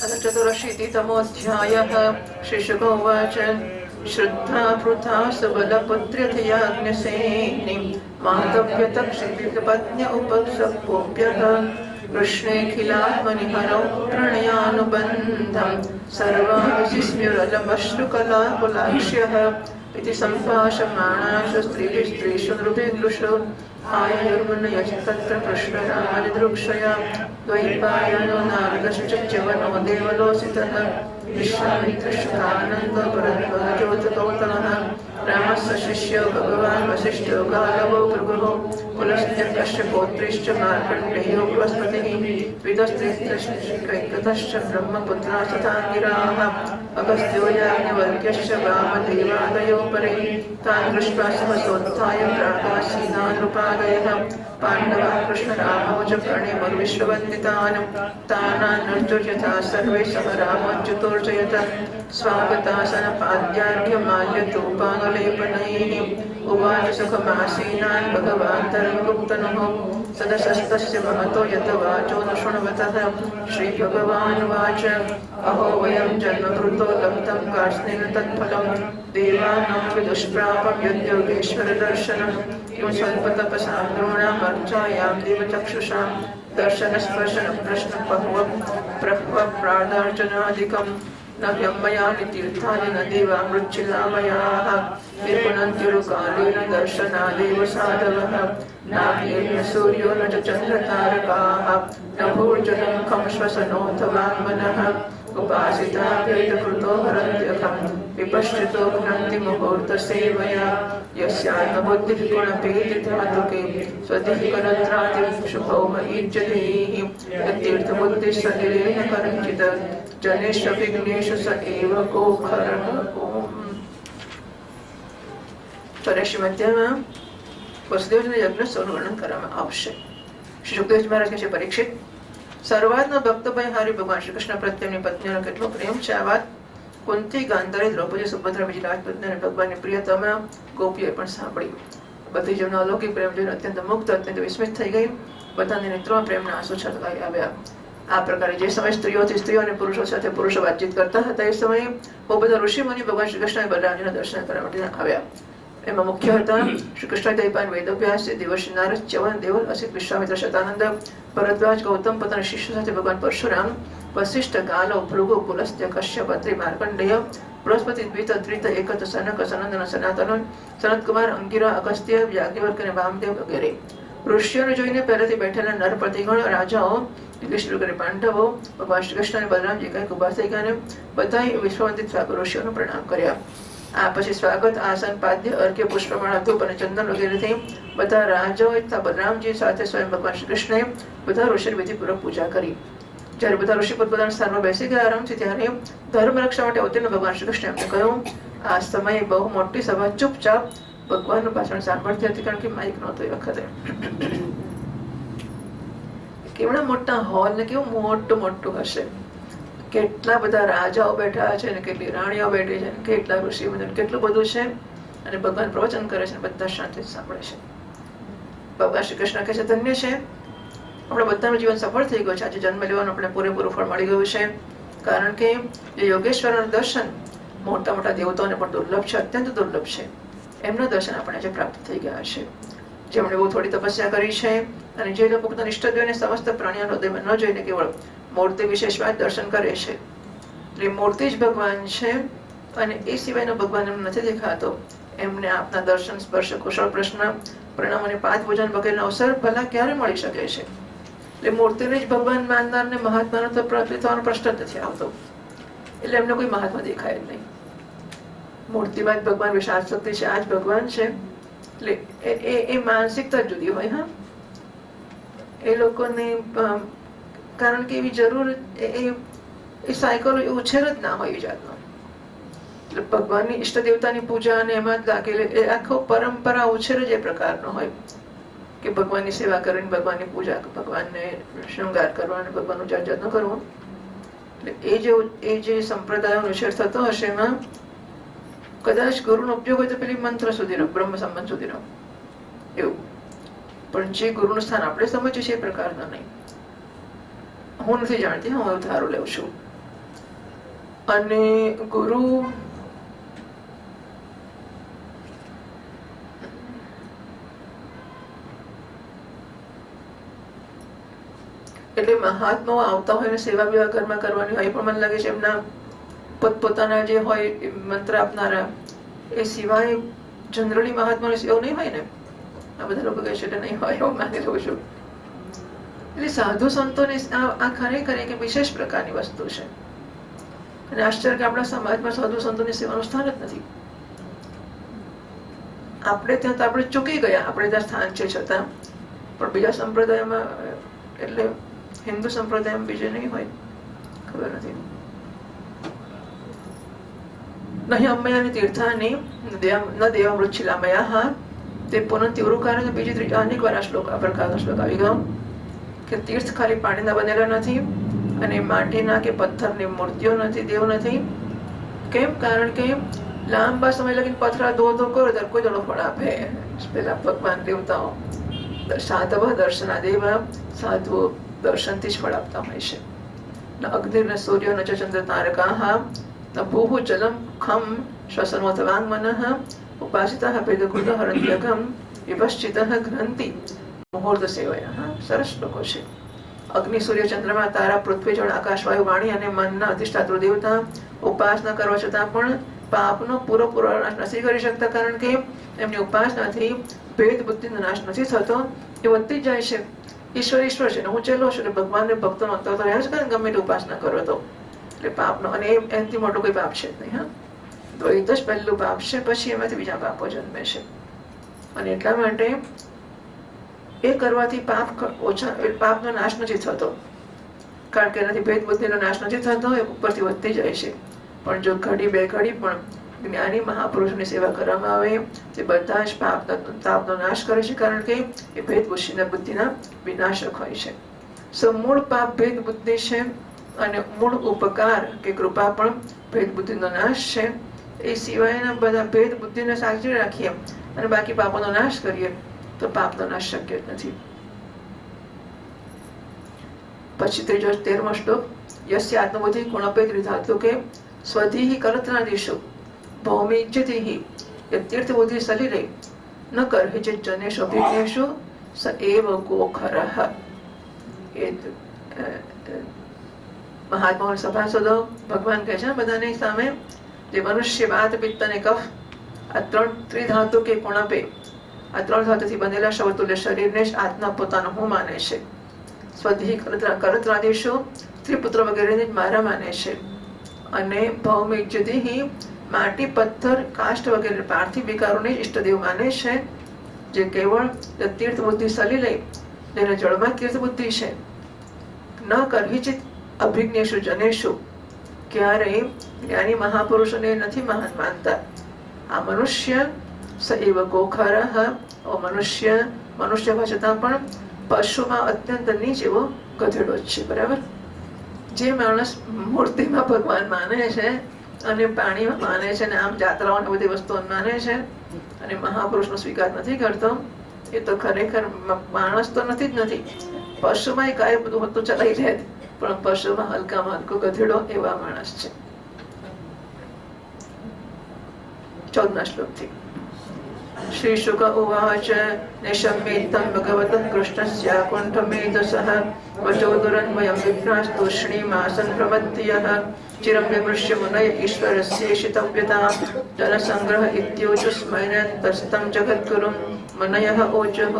चतुरशीतितमोऽध्यायः। श्रीशुक उवाच श्रद्धा पृथा सबलपुत्र्यथयाज्ञसेनि मातव्यतक्षिपत्न्य उपसपोऽप्यः कृष्णेऽखिलात्मनिहरौ प्रणयानुबन्धं सर्वाविशिस्म्युरलमश्रुकलाकुलाक्ष्यः इति सम्भाषमाणासु स्त्रीषु नृपेदृशो आयुर्मुनयस्तत्र कृष्णराजदृक्षया द्वैपायनो नारदश्च च्यवनो देवलोसितः विश्वामित्रश्चानन्दो भरद्वाजोतकौतमः रामस्य शिष्यो भगवान् वसिष्ठो गालवो भृगुः कुलस्त्यस्य पौत्रीश्च मार्कण्डेयो बृहस्पतिः विदस्त्रिश्च ब्रह्मपुत्रा सताङ्गिराः अगस्त्यो याज्ञवल्क्यश्च वामदेवादयो परे तान् दृष्ट्वा सहसोत्थाय प्रागासीनान् नृपादयः पाण्डवाः कृष्णरामौ च प्रणेमुर्विश्ववन्दितान् तानान्नर्जुर्यथा सर्वे सह रामोच्युतोर्जयत स्वागतासनपाद्यार्घ्यमाल्यतोपानुलेपनैः उवाच सुखमासीनान् भगवान् धर्मगुप्तनुः सदसस्तस्य महतो यत वाचो न शृण्वतः श्रीभगवानुवाच अहो वयं जन्मकृतो लब्धं कार्ष्णेन तत्फलं देवानां विदुष्प्रापं यद्योगेश्वरदर्शनं किं स्वल्पतपसां नॄणामर्चायां देवचक्षुषां दर्शनस्पर्शनप्रश्नपह्वप्रादार्चनादिकं न व्यम्मयानि तीर्थानि न देवामृच्छिलामयाः निर्गुणन्त्युरुकालेन दर्शनादेव साधवः नाग्निर्न सूर्यो न च चन्द्रतारकाः न भूर्जलं खं श्वसनोऽथ वाङ्मनः उपासिताभेदकृतो हरन्त्यखं विपश्चितो घ्नन्ति मुहूर्तसेवया यस्यात्मबुद्धिः गुणभेदिधातुके स्वधिः करत्रादिशुभौ महीज्यतेः यत्तीर्थबुद्धिः सदिरेण करञ्चित् जनेषु विघ्नेषु स एव गोखरः। ચોર્યાસીમાં વસુદેવજીના યજ્ઞોત્સવનું વર્ણન કરવામાં આવશે. શ્રી સુખદેવજી મહારાજ કહે છે, પરીક્ષિત, સર્વાત્મ ભક્તભાઈ હારી ભગવાન શ્રી કૃષ્ણ પ્રત્યેની પત્નીનો કેટલો પ્રેમ છે. આ વાત કુંતી, ગાંધારી, દ્રૌપદી, સુભદ્રા, બીજી રાજપત્ની અને ભગવાનની પ્રિયતમા ગોપીઓએ પણ સાંભળી. બધી જેમનો અલૌકિક પ્રેમ જોઈને અત્યંત મુગ્ધ, અત્યંત વિસ્મિત થઈ ગઈ. બધાની નેત્રોમાં પ્રેમના આંસુ છલકાઈ આવ્યા. આ પ્રકારે જે સમય સ્ત્રીઓથી સ્ત્રીઓ અને પુરુષો સાથે પુરુષો વાતચીત કરતા હતા, એ સમયે બહુ બધા ઋષિ મુનિ ભગવાન શ્રી કૃષ્ણ બલરામજીના દર્શન કરવા માટે આવ્યા. એમાં મુખ્ય હતા શ્રી કૃષ્ણ દૈપાયન, વેદવ્યાસ, દેવર્ષિ નારદ, ચ્યવન, દેવલ, અસિત, વિશ્વામિત્ર, શતાનંદ, ભરદ્વાજ, ગૌતમ પોતાના શિષ્ય સાથે ભગવાન પરશુરામ, વશિષ્ઠ, ગાલવ, ભૃગુ, પુલસ્ત્ય, કશ્યપ, અત્રિ, માર્કંડેય, બૃહસ્પતિ, દ્વિત, ત્રિત, એકત, સનક, સનંદન, સનાતન, સનતકુમાર, અંગિરા, અગસ્ત્ય, યાજ્ઞવલ્ક્ય અને વામદેવ વગેરે. ઋષિઓને જોઈને પહેલેથી બેઠેલા નરપતિગણ, રાજાઓ, યુધિષ્ઠિર, પાંડવો, ભગવાન શ્રી કૃષ્ણ અને બલરામજી કંઈક ઉભા થઈ ગયા. બધાએ વિશ્વવંદિત ઋષિઓનું પ્રણામ કર્યા. આ પછી સ્વાગત, આસન, પાદ્ય, અર્ઘ્ય, પુષ્પમાળા, ધૂપ અને ચંદન વગેરેથી બધા રાજાઓ તથા બલરામજી સાથે સ્વયં ભગવાન શ્રી કૃષ્ણએ બધા ઋષિની વિધિપૂર્વક પૂજા કરી. જ્યારે બધા ઋષિ પોતપોતાના સ્થાનમાં બેસી ગયા આરામથી, ત્યારે ધર્મ રક્ષા માટે અવતીર્ણ ભગવાન શ્રી કૃષ્ણે એમને કહ્યું, આ સમયે બહુ મોટી સભા ચૂપચાપ ભગવાનનું ભાષણ સાંભળતી હતી, કારણ કે માઇક નહોતો એ વખતે. કેવડા મોટા હોલ ને કેવું મોટું મોટું હશે, કેટલા બધા રાજાઓ બેઠા છે ને કેટલી રાણીઓ બેઠી છે, કેટલા ઋષિ મુનિ, કેટલું બધું છે. અને ભગવાન પ્રવચન કરે છે, બધા શાંતિ સાંભળે છે. ભગવાન શ્રી કૃષ્ણ કહે છે, ધન્ય છે, આપણા બધાનું જીવન સફળ થઈ ગયું છે. આજે જન્મ લેવાનું આપણે પૂરેપૂરું ફળ મળી ગયું છે. કારણ કે જે યોગેશ્વરનું દર્શન મોટા મોટા દેવતાઓને પણ દુર્લભ છે, અત્યંત દુર્લભ છે. એમનું દર્શન આપણે આજે પ્રાપ્ત થઈ ગયા છે. જેમણે બહુ થોડી તપસ્યા કરી છે અને જે લોકો પોતાના ઇષ્ટદેવને સમસ્ત પ્રાણીઓ હૃદયમાં ન જોઈને કેવળ મૂર્તિ વિશેષમાં દર્શન કરે છે, એટલે મૂર્તિ જ ભગવાન છે અને એ સિવાયનો ભગવાન એમને નથી દેખાતો. એમને આપના દર્શન, સ્પર્શ, કુશળ પ્રશ્ન, પ્રણામ અને પાદ પૂજન વગેરેનો અવસર ભલા ક્યારે મળી શકે છે? એટલે મૂર્તિને જ ભગવાન માનનારને મહાત્માનો તો પ્રાપ્ત થવાનો પ્રશ્ન જ નથી આવતો. એટલે એમને કોઈ મહાત્મા દેખાય જ નહીં. મૂર્તિમાં જ ભગવાન વિશાળ શક્તિ છે, આ જ ભગવાન છે. એટલે એ માનસિકતા જુદી હોય. હા, એ લોકોની કારણ કે એવી જરૂર એ સાયકોલોજી ઉછેર જ ના હોય એ જાતનો. એટલે ભગવાનની ઈષ્ટ દેવતાની પૂજા અને એમાં જ લાગેલી એ આખો પરંપરા ઉછેર જ એ પ્રકારનો હોય કે ભગવાનની સેવા કરીને ભગવાનની પૂજા, ભગવાનને શૃંગાર કરવો અને ભગવાનનું જાત જાતનું કરવું. એટલે એ જે સંપ્રદાયનો ઉછેર થતો હશે એમાં કદાચ ગુરુનો ઉપયોગ હોય તો પેલી મંત્ર સુધીનો, બ્રહ્મ સંબંધ સુધીનો એવું. પણ જે ગુરુનું સ્થાન આપણે સમજીએ છીએ એ પ્રકારના નહીં. હું નથી જાણતી, હું ધારો લઉં છું. અને ગુરુ એટલે મહાત્માઓ આવતા હોય ને સેવા વિવાહ ઘરમાં કરવાની હોય, પણ મને લાગે છે એમના પોતપોતાના જે હોય મંત્ર આપનારા એ સિવાય જનરલી મહાત્માની સેવા નહીં હોય ને. આ બધા લોકો કહે છે એટલે નહીં હોય એવું માની લઉં છું. એટલે સાધુ સંતોની આ ખરેખર એક વિશેષ પ્રકારની વસ્તુ છે. અને આશ્ચર્ય કે આપણા સમાજમાં સાધુ સંતોની સેવાનું સ્થાન જ નથી. આપણે ત્યાં તો આપણે ચૂકી ગયા, આપણે ત્યાં સ્થાન છે છતાં, પણ બીજા સંપ્રદાયમાં એટલે હિન્દુ સંપ્રદાયમાં બીજે નહીં હોય, ખબર નથી. નહીં અમ્મયાની તીર્થાની ન દેવામૃચ્છિલામયા, તે પુનઃ ઉરુકારે બીજી ત્રીજી અનેક વાર આ શ્લોક આ પ્રકારનો શ્લોક આવી ગયો કે તીર્થ ખાલી પાણીના બનેલા નથી અને માટીના કે પથ્થરની મૂર્તિઓ નથી, દેવ નથી. કેમ? કારણ કે લાંબા સમય લગીને પથરા ધો ધો કરો ત્યારે કોઈ જણો ફળ આપે. પેલા ભગવાન દેવતાઓ સાધવ દર્શનાદેવ, સાધુઓ દર્શનથી જ ફળ આપતા હોય છે. ન અગ્નિ ન સૂર્ય ન ચંદ્ર તારકા ન ભૂ જલમ ખમ શ્વસનોત વાંગમનઃ ઉપાસિતઃ ભેદકૃત હરંત્યગમ વિપશ્ચિતઃ ગ્રંથિ મુહૂર્ત સેવયા. સરસ શ્લોકો છે. અગ્નિ સૂર્ય ચંદ્રમા તારા પૃથ્વી જળ આકાશ વાયુ વાણી અને મનના અધિષ્ઠાતૃ દેવતા ઉપાસના કરવા છતાં પણ પાપનો પૂરો નાશ નથી કરી શકતા, કારણ કે એમની ઉપાસનાથી ભેદ બુદ્ધિનો નાશ નથી થતો, એ વધતી જ જાય છે. ઈશ્વર છે ને હું ચેલો છું, એટલે ભગવાનને ભક્તોનો અંતર તો રહે જ કરે, ગમે તે ઉપાસના કરો તો. એટલે પાપનો, અને એનાથી મોટો કોઈ પાપ છે જ નહીં. હા, તો એ તો જ પહેલું પાપ છે, પછી એમાંથી બીજા પાપો જન્મે છે. અને એટલા માટે એ કરવાથી પાપનો નાશ નથી થતો, કારણ કે એનાથી ભેદ બુદ્ધિનો નાશ નથી થતો, એ ઉપરથી વધતી જાય છે. પણ જો ઘડી બે ઘડી પણ જ્ઞાની મહાપુરુષોની સેવા કરવામાં આવે, તે બધા જ તાપનો નાશ કરે છે, કારણ કે એ ભેદ બુદ્ધિના વિનાશક હોય છે. મૂળ પાપ ભેદ બુદ્ધિ છે, અને મૂળ ઉપકાર કે કૃપા પણ ભેદ બુદ્ધિનો નાશ છે. એ સિવાયના બધા ભેદ બુદ્ધિને સાચવી રાખીએ અને બાકી પાપોનો નાશ કરીએ તો પાપનો નાશ શક્ય જ નથી. પછી ત્રીજો 13મો શ્લોક, યસ્ય આત્મબુદ્ધિ ગુણપેત ધાતુ કે સ્વધિ કરત્નાદિષુ ભૌમિજ્યતિ તીર્થ બુદ્ધિ સલિલે ન કરહિ ચિત જનેષુ અભિજ્ઞેષુ સ એવ ગોખરઃ. એ મહાત્માઓ સભાસદો ભગવાન કહે છે બધાની સામે, જે મનુષ્ય વાત પિત્ત અને કફ આ ત્રણ ત્રિધાતુ કે કુણપે, આ ત્રણ ધાતુથી બનેલા શવતુલ્ય શરીરને જ આત્મા પોતાનો હું માને છે. સ્વધિ કરત્રાદિષુ ત્રિપુત્ર વગેરેને જ મારા માને છે. અને ભૌમિજ્યતિ માટી પથ્થર કાષ્ઠ વગેરે પાર્થિવ વિકારોને જ ઈષ્ટદેવ માને છે. જે કેવળ તીર્થ બુદ્ધિ સલી લઈ, જેને જળમાં તીર્થ બુદ્ધિ છે. ન કરહિચિત અભિજ્ઞેષુ જનેષુ, ક્યારેય જ્ઞાની મહાપુરુષોને નથી મહાન માનતા. આ મનુષ્ય સ એવ ગોખરઃ, મનુષ્ય હોવા છતાં પણ પશુમાં અત્યંત નીચ એવો ગધેડો જ છે. બરાબર? જે માણસ મૂર્તિમાં ભગવાન માને છે અને પાણીમાં માને છે, અને આમ જાત્રાઓ ને બધી વસ્તુઓ માને છે અને મહાપુરુષનો સ્વીકાર નથી કરતો, એ તો ખરેખર માણસ તો નથી જ નથી. પશુમાં કાંઈ બધું હોતું ચલાવી લે, પણ પશુમાં હલકામાં હલકો ગધેડો એવા માણસ છે. 14મા શ્લોકથી શ્રી શુક ઉવાચ નિશમ્યેત્તં ભગવતઃ કૃષ્ણસ્ય કુંઠમેધસઃ વચો દુરન્વયં વિભ્રાસ્તુષ્ણીમાસન પ્રવત્યઃ ચિરં વિમૃશ્ય મુનય ઈશ્વરસ્યેષિતવ્યતા જનસંગ્રહ ઇત્યોચુસ્મૈનતસ્तं જગદ્ગુરું મુનયઃ ઓચુઃ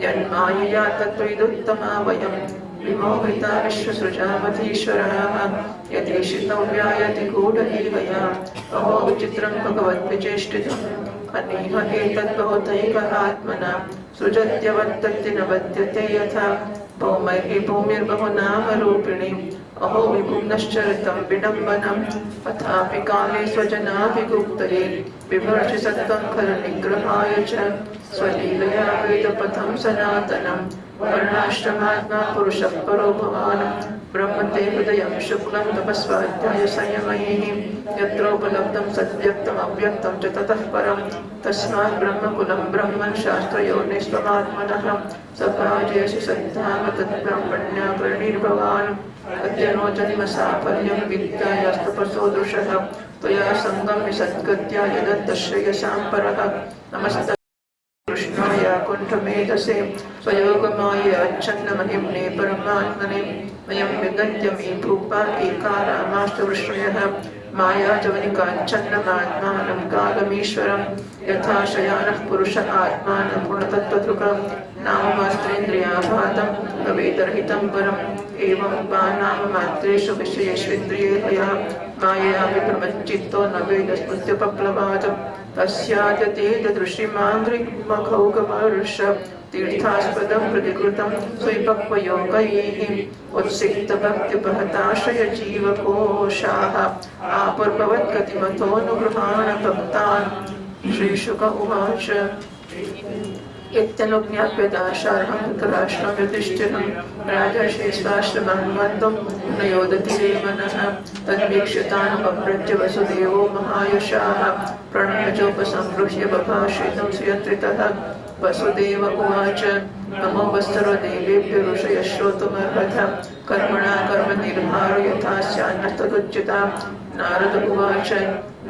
યન્માયયા તત્વિદુત્તમા વયં વિમોહિતા વિશ્વસૃજામધીશ્વરः યદેશિતવ્યાયતિ ગૂઢહીવયા અહો વિચિત્રં ભગવદ્વિચેષ્ટિતम् અનેહ એતદ્ભવતૈક આત્મના સૃજત્યવત્તતિ ન વદ્યતે યથા ભૌમૈ ભૂમિર્બહુ નામરૂપિણી અહો વિભુમ્નશ્ચરિતં વિડંબનં તથાપિ કાલે સ્વજનાભિગુપ્તયે વિભર્ષિ સત્ત્વં ખલ નિગ્રહાય ચ સ્વલીલયા વેદપથં સનાતનં વર્ણાશ્રમાત્મા પુરુષः પરો ભવાન બ્રહ્મ ते हृदयं शुक्लं तपस्वाध्याय संयमैः यत्रोपलब्धं सद्व्यक्तम् अव्यक्तं च ततः परं तस्मात् ब्रह्मकुलं ब्रह्मन् शास्त्रयोनिस्त्वमात्मनः सकाजेषु सद्धाम तद्ब्रह्मण्याकरणीर्भवान् अद्य नो जन्म साफल्यं विद्यायास्तपसो दृशः त्वया सङ्गम्य सद्गत्या यदन्तश्रेयसां परः नमस्त कृष्णाय कुण्ठमेधसे स्वयोगमाय अच्छन्नमहिम्ने परमात्मने वयं विगन्त्य मे भूपा एकारामाष्टवृष्णयः मायाजवनिकाच्छन्नमात्मानं कालमीश्वरं यथा शयानः पुरुष आत्मानं गुणतत्त्वदृकं नाममात्रेन्द्रियाघातं भवेदर्हितं परम् एवं नाममात्रेषु विषयेष्विन्द्रियेभया मायया विप्रमच्चित्तो न वेदस्मृत्युपप्लवात् तस्याद्यतेदृशिमाङ्घ्रिमखौगमर्ष तीर्थास्पदं प्रतिकृतं स्वयपक्वयोगैः उत्सिक्तभक्तिपहताश्रयजीवकोशाः आपुर्भवद्गतिमतोऽनुगृहाण भक्तान् श्रीशुक उवाच इत्यनुज्ञाप्यदाशार्हं धृतराष्ट्रं युधिष्ठिरं राजर्षि स्वाश्रमं मन्दं न योदति मनः तद्वीक्ष्यतानुपव्रज्य वसुदेवो महायशाः प्रणम्यचोपसंगृह्य बभाषितं सुयत्रितः वसुदेव उवाच नमो वत्सरो देवेभ्यो ऋषयः श्रोतुमर्हथ कर्मणा कर्मनिर्हारो यथा स्यान्नः तदुच्यता नारद उवाच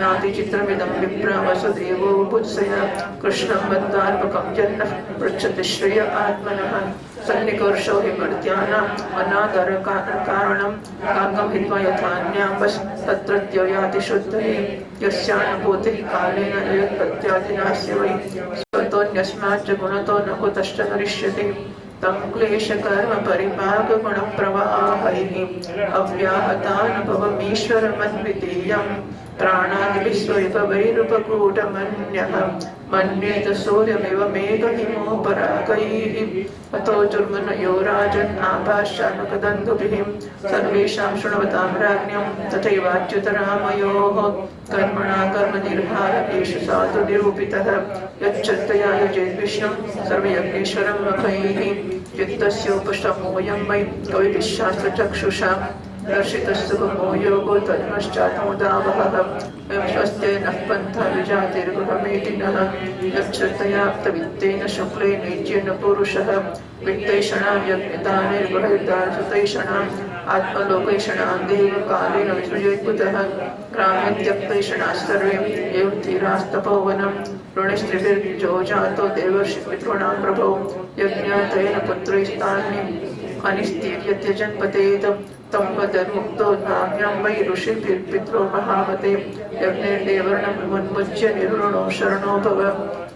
नातिचित्रमिदं विप्रा वसुदेवो बुत्सया कृष्णं वद्वार्पकं जन्नः पृच्छति श्रेय आत्मनः सन्निकर्षो हि मर्त्यानाम् अनादरकारणं काकं हित्वा यथान्याम्बस् तत्रत्यो याति शुद्धये यस्यानुभूतिः कालेन यत्पत्यादिनास्य वै स्वतोऽन्यस्माच्च गुणतो न कुतश्च करिष्यति तं क्लेशकर्म परिपाकगुणप्रवाहैः अव्याहतानुभवमीश्वरमद्वितीयं प्राणादिभिः स्वविभवैरुपकूटमन्यः मन्येत सूर्यमिव मेघहिमोपरागैः अतो जुर्मनयो राजन् आभाष्यानुकदन्तुभिः सर्वेषां शृण्वतां राज्ञं तथैवाच्युतरामयोः कर्मणा कर्मनिर्हारेषु साधु निरूपितः यच्छ्रद्धया यजेद्विष्णुं सर्वयज्ञेश्वरं मखैः युक्तस्योपशमोऽयं वै कविभिः शास्त्रचक्षुषा दर्शितस्तुगमो योगो तन्मश्चात्मोदावहः वयं स्वस्ते नः पन्था विजातिर्गृहमेति नः यच्छ्रद्धयाप्तवित्तेन शुक्लेन युज्येन पुरुषः वित्तैषणां यज्ञदानैर्गृहयुतासुतैषणाम् आत्मलोकैषणां देवकालेन विसृजेत्कुतः ग्राम्यत्यक्तैषणाः सर्वे एव धीरास्तपोवनं ऋणस्त्रिभिर्जो जातो देवर्षिपितॄणां प्रभो यज्ञातेन पुत्रैस्तान्यम् अनिस्तीर्यत्य जन्मतेत तं वदन्मुक्तो नाम्यां वै ऋषिभिर्पित्रो महामते यज्ञैर्देवर्णमुन्मुच्य निर्वृणो शरणो भव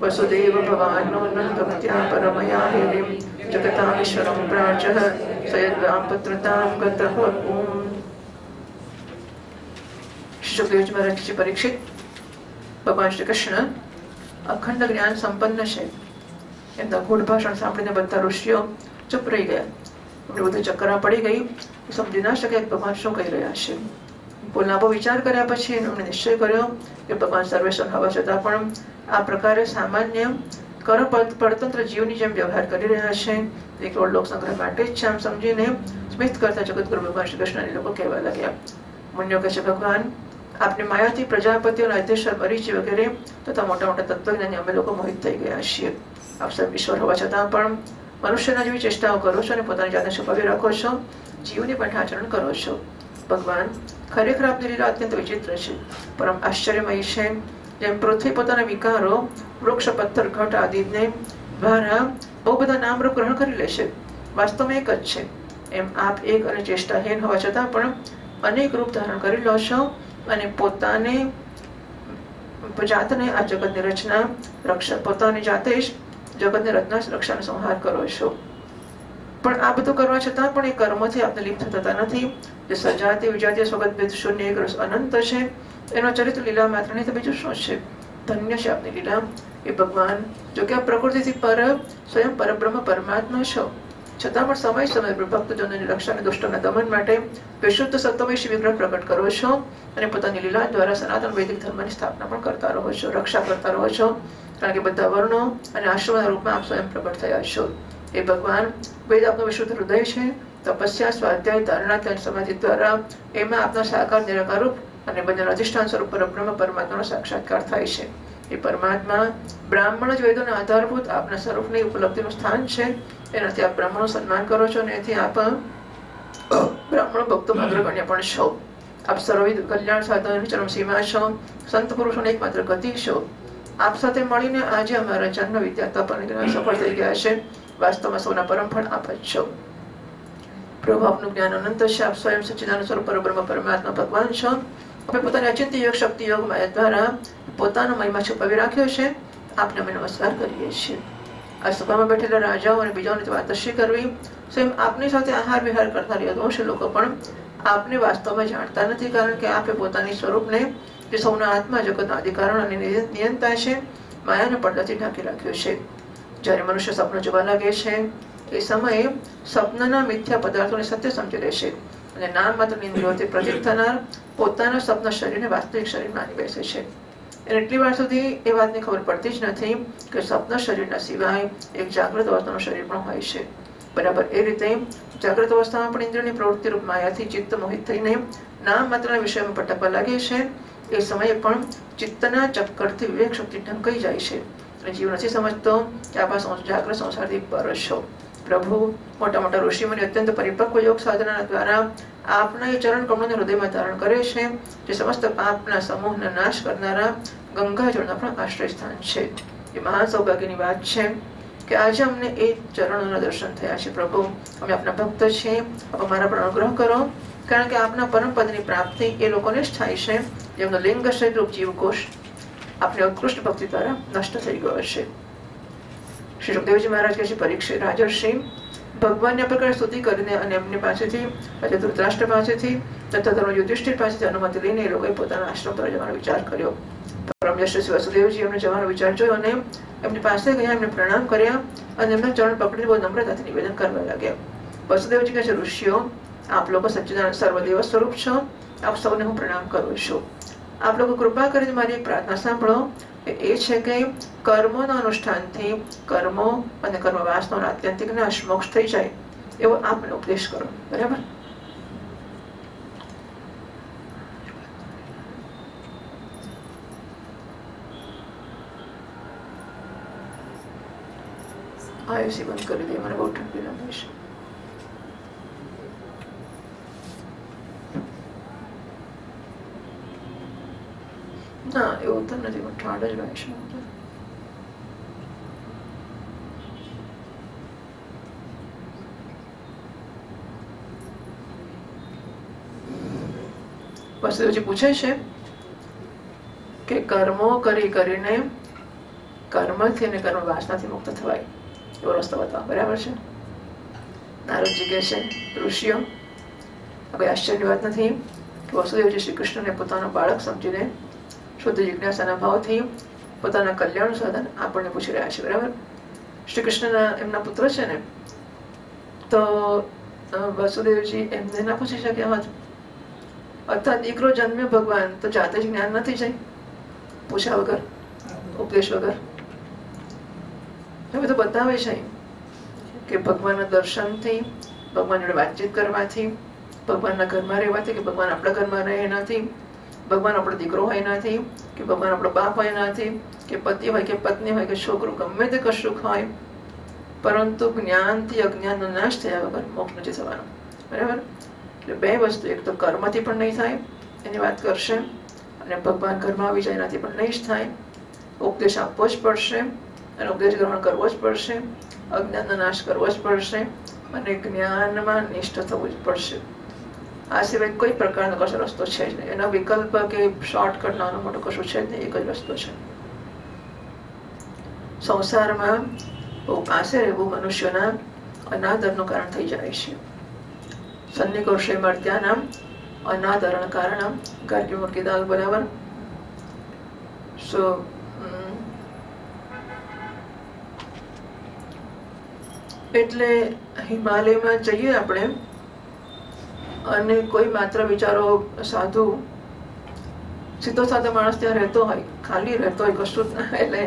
वसुदेव भवान्नो न भक्त्या परमया हेलिं जगतामीश्वरं प्राचः स यद्वां पुत्रतां गतः शुक्लयुज महाराज जी परीक्षित ભગવાન શ્રી કૃષ્ણ અખંડ જ્ઞાન સંપન્ન છે એમના ગૂઢ ભાષણ સાંભળીને બધા ઋષિઓ ચૂપ રહી ગયા. એમને બધું ચક્કરા પડી ગઈ, સમજી ના શકે ભગવાન શું કહી રહ્યા છે. બોલાવો વિચાર કર્યા પછી એમણે નિશ્ચય કર્યો કે ભગવાન સર્વેશ્વર હોવા છતાં પણ આ પ્રકારે સામાન્ય કર પરતંત્ર જીવની જેમ વ્યવહાર કરી રહ્યા છે. એક લોક સંગ્રહ માટે જ છે આમ સમજીને સ્મિત કરતા જગતગુરુ ભગવાન શ્રી કૃષ્ણને લોકો કહેવા લાગ્યા. મુનિઓ કહે છે ભગવાન આપની માયાથી પ્રજાપતિઓ અધ્યક્ષર મરીચી વગેરે તથા મોટા મોટા તત્વજ્ઞાની અમે લોકો મોહિત થઈ ગયા છીએ. આપ સર્વ ઈશ્વર હોવા છતાં પણ મનુષ્યના જેવી ચેષ્ટાઓ કરો છો અને પોતાની જાતને છુપાવી રાખો છો, જીવને પણ આચરણ કરો છો. ભગવાન ખરેખર આપની લીલા અત્યંત વિચિત્ર છે, પરમ આશ્ચર્યમય છે. જેમ પૃથ્વી પોતાના વિકારો વૃક્ષ પથ્થર ઘટ આદિને દ્વારા બહુ બધા નામરૂપ ગ્રહણ કરી લે છે, વાસ્તવમાં એક જ છે, એમ આપ એક અને ચેષ્ટાહીન હોવા છતાં પણ અનેક રૂપ ધારણ કરી લો છો અને પોતાને જાતને આ જગતની રચના રક્ષા પોતાની જાતે જ જગતની રચના રક્ષાનો સંહાર કરો છો. પણ આ બધું કરવા છતાં પણ એ કર્મથી આપને લિપ્ત થતા નથી. જે સજાતિ વિજાતીય સ્વગત ભેદ શૂન્ય એક રસ અનંત છે, એનો ચરિત્ર લીલા માત્ર નહીં તો બીજું શું છે. ધન્ય છે આપની લીલા. એ ભગવાન જો કે આ પ્રકૃતિથી પર સ્વયં પરબ્રહ્મ પરમાત્મા છો, છતાં પણ સમય સમય પર ભક્તજનોની રક્ષા અને દુષ્ટોના દમન માટે વિશુદ્ધ સત્વમય વિગ્રહ પ્રગટ કરો છો અને પોતાની લીલા દ્વારા સનાતન વૈદિક ધર્મની સ્થાપના પણ કરતા રહો છો, રક્ષા કરતા રહો છો. કારણ કે બધા વર્ણો અને આશ્રમના રૂપમાં આપ સ્વયં પ્રગટ થયા છો. એ ભગવાન વેદ આપનું વિશુદ્ધ હૃદય છે તપસ્યા, સ્વાધ્યાય, ધારણા, ધ્યાન, સમાધિ દ્વારા એમાં આપના સાકાર, નિરાકાર રૂપ અને બંનેના અધિષ્ઠાન સ્વરૂપ પરબ્રહ્મ પરમાત્માનો સાક્ષાત્કાર થાય છે. એ પરમાત્મા બ્રાહ્મણ જ વેદોના આધારભૂત આપના સ્વરૂપની ઉપલબ્ધિનું સ્થાન છે. એનાથી આપ બ્રાહ્મણનું સન્માન કરો છો અને એથી આપ બ્રાહ્મણ ભક્તોમાં અગ્રગણ્ય પણ છો. આપ સર્વવિધ કલ્યાણ સાધન ચરમ સીમા છો. સંત પુરુષોને એકમાત્ર ગતિ છો. આપ સાથે મળીને આજે અમારા જન્મ વિદ્યા તપ અને જ્ઞાન સફળ થઈ ગયા છે. વાસ્તવમાં સૌના પરમ ફળ આપ જ છો. પ્રભુ આપનું જ્ઞાન અનંત છે. આપ સ્વયં સચ્ચિદાનંદ સ્વરૂપ પરબ્રહ્મ પરમાત્મા ભગવાન છો. આપણે પોતાની અચિંત્ય યોગ શક્તિ યોગ માયા દ્વારા પોતાનો મહિમા છુપાવી રાખ્યો છે. આપને અમે નમસ્કાર કરીએ છીએ. આ સભામાં બેઠેલા રાજાઓ અને બીજાઓની વાતશી કરવી, સ્વયં આપની સાથે આહાર વિહાર કરતા યદુવંશી લોકો પણ આપને વાસ્તવમાં જાણતા નથી, કારણ કે આપે પોતાની સ્વરૂપને જે સૌના આત્મા જગતના અધિકારણ અને નિયંતા છે, માયાના પડદાથી ઢાંકી રાખ્યો છે. જ્યારે મનુષ્ય સપનું જોવા લાગે છે એ સમયે સપનાના મિથ્યા પદાર્થોને સત્ય સમજી લે છે અને નામ માત્ર ઇન્દ્રિયોથી પ્રતીત થનાર પોતાના સપના શરીરને વાસ્તવિક શરીર માની બેસે છે. એટલી વાર સુધી એ વાતની ખબર પડતી જ નથી કે સપના શરીરના સિવાય એક જાગૃત અવસ્થાનું શરીર પણ હોય છે. બરાબર એ રીતે જાગૃત અવસ્થામાં પણ ઇન્દ્રિયની પ્રવૃત્તિ રૂપ માયાથી ચિત્ત મોહિત થઈને નામ માત્રના વિષયમાં ભટકવા લાગે છે. એ સમયે પણ ચિત્તના ચક્કરથી વિવેક શક્તિ ઢંકાઈ જાય છે અને જીવ નથી સમજતો કે આપ જાગૃત સંસારથી પર છો. પ્રભુ મોટા મોટા ઋષિમુનિ અત્યંત પરિપક્વ યોગ સાધના દ્વારા આપના એ ચરણ કમળને હૃદયમાં ધારણ કરે છે, જે સમસ્ત પાપના સમૂહના નાશ કરનારા ગંગાજળના પણ આશ્રય સ્થાન છે. એ મહાન સૌભાગ્યની વાત છે કે આજે અમને એ ચરણોના દર્શન થયા છે. પ્રભુ, અમે આપના ભક્ત છીએ. આપ અમારા પર અનુગ્રહ કરો, કારણ કે આપના પરમ પદની પ્રાપ્તિ એ લોકોને જ થાય છે જેમનો લિંગ શરીરરૂપ જીવકોશ આપની ઉત્કૃષ્ટ ભક્તિ દ્વારા નષ્ટ થઈ ગયો છે. શ્રી સુખદેવજી મહારાજ કહે છે, પરીક્ષિત રાજર્ષિ ભગવાનને પ્રકારે સ્તુતિ કરીને અને એમની પાસેથી ધૃતરાષ્ટ્ર પાસેથી તથા ધર્મ યુધિષ્ઠિર પાસેથી અનુમતિ લઈને એ લોકોએ પોતાના આશ્રમ પર જવાનો વિચાર કર્યો. પરમયશ શ્રી વસુદેવજી એમને જવાનો વિચાર જોયો અને એમની પાસે ગયા, એમને પ્રણામ કર્યા અને એમના ચરણ પકડીને બહુ નમ્રતાથી નિવેદન કરવા લાગ્યા. વસુદેવજી કહે છે, ઋષિઓ, આપ લોકો સચ્ચિદાનંદ સર્વદેવ સ્વરૂપ છો. આપ સૌને હું પ્રણામ કરું છું. આપ લોકો કૃપા કરીને મારી એક પ્રાર્થના સાંભળો. એ છે કે કર્મોના અનુષ્ઠાનથી કર્મો અને કર્મ વાસનાનો આત્યંતિક નાશ મોક્ષ થઈ જાય એવો આપ મને ઉપદેશ કરો. બરાબર? આયુષી બંધ કરી દે, મને બહુ ઠંડી લાગે છે. ના, એવું તો નથી, પણ ઠંડ જ લાગે છે. વસુદેવજી પૂછે છે કે કર્મો કરીને કર્મથી અને કર્મ વાસનાથી મુક્ત થવાય એવો રસ્તો બતાવો. બરાબર છે? નારદજી કહે છે, ઋષિઓ, કોઈ આશ્ચર્યની વાત નથી કે વસુદેવજી શ્રી કૃષ્ણને પોતાનો બાળક સમજીને શુદ્ધ જિજ્ઞાસાના ભાવથી પોતાના કલ્યાણ સાધન આપણને પૂછી રહ્યા છે. બરાબર? શ્રી કૃષ્ણના એમના પુત્ર છે ને, તો વસુદેવજી એમને ના પૂછી શકે હોત? અર્થાત દીકરો જન્મ્યો ભગવાન તો જાતે જ જ્ઞાન નથી જાય, પૂછ્યા વગર, ઉપદેશ વગર. હવે તો બતાવે છે કે ભગવાનના દર્શનથી, ભગવાન જોડે વાતચીત કરવાથી, ભગવાનના ઘરમાં રહેવાથી, કે ભગવાન આપણા ઘરમાં રહે એનાથી, ભગવાન આપણો દીકરો હોય એનાથી, કે ભગવાન આપણો બાપ હોય એનાથી, કે પતિ હોય કે પત્ની હોય કે છોકરું, ગમે તે કશુંક હોય, પરંતુ જ્ઞાનથી અજ્ઞાનનો નાશ થયા વગર મોક્ષ નથી થવાનો. બરાબર? એટલે બે વસ્તુ, એક તો કર્મથી પણ નહીં થાય એની વાત કરશે, અને ભગવાન ઘરમાં આવી જાય એનાથી પણ નહીં જ થાય. ઉપદેશ આપવો જ પડશે અને ઉપદેશ ગ્રહણ કરવો જ પડશે, અજ્ઞાનનો નાશ કરવો જ પડશે અને જ્ઞાનમાં નિષ્ઠ થવું જ પડશે. આ સિવાય કોઈ પ્રકારનો કશો રસ્તો છે જ નહીં. એનો વિકલ્પ કે શોર્ટકટ નાનો મોટો કશું છે જ નહીં. એક જ રસ્તો છે. સંસારમાં બહુ પાસે રહેવું મનુષ્યના અનાદરનું કારણ થઈ જાય છે. સન્નિકોર્ષે મર્ત્યાનામ અનાદરણ કારણમ ગાર્ગ્ય મૂર્તિદાલ. બરાબર? સો એટલે હિમાલયમાં જઈએ આપણે અને કોઈ માત્ર વિચારો સાધુ સીધો સાધો માણસ ત્યાં રહેતો હોય, ખાલી રહેતો હોય, કશું જ ના, એટલે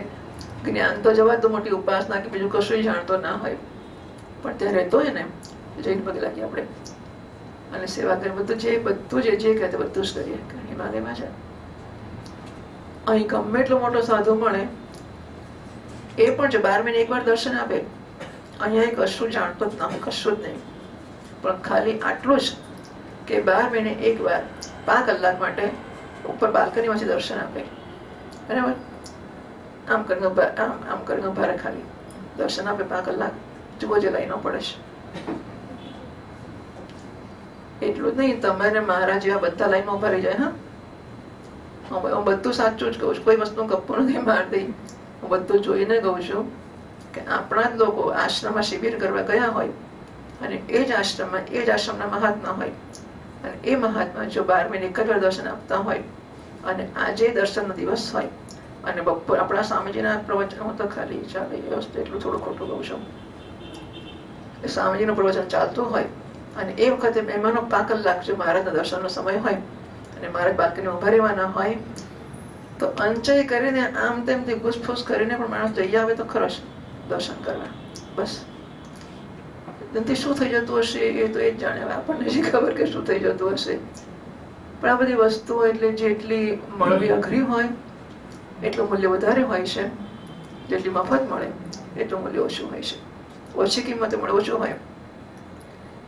જ્ઞાન તો જવા તો મોટી ઉપાસના કે બીજું કશું જાણતો ના હોય, પણ ત્યાં રહેતો હોય ને જઈને પગે લાગીએ આપણે અને સેવા કરીએ. બધું જે કહે તે બધું જ કરીએ. હિમાલયમાં છે અહીં ગમે એટલો મોટો સાધુ મળે એ પણ જો 12 મહિને એકવાર દર્શન આપે, અહીંયા કશું જાણતો જ ના હોય, કશું જ નહીં, પણ ખાલી આટલું જ કે 12 મહિને એકવાર 5 કલાક માટે ઉપર બાલ્કનીમાંથી દર્શન આપે. બરાબર? આમ કરીને ઉભા રહે, ખાલી દર્શન આપે 5 કલાક. જુઓ જે લાઈનો પડે છે. એટલું જ નહીં, તમારે મારા જેવા બધા લાઈનમાં ઉભા રહી જાય. હા, હું બધું સાચું જ કહું છું, કોઈ વસ્તુ ગપ્પો નથી મારતી. હું બધું જોઈને કહું છું કે આપણા જ લોકો આશ્રમમાં શિબિર કરવા ગયા હોય અને એ જ આશ્રમના મહાત્મા હોય અને એ મહાત્મા જો 12 મહિને એક જ વાર દર્શન આપતા હોય અને આજે દર્શનનો દિવસ હોય અને બપોર આપણા સ્વામીજીના પ્રવચન, હું તો ખાલી ચાલે એ વસ્તુ એટલું થોડું ખોટું કહું છું, સ્વામીજીનું પ્રવચન ચાલતું હોય અને એ વખતે મહેમાનો 5 કલાક જો મહારાજના દર્શનનો સમય હોય અને મહારાજ બાલ્કનીમાં ઉભા રહેવાના હોય તો અંચય કરીને આમ તેમથી ઘૂસફૂસ કરીને પણ માણસ જઈ આવે તો ખરો દર્શન કરવા. બસ એનાથી શું થઈ જતું હશે એ તો એ જ જાણે, આપણને જે ખબર કે શું થઈ જતું હશે. પણ આ બધી વસ્તુઓ એટલે જેટલી મળવી અઘરી હોય એટલું મૂલ્ય વધારે હોય છે, જેટલી મફત મળે એટલું મૂલ્ય ઓછું હોય છે. ઓછી કિંમતે મળે ઓછું હોય,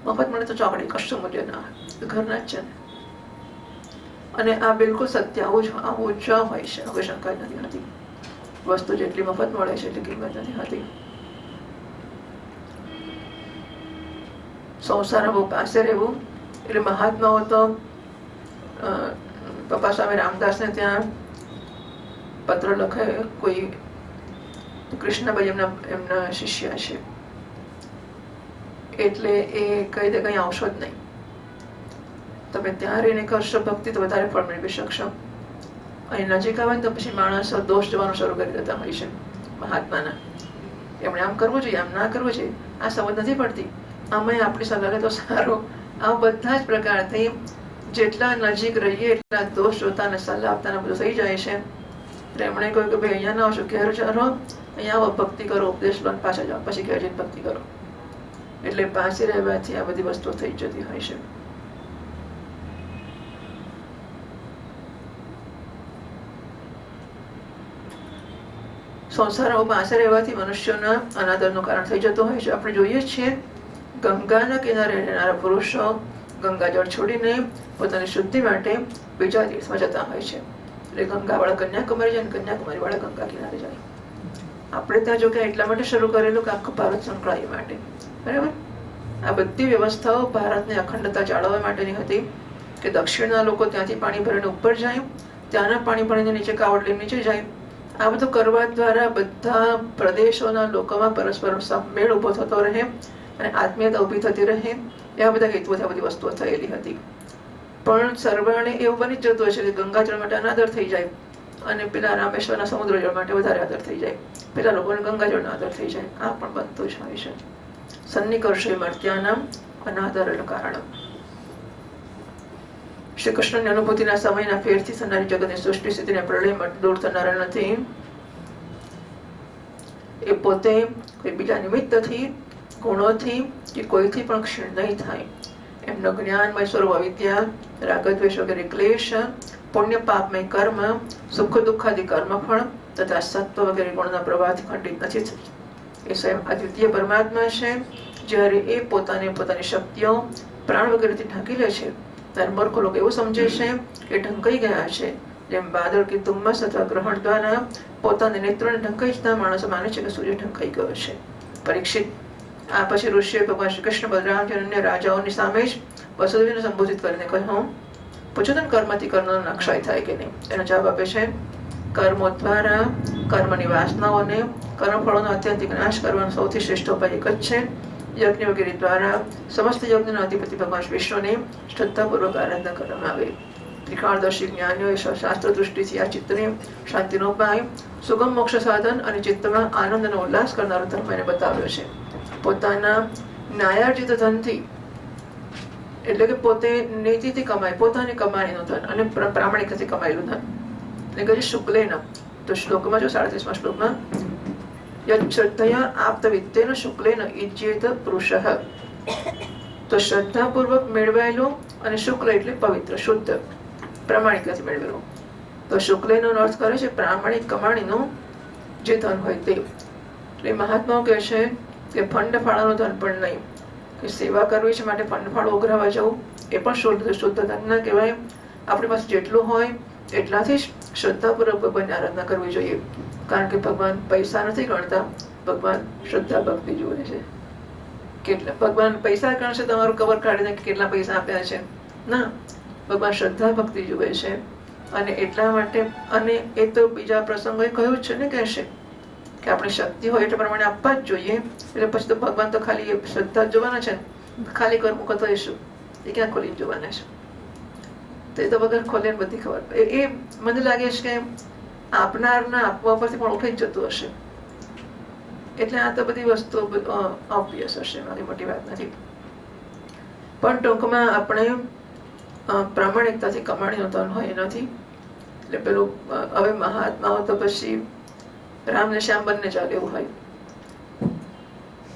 મફત મળે તો ચોકડી કશું મૂલ્ય ના હોય, ઘરના જ છે ને. અને આ બિલકુલ સત્ય આવું જ હોય છે, કોઈ શંકા નથી હોતી. વસ્તુ જેટલી મફત મળે છે એટલી કિંમત નથી હોતી. સંસારમાં બહુ પાસે રહેવું એટલે મહાત્માઓ તો પપ્પા સ્વામી રામદાસને ત્યાં પત્ર લખે, કોઈ કૃષ્ણભાઈ એમના શિષ્ય છે, એટલે એ કહી દે કઈ આવશો જ નહીં, તમે ત્યાં રહીને કરશો ભક્તિ તો વધારે ફળ મેળવી શકશો. અહીં નજીક આવે ને તો પછી માણસો દોષ જોવાનું શરૂ કરી દેતા હોય છે મહાત્માના. એમણે આમ કરવું જોઈએ, આમ ના કરવું જોઈએ, આ સમજ નથી પડતી, આમાં આપણી સલાહ તો સારું. આ બધા જ પ્રકારથી જેટલા નજીક રહીએ એટલા દોષ જોતા અને સલાહ આપતા બધું થઈ જાય છે. એમણે કહ્યું કે ભાઈ અહીંયા ના આવશો, ઘેર ચાલો, અહીંયા આવો, ભક્તિ કરો, ઉપદેશ લો, પાછા જાઓ, પછી ઘેર જઈને ભક્તિ કરો. એટલે પાસે રહેવાથી આ બધી વસ્તુઓ થઈ જતી હોય છે. સંસારમાં પાસે રહેવાથી મનુષ્યોના અનાદરનું કારણ થઈ જતું હોય છે. આપણે જોઈએ છીએ ગંગાના કિનારે રહેનારા પુરુષો ગંગાજળ છોડીને પોતાની શુદ્ધિ માટે બીજા તીર્થમાં જતા હોય છે. એટલે ગંગાવાળા કન્યાકુમારી જાય, કન્યાકુમારી વાળા ગંગા કિનારે જાય. આપણે ત્યાં જો કે એટલા માટે શરૂ કરેલું કે આખું ભારત સંકળાય માટે. બરાબર? આ બધી વ્યવસ્થાઓ ભારતની અખંડતા જાળવવા માટેની હતી કે દક્ષિણના લોકો ત્યાંથી પાણી ભરીને ઉપર જાય, ત્યાંના પાણી ભરીને નીચે કાવડ લઈને નીચે જાય. આ બધું કરવા દ્વારા બધા પ્રદેશોના લોકોમાં પરસ્પર મેળ ઉભો થતો રહે અને આત્મીયતા ઊભી થતી રહે. એવા બધા હેતુઓથી આ બધી વસ્તુઓ થયેલી હતી. પણ સર્વાણે એવું બની જ જતું હશે કે ગંગાજળ માટે અનાદર થઈ જાય અને પેલા રામેશ્વરના સમુદ્ર જળ માટે વધારે આદર થઈ જાય, પેલા લોકોને ગંગાજળનો આદર થઈ જાય. આ પણ બનતું જ હોય છે. સન્નિકર્ષે મર્ત્યાનામ અનાદર કારણમ. શ્રી કૃષ્ણની અનુભૂતિના સમયના ફેરથી થનારી જગતની સૃષ્ટિ સ્થિતિને પ્રલય દૂર થનારા નથી. એ પોતે કોઈ બીજા નિમિત્તથી, ગુણોથી કે કોઈથી પણ ક્ષીણ નહીં થાય. એમનો જ્ઞાનમય સ્વરૂપ અવિદ્યા, રાગદ્વેષ વગેરે ક્લેશ, પુણ્ય પાપમય કર્મ, સુખ દુઃખાદી કર્મફળ તથા સત્વ વગેરે ગુણના પ્રવાહથી ખંડિત નથી થતી. એ સ્વયં અદ્વિતીય પરમાત્મા છે. જ્યારે એ પોતાની શક્તિઓ પ્રાણ વગેરેથી ઢાંકી લે છે ત્યારે મૂર્ખ લોકો એવું સમજે છે કે ઢંકાઈ ગયા છે. જેમ વાદળ કે ધુમ્મસ અથવા ગ્રહણ દ્વારા પોતાના નેત્રોને ઢંકાઈ જતા માણસો માને છે કે સૂર્ય ઢંકાઈ ગયો છે. પરીક્ષિત, આ પછી ઋષિએ ભગવાન શ્રી કૃષ્ણ, બલરામ અને અન્ય રાજાઓની સામે જ વસુદેવને સંબોધિત કરીને કહ્યું, પૂછો તો કર્મથી કર્મનો નક્ષય થાય કે નહીં? એનો જવાબ આપે છે, કર્મો દ્વારા કર્મની વાસનાઓને, કર્મફળોનો અત્યંતિક નાશ કરવાનો સૌથી શ્રેષ્ઠ ઉપાય એક જ છે. યજ્ઞ વગેરે દ્વારા સમસ્ત યજ્ઞના અધિપતિ ભગવાન વિષ્ણુની શ્રદ્ધાપૂર્વક આરાધના કરવામાં આવે. ત્રિકાળદર્શી જ્ઞાનીઓએ શાસ્ત્ર દૃષ્ટિથી આ ચિત્તની શાંતિનો ઉપાય, સુગમ મોક્ષ સાધન અને ચિત્તમાં આનંદ અને ઉલ્લાસ કરનારો ધર્મ એને બતાવ્યો છે. પોતાના ન્યાયાર્જિત ધનથી, એટલે કે પોતે નીતિથી કમાય, પોતાની કમાણીનું ધન અને પ્રામાણિકતાથી કમાયેલું ધન, એટલે કે શુક્લેન, તો શ્લોકમાં જો 37મા શ્લોકમાં યત શ્રદ્ધયા આપ્ત વિત્તેન શુક્લેન ઇજ્યેત પુરુષઃ તો શ્રદ્ધાપૂર્વક મેળવાયેલું, અને શુક્લ એટલે પવિત્ર, શુદ્ધ, પ્રામાણિકતાથી મેળવેલું. તો શુક્લનો અર્થ કરે છે પ્રામાણિક કમાણીનું જે ધન હોય તે. એટલે મહાત્માઓ કહે છે કે ફંડ ફાળાનું ધન પણ નહીં, કે સેવા કરવી છે માટે ફંડ ફાળો ઉઘરાવા જવું એ પણ શુદ્ધ ધન ના કહેવાય. આપણી પાસે જેટલું હોય એટલાથી જ શ્રદ્ધાપૂર્વક ભગવાનની આરાધના કરવી જોઈએ. કારણ કે ભગવાન પૈસા નથી ગણતા, ભગવાન શ્રદ્ધા ભક્તિ જુએ છે. કેટલા ભગવાન પૈસા ગણશે તમારું કવર કાઢીને કેટલા પૈસા આપ્યા છે? ના, ભગવાન શ્રદ્ધા ભક્તિ જુએ છે. અને એટલા માટે, અને એ તો બીજા પ્રસંગોએ કહ્યું જ છે ને, કહેશે કે આપણી શક્તિ હોય એટલે પ્રમાણે આપવા જ જોઈએ. એટલે પછી તો ભગવાન તો ખાલી શ્રદ્ધા જ જોવાના છે ને, ખાલી કર્મ કરતો હશું એ ક્યાં ખોલીને જોવાના છે? તો એ તો વગર ખોલે બધી ખબર. એ મને લાગે છે કે આપનારના આપવા પરથી પણ ઉઠી જ જતું હશે. એટલે આ તો બધી વસ્તુઓ ઓબ્વિયસ હશે, મારી મોટી વાત નથી. પણ ટૂંકમાં આપણે પ્રામાણિકતાથી કમાણીનો ધન હોય એનાથી. એટલે પેલું હવે મહાત્માઓ તો પછી રામ ને શ્યામ બંને ચાલે એવું હોય.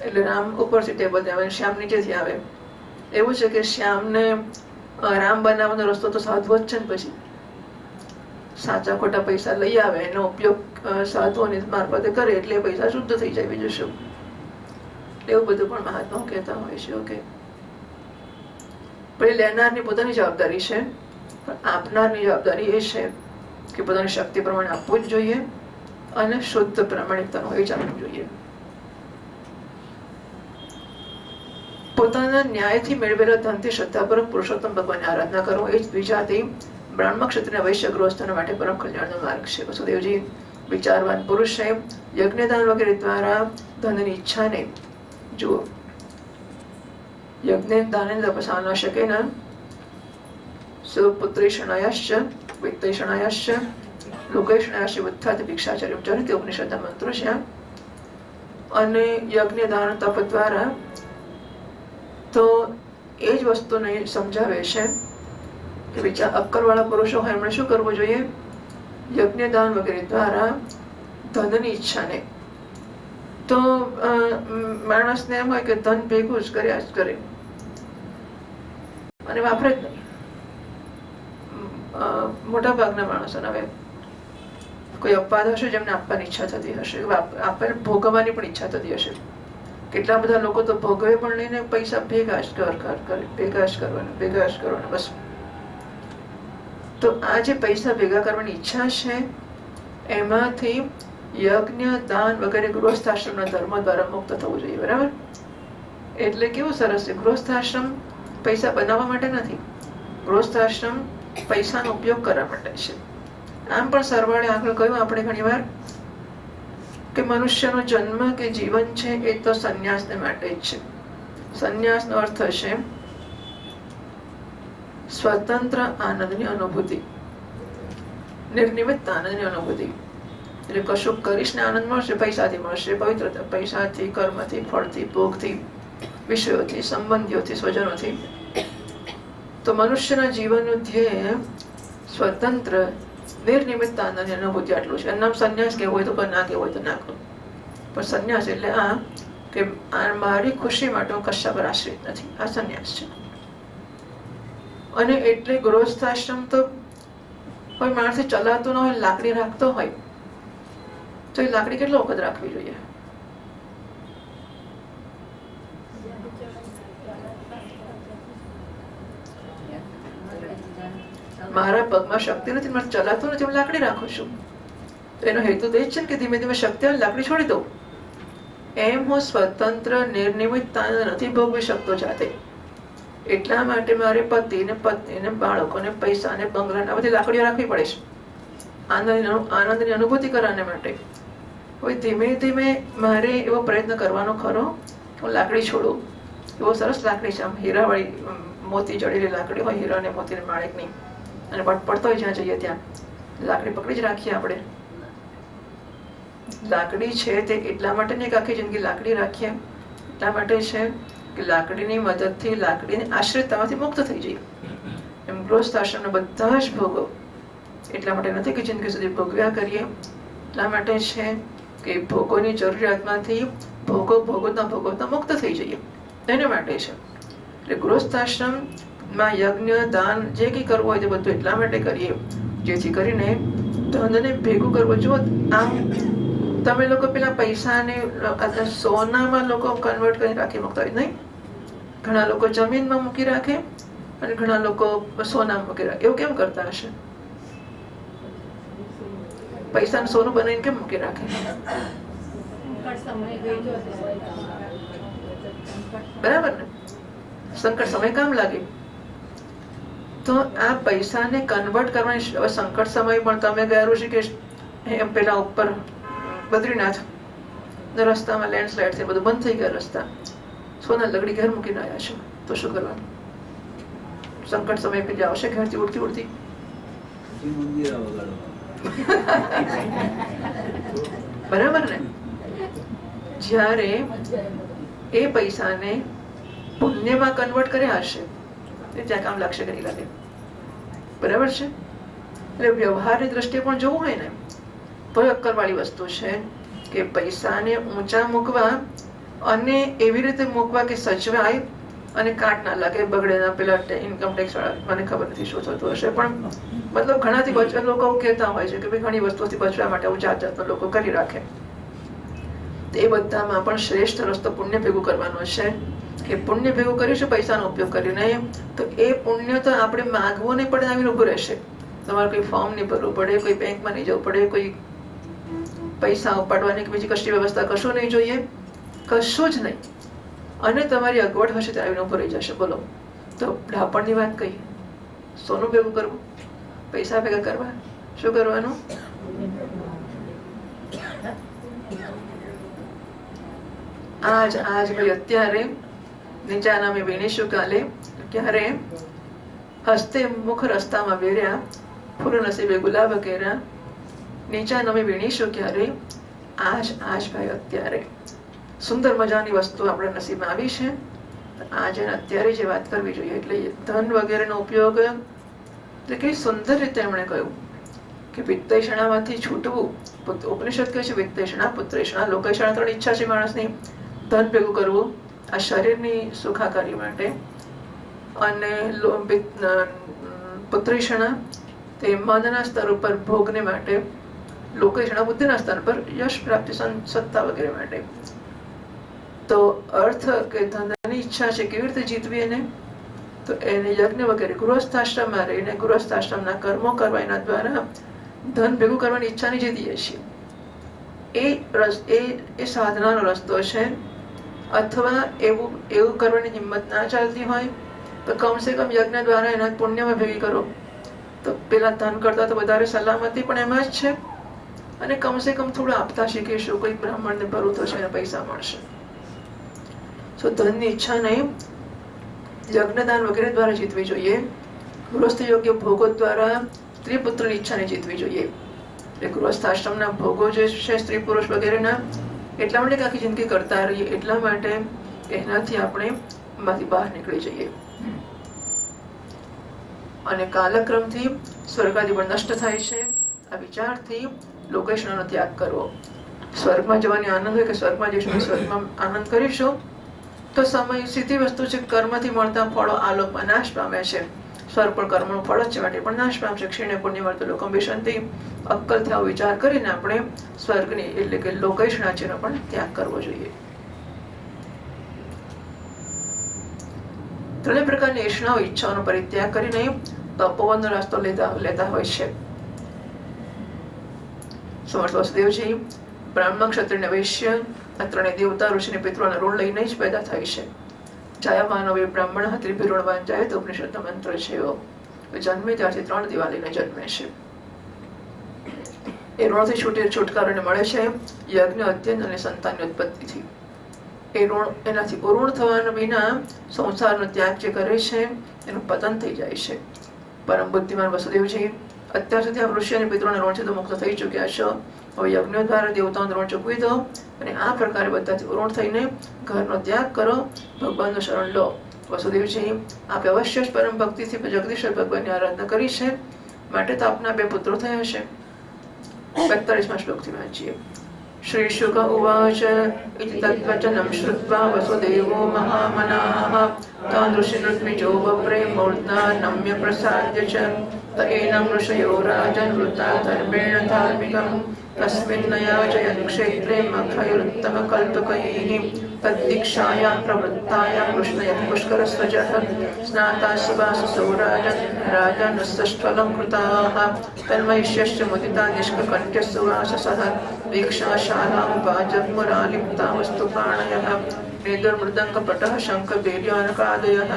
એટલે રામ ઉપરથી ટેબલ આવે, શ્યામ નીચેથી આવે. એવું છે કે શ્યામને રામ બનાવવાનો રસ્તો તો સાધવો જ છે ને. પછી સાચા ખોટા પૈસા લઈ આવે, એનો ઉપયોગ સાધુઓની મારફતે કરે એટલે પૈસા શુદ્ધ થઈ જાય, બીજું શું. એવું બધું પણ મહાત્માઓ કહેતા હોય છે. ઓકે, પણ લેનારની પોતાની જવાબદારી છે, પણ આપનારની જવાબદારી એ છે કે પોતાની શક્તિ પ્રમાણે આપવું જ જોઈએ, અને શુદ્ધ પ્રામાણિકતાનું એ જ આપવું જોઈએ. પોતાના ન્યાયથી મેળવેલા ધનથી શ્રદ્ધાપૂર્વક પુરુષોત્તમ ભગવાનની આરાધના કરો, એ જ બીજાથી બ્રાહ્મણ ક્ષત્રિય વૈશ્ય ગૃહસ્થોના માટે પરમ કલ્યાણનો માર્ગ છે. વસુદેવજી વિચારવાન પુરુષ છે. યજ્ઞદાન વગેરે દ્વારા ધનની ઈચ્છાને જુઓ. યજ્ઞ દાન તપસા ન શકે ન સુપુત્રેષણાયશ્ચ વિત્તેષણાયશ્ચ લોકેષણાયશ્ચ ઉત્થાત ભિક્ષાચાર્ય ઉચ્ચારે તે ઉપનિષદના મંત્રો છે. અને યજ્ઞ દાન તપ દ્વારા તો એ જ વસ્તુને સમજાવે છે કે વિચાર અક્કલવાળા પુરુષો હોય એમણે શું કરવું જોઈએ? યજ્ઞદાન વગેરે દ્વારા ધનની ઈચ્છાને. તો માણસને એમ હોય કે ધન ભેગું જ કર્યા જ કરે અને વાપરે જ નહીં. મોટા ભાગના માણસો હવે કોઈ અપવાદ હશે જેમને આપવાની ઈચ્છા થતી હશે, આપણને ભોગવવાની પણ ઈચ્છા થતી હશે. કેટલા બધા લોકો તો ભોગવે પણ લઈને પૈસા ભેગા જ કરે, ભેગા જ કરવાના બસ. તો આ જે પૈસા ભેગા કરવાની ઈચ્છા છે એમાંથી યજ્ઞ દાન વગેરે ગૃહસ્થાશ્રમના ધર્મ દ્વારા મુક્ત થવું જોઈએ. બરાબર? એટલે કેવું સરસ છે. ગૃહસ્થાશ્રમ પૈસા બનાવવા માટે નથી, ગૃહસ્થાશ્રમ પૈસાનો ઉપયોગ કરવા માટે છે. આમ પણ સરવાળે આગળ કહ્યું આપણે ઘણી વાર કે મનુષ્યનો જન્મ કે જીવન છે એ તો સંન્યાસને માટે જ છે. સંન્યાસનો અર્થ છે સ્વતંત્ર આનંદની અનુભૂતિ, નિર્નિમિત્ત આનંદની અનુભૂતિ. એટલે કશું કરીશ ને આનંદ મળશે, પૈસાથી મળશે, પવિત્રતા પૈસાથી, કર્મથી, ફળથી, ભોગથી, વિષયોથી, સંબંધીઓથી, સ્વજનોથી. તો મનુષ્યના જીવનનું ધ્યેય સ્વતંત્ર નિર્નિમિત્ત આનંદની અનુભૂતિ આટલું છે. નામ સંન્યાસ કેવું હોય તો ના કેવું હોય તો ના કહો, પણ સંન્યાસ એટલે આ કે મારી ખુશી માટે હું કશા પર આશ્રિત નથી, આ સંન્યાસ છે. અને એટલે ગૃહસ્થાશ્રમ તો કોઈ માણસે ચલાવતો ન હોય, લાકડી રાખતો હોય તો એ લાકડી કેટલો વખત રાખવી જોઈએ? મારા પગમાં શક્તિ નથી, મને ચલાતું નથી, હું લાકડી રાખું છું. તો એનો હેતુ તો એ જ છે ને કે ધીમે ધીમે શક્તિ આવે, લાકડી છોડી દઉં. એમ હું સ્વતંત્ર નિર્નિમિત્ત નથી ભોગવી શકતો જાતે. એટલા માટે મારે પતિને, પત્નીને, બાળકોને, પૈસાને, બંગલાને બધી લાકડીઓ રાખવી પડે છે આનંદની અનુભૂતિ કરવાને માટે. હવે ધીમે ધીમે મારે એવો પ્રયત્ન કરવાનો ખરો હું લાકડી છોડું. એવો સરસ લાકડી છે, આમ હીરાવાળી મોતી જડેલી લાકડી હોય, હીરા ને મોતી માણેકની, અને પડતો હોય જ્યાં જઈએ ત્યાં લાકડી પકડી જ રાખીએ આપણે. લાકડી છે તે એટલા માટે નહીં કે આખી જિંદગી લાકડી રાખીએ, એટલા માટે છે કે લાકડીની મદદથી લાકડીની આશ્રિતતામાંથી મુક્ત થઈ જઈએ. એમ ગૃહસ્થાશ્રમના બધા જ ભોગો એટલા માટે નથી કે જિંદગી સુધી ભોગવ્યા કરીએ, એટલા માટે છે કે ભોગોની જરૂરિયાતમાંથી ભોગવતા મુક્ત થઈ જઈએ. એને માટે છે. એટલે ગૃહસ્થાશ્રમમાં યજ્ઞ દાન જે કંઈ કરવું હોય તે બધું એટલા માટે કરીએ જેથી કરીને ધનને ભેગું કરવું. જો આમ તમે લોકો પેલા પૈસાને સોનામાં લોકો કન્વર્ટ કરી રાખી મૂકતા હોય નહીં. ઘણા લોકો જમીનમાં મૂકી રાખે અને ઘણા લોકો સોનામાં મૂકી રાખે. એવું કેમ કરતા હશે? પૈસાને સોનું બનાવીને કેમ મૂકી રાખે? બરાબર ને? સંકટ સમય કામ લાગે. તો આ પૈસાને કન્વર્ટ કરવાની હવે સંકટ સમય પણ તમે ગયા ઋષિકેશ એમ પેલા ઉપર બદ્રીનાથ રસ્તામાં લેન્ડસ્લાઇડ છે, બધું બંધ થઈ ગયા રસ્તા, સોના લગડી ઘેર મૂકીને આવ્યા છો, તો શું કરવાનું? સંકટ સમય પેલી આવશે ઘેરથી ઉડતી ઉડતી. બરાબર ને? જ્યારે એ પૈસાને પુણ્યમાં કન્વર્ટ કર્યા હશે ત્યાં કામ લાગશે કે નહીં લાગે? બરાબર છે? એટલે વ્યવહારની દ્રષ્ટિએ પણ જોવું હોય ને તો અક્કલ વાળી વસ્તુ છે કે પૈસાને ઊંચા મૂકવા અને એવી રીતે મૂકવા કે સચવાય અને કાટ ના લાગે, બગડે ના. પેલા ઇન્કમ ટેક્સ વાળા મને ખબર નથી શું થતું હશે, પણ મતલબ ઘણાથી બચવા લોકો કહેતા હોય છે કે ભાઈ ઘણી વસ્તુથી બચવા માટે જાત જાતનો લોકો કરી રાખે. એ બધામાં પણ શ્રેષ્ઠ રસ્તો પુણ્ય ભેગું કરવાનો છે કે પુણ્ય ભેગું કરીશું પૈસાનો ઉપયોગ કરીને તો એ પુણ્ય તો આપણે માગવું નહીં પડે, આવીને ઉભું રહેશે. તમારે કોઈ ફોર્મ નહીં ભરવું પડે, કોઈ બેંકમાં નહીં જવું પડે, કોઈ પૈસા ઉપાડવાની કે બીજી કશી વ્યવસ્થા કશું નહીં જોઈએ, કશું જ નહીં. અને તમારી અગવડ હશે ત્યારે આવીને ઉભો રહી જશે. બોલો, તો ડાપણની વાત કહી. સોનું ભેગું કરવું, પૈસા ભેગા કરવા, શું કરવાનું? આજ ભાઈ અત્યારે નીચા નામે વીણીશું કાલે, ક્યારે હસ્તે મુખ રસ્તામાં વેર્યા, ફૂલ નસીબે ગુલાબ કેરા, નીચા નામે વીણીશું ક્યારે? આજ ભાઈ અત્યારે. સુંદર મજાની વસ્તુ આપણા નસીબમાં આવી છે, આજે અત્યારે જે વાત કરવી જોઈએ. એટલે ધન વગેરેનો ઉપયોગ કઈ સુંદર રીતે એમણે કહ્યું કે વિત્તૈષણામાંથી છૂટવું. ઉપનિષદ કહે છે વિત્તૈષણા, પુત્રૈષણા, લોકૈષણા. ત્રણ ઈચ્છા છે માણસની. ધન ભેગું કરવું આ શરીરની સુખાકારી માટે, અને પુત્રૈષણા તે મનના સ્તર ઉપર ભોગને માટે, લોકૈષણા બુદ્ધિના સ્તર પર યશ પ્રાપ્તિ સત્તા વગેરે માટે. તો અર્થ કે ધનની ઈચ્છા છે કેવી રીતે જીતવી એને? તો એને યજ્ઞ વગેરે ગૃહસ્થાશ્રમમાં રહીને ગૃહસ્થાશ્રમના કર્મો કરવા એના દ્વારા ધન ભેગું કરવાની ઈચ્છાને જીતીએ છીએ. એ સાધનાનો રસ્તો છે. અથવા એવું કરવાની હિંમત ના ચાલતી હોય તો કમસે કમ યજ્ઞ દ્વારા એના પુણ્યમાં ભેગી કરો. તો પેલા ધન કરતા તો વધારે સલામતી પણ એમાં જ છે, અને કમસે કમ થોડું આપતા શીખીશું. કોઈ બ્રાહ્મણને ભરું થશે એને પૈસા મળશે. તો ધનની ઈચ્છા નહીં, યજ્ઞદાન વગેરે દ્વારા જીતવી જોઈએ. ગૃહસ્થ યોગ્ય ભોગો દ્વારા સ્ત્રી પુત્રની ઈચ્છાને જીતવી જોઈએ. એટલે ગૃહસ્થાશ્રમના ભોગો જે છે સ્ત્રી પુરુષ વગેરેના, એટલા માટે આખી જિંદગી કરતા રહીએ, એટલા માટે એનાથી આપણે માંથી બહાર નીકળી જઈએ. અને કાલક્રમથી સ્વર્ગાદી પણ નષ્ટ થાય છે. આ વિચારથી લોકૈષણાનો ત્યાગ કરવો. સ્વર્ગમાં જવાની આનંદ હોય કે સ્વર્ગમાં જઈશું, સ્વર્ગમાં આનંદ કરીશું તો સમય સીધી વસ્તુ છે. કર્મથી મળતા ફળો આ લોકમાં નાશ પામે છે. સ્વર્ગ પણ કર્મનું ફળ જ છે, માટે પણ નાશ પામશે. ક્ષીણે પુણ્ય મળતું લોકમ વિશંતિ. અક્કલથી આવો વિચાર કરીને આપણે સ્વર્ગની એટલે કે લોકૈષણાચીનો પણ ત્યાગ કરવો જોઈએ. ત્રણેય પ્રકારની ઈચ્છાઓ ઈચ્છાઓનો પરિત્યાગ કરીને તપોવનનો રસ્તો લેતા હોય છે. સમર્થ વસુદેવજી બ્રાહ્મણ, ક્ષત્રિય અને વૈશ્ય આ ત્રણેય દેવતા ઋષિને પિતૃઓના ઋણ લઈને જ પેદા થાય છે. જાયમાનવે બ્રાહ્મણ ત્રિભિઋણવાન જાય તો ઉપનિષદનો મંત્ર છે એવો. જન્મે ત્યારથી 3 દીવા લઈને જન્મે છે. એ ઋણથી છુટકારોને મળે છે યજ્ઞ, અધ્યયન અને સંતાનની ઉત્પત્તિથી. એ ઋણ એનાથી ઉઋણ થવાના વિના સંસારનો ત્યાગ જે કરે છે એનું પતન થઈ જાય છે. પરમ બુદ્ધિમાન વસુદેવજી અત્યાર સુધી આ ઋષિ અને પિતૃઓના ઋણથી તો મુક્ત થઈ ચૂક્યા છો. હવે યજ્ઞ દ્વારા દેવતાઓનું ઋણ ચૂકવી દો અને આ પ્રકારે બધાથી ઉઋણ થઈને ઘરનો ત્યાગ કરો, ભગવાનનું શરણ લો. વસુદેવજી આપ અવશ્ય જ પરમ ભક્તિથી જગદીશ્વર ભગવાનની આરાધના કરી છે, માટે તો આપના 2 પુત્રો થયા છે. 45મા શ્લોકથી વાંચીએ. श्रीशुक उवाच इति तद्वचनं श्रुत्वा वसुदेवो महामनाः तादृशऋत्विजो वप्रे मूर्ध्ना नम्य प्रसाद्य च त एनं ऋषयो राजन्वृता धर्मेण धार्मिकं तस्मिन्नयाचयन् क्षेत्रे मखैरुत्तमकल्पकैः तद्दीक्षायां प्रवृत्तायां कृष्णयः पुष्करस्वजः स्नाता सुवाससो राजन्नस्तष्ठलं कृताः तन्मयिष्यश्च मुदिता निष्ककण्ठ्यः सुवाससः दीक्षाशालामुपाजग्मुरालिप्ता वस्तुपाणयः वेदुर्मृदङ्गपटः शङ्खबेर्यानकादयः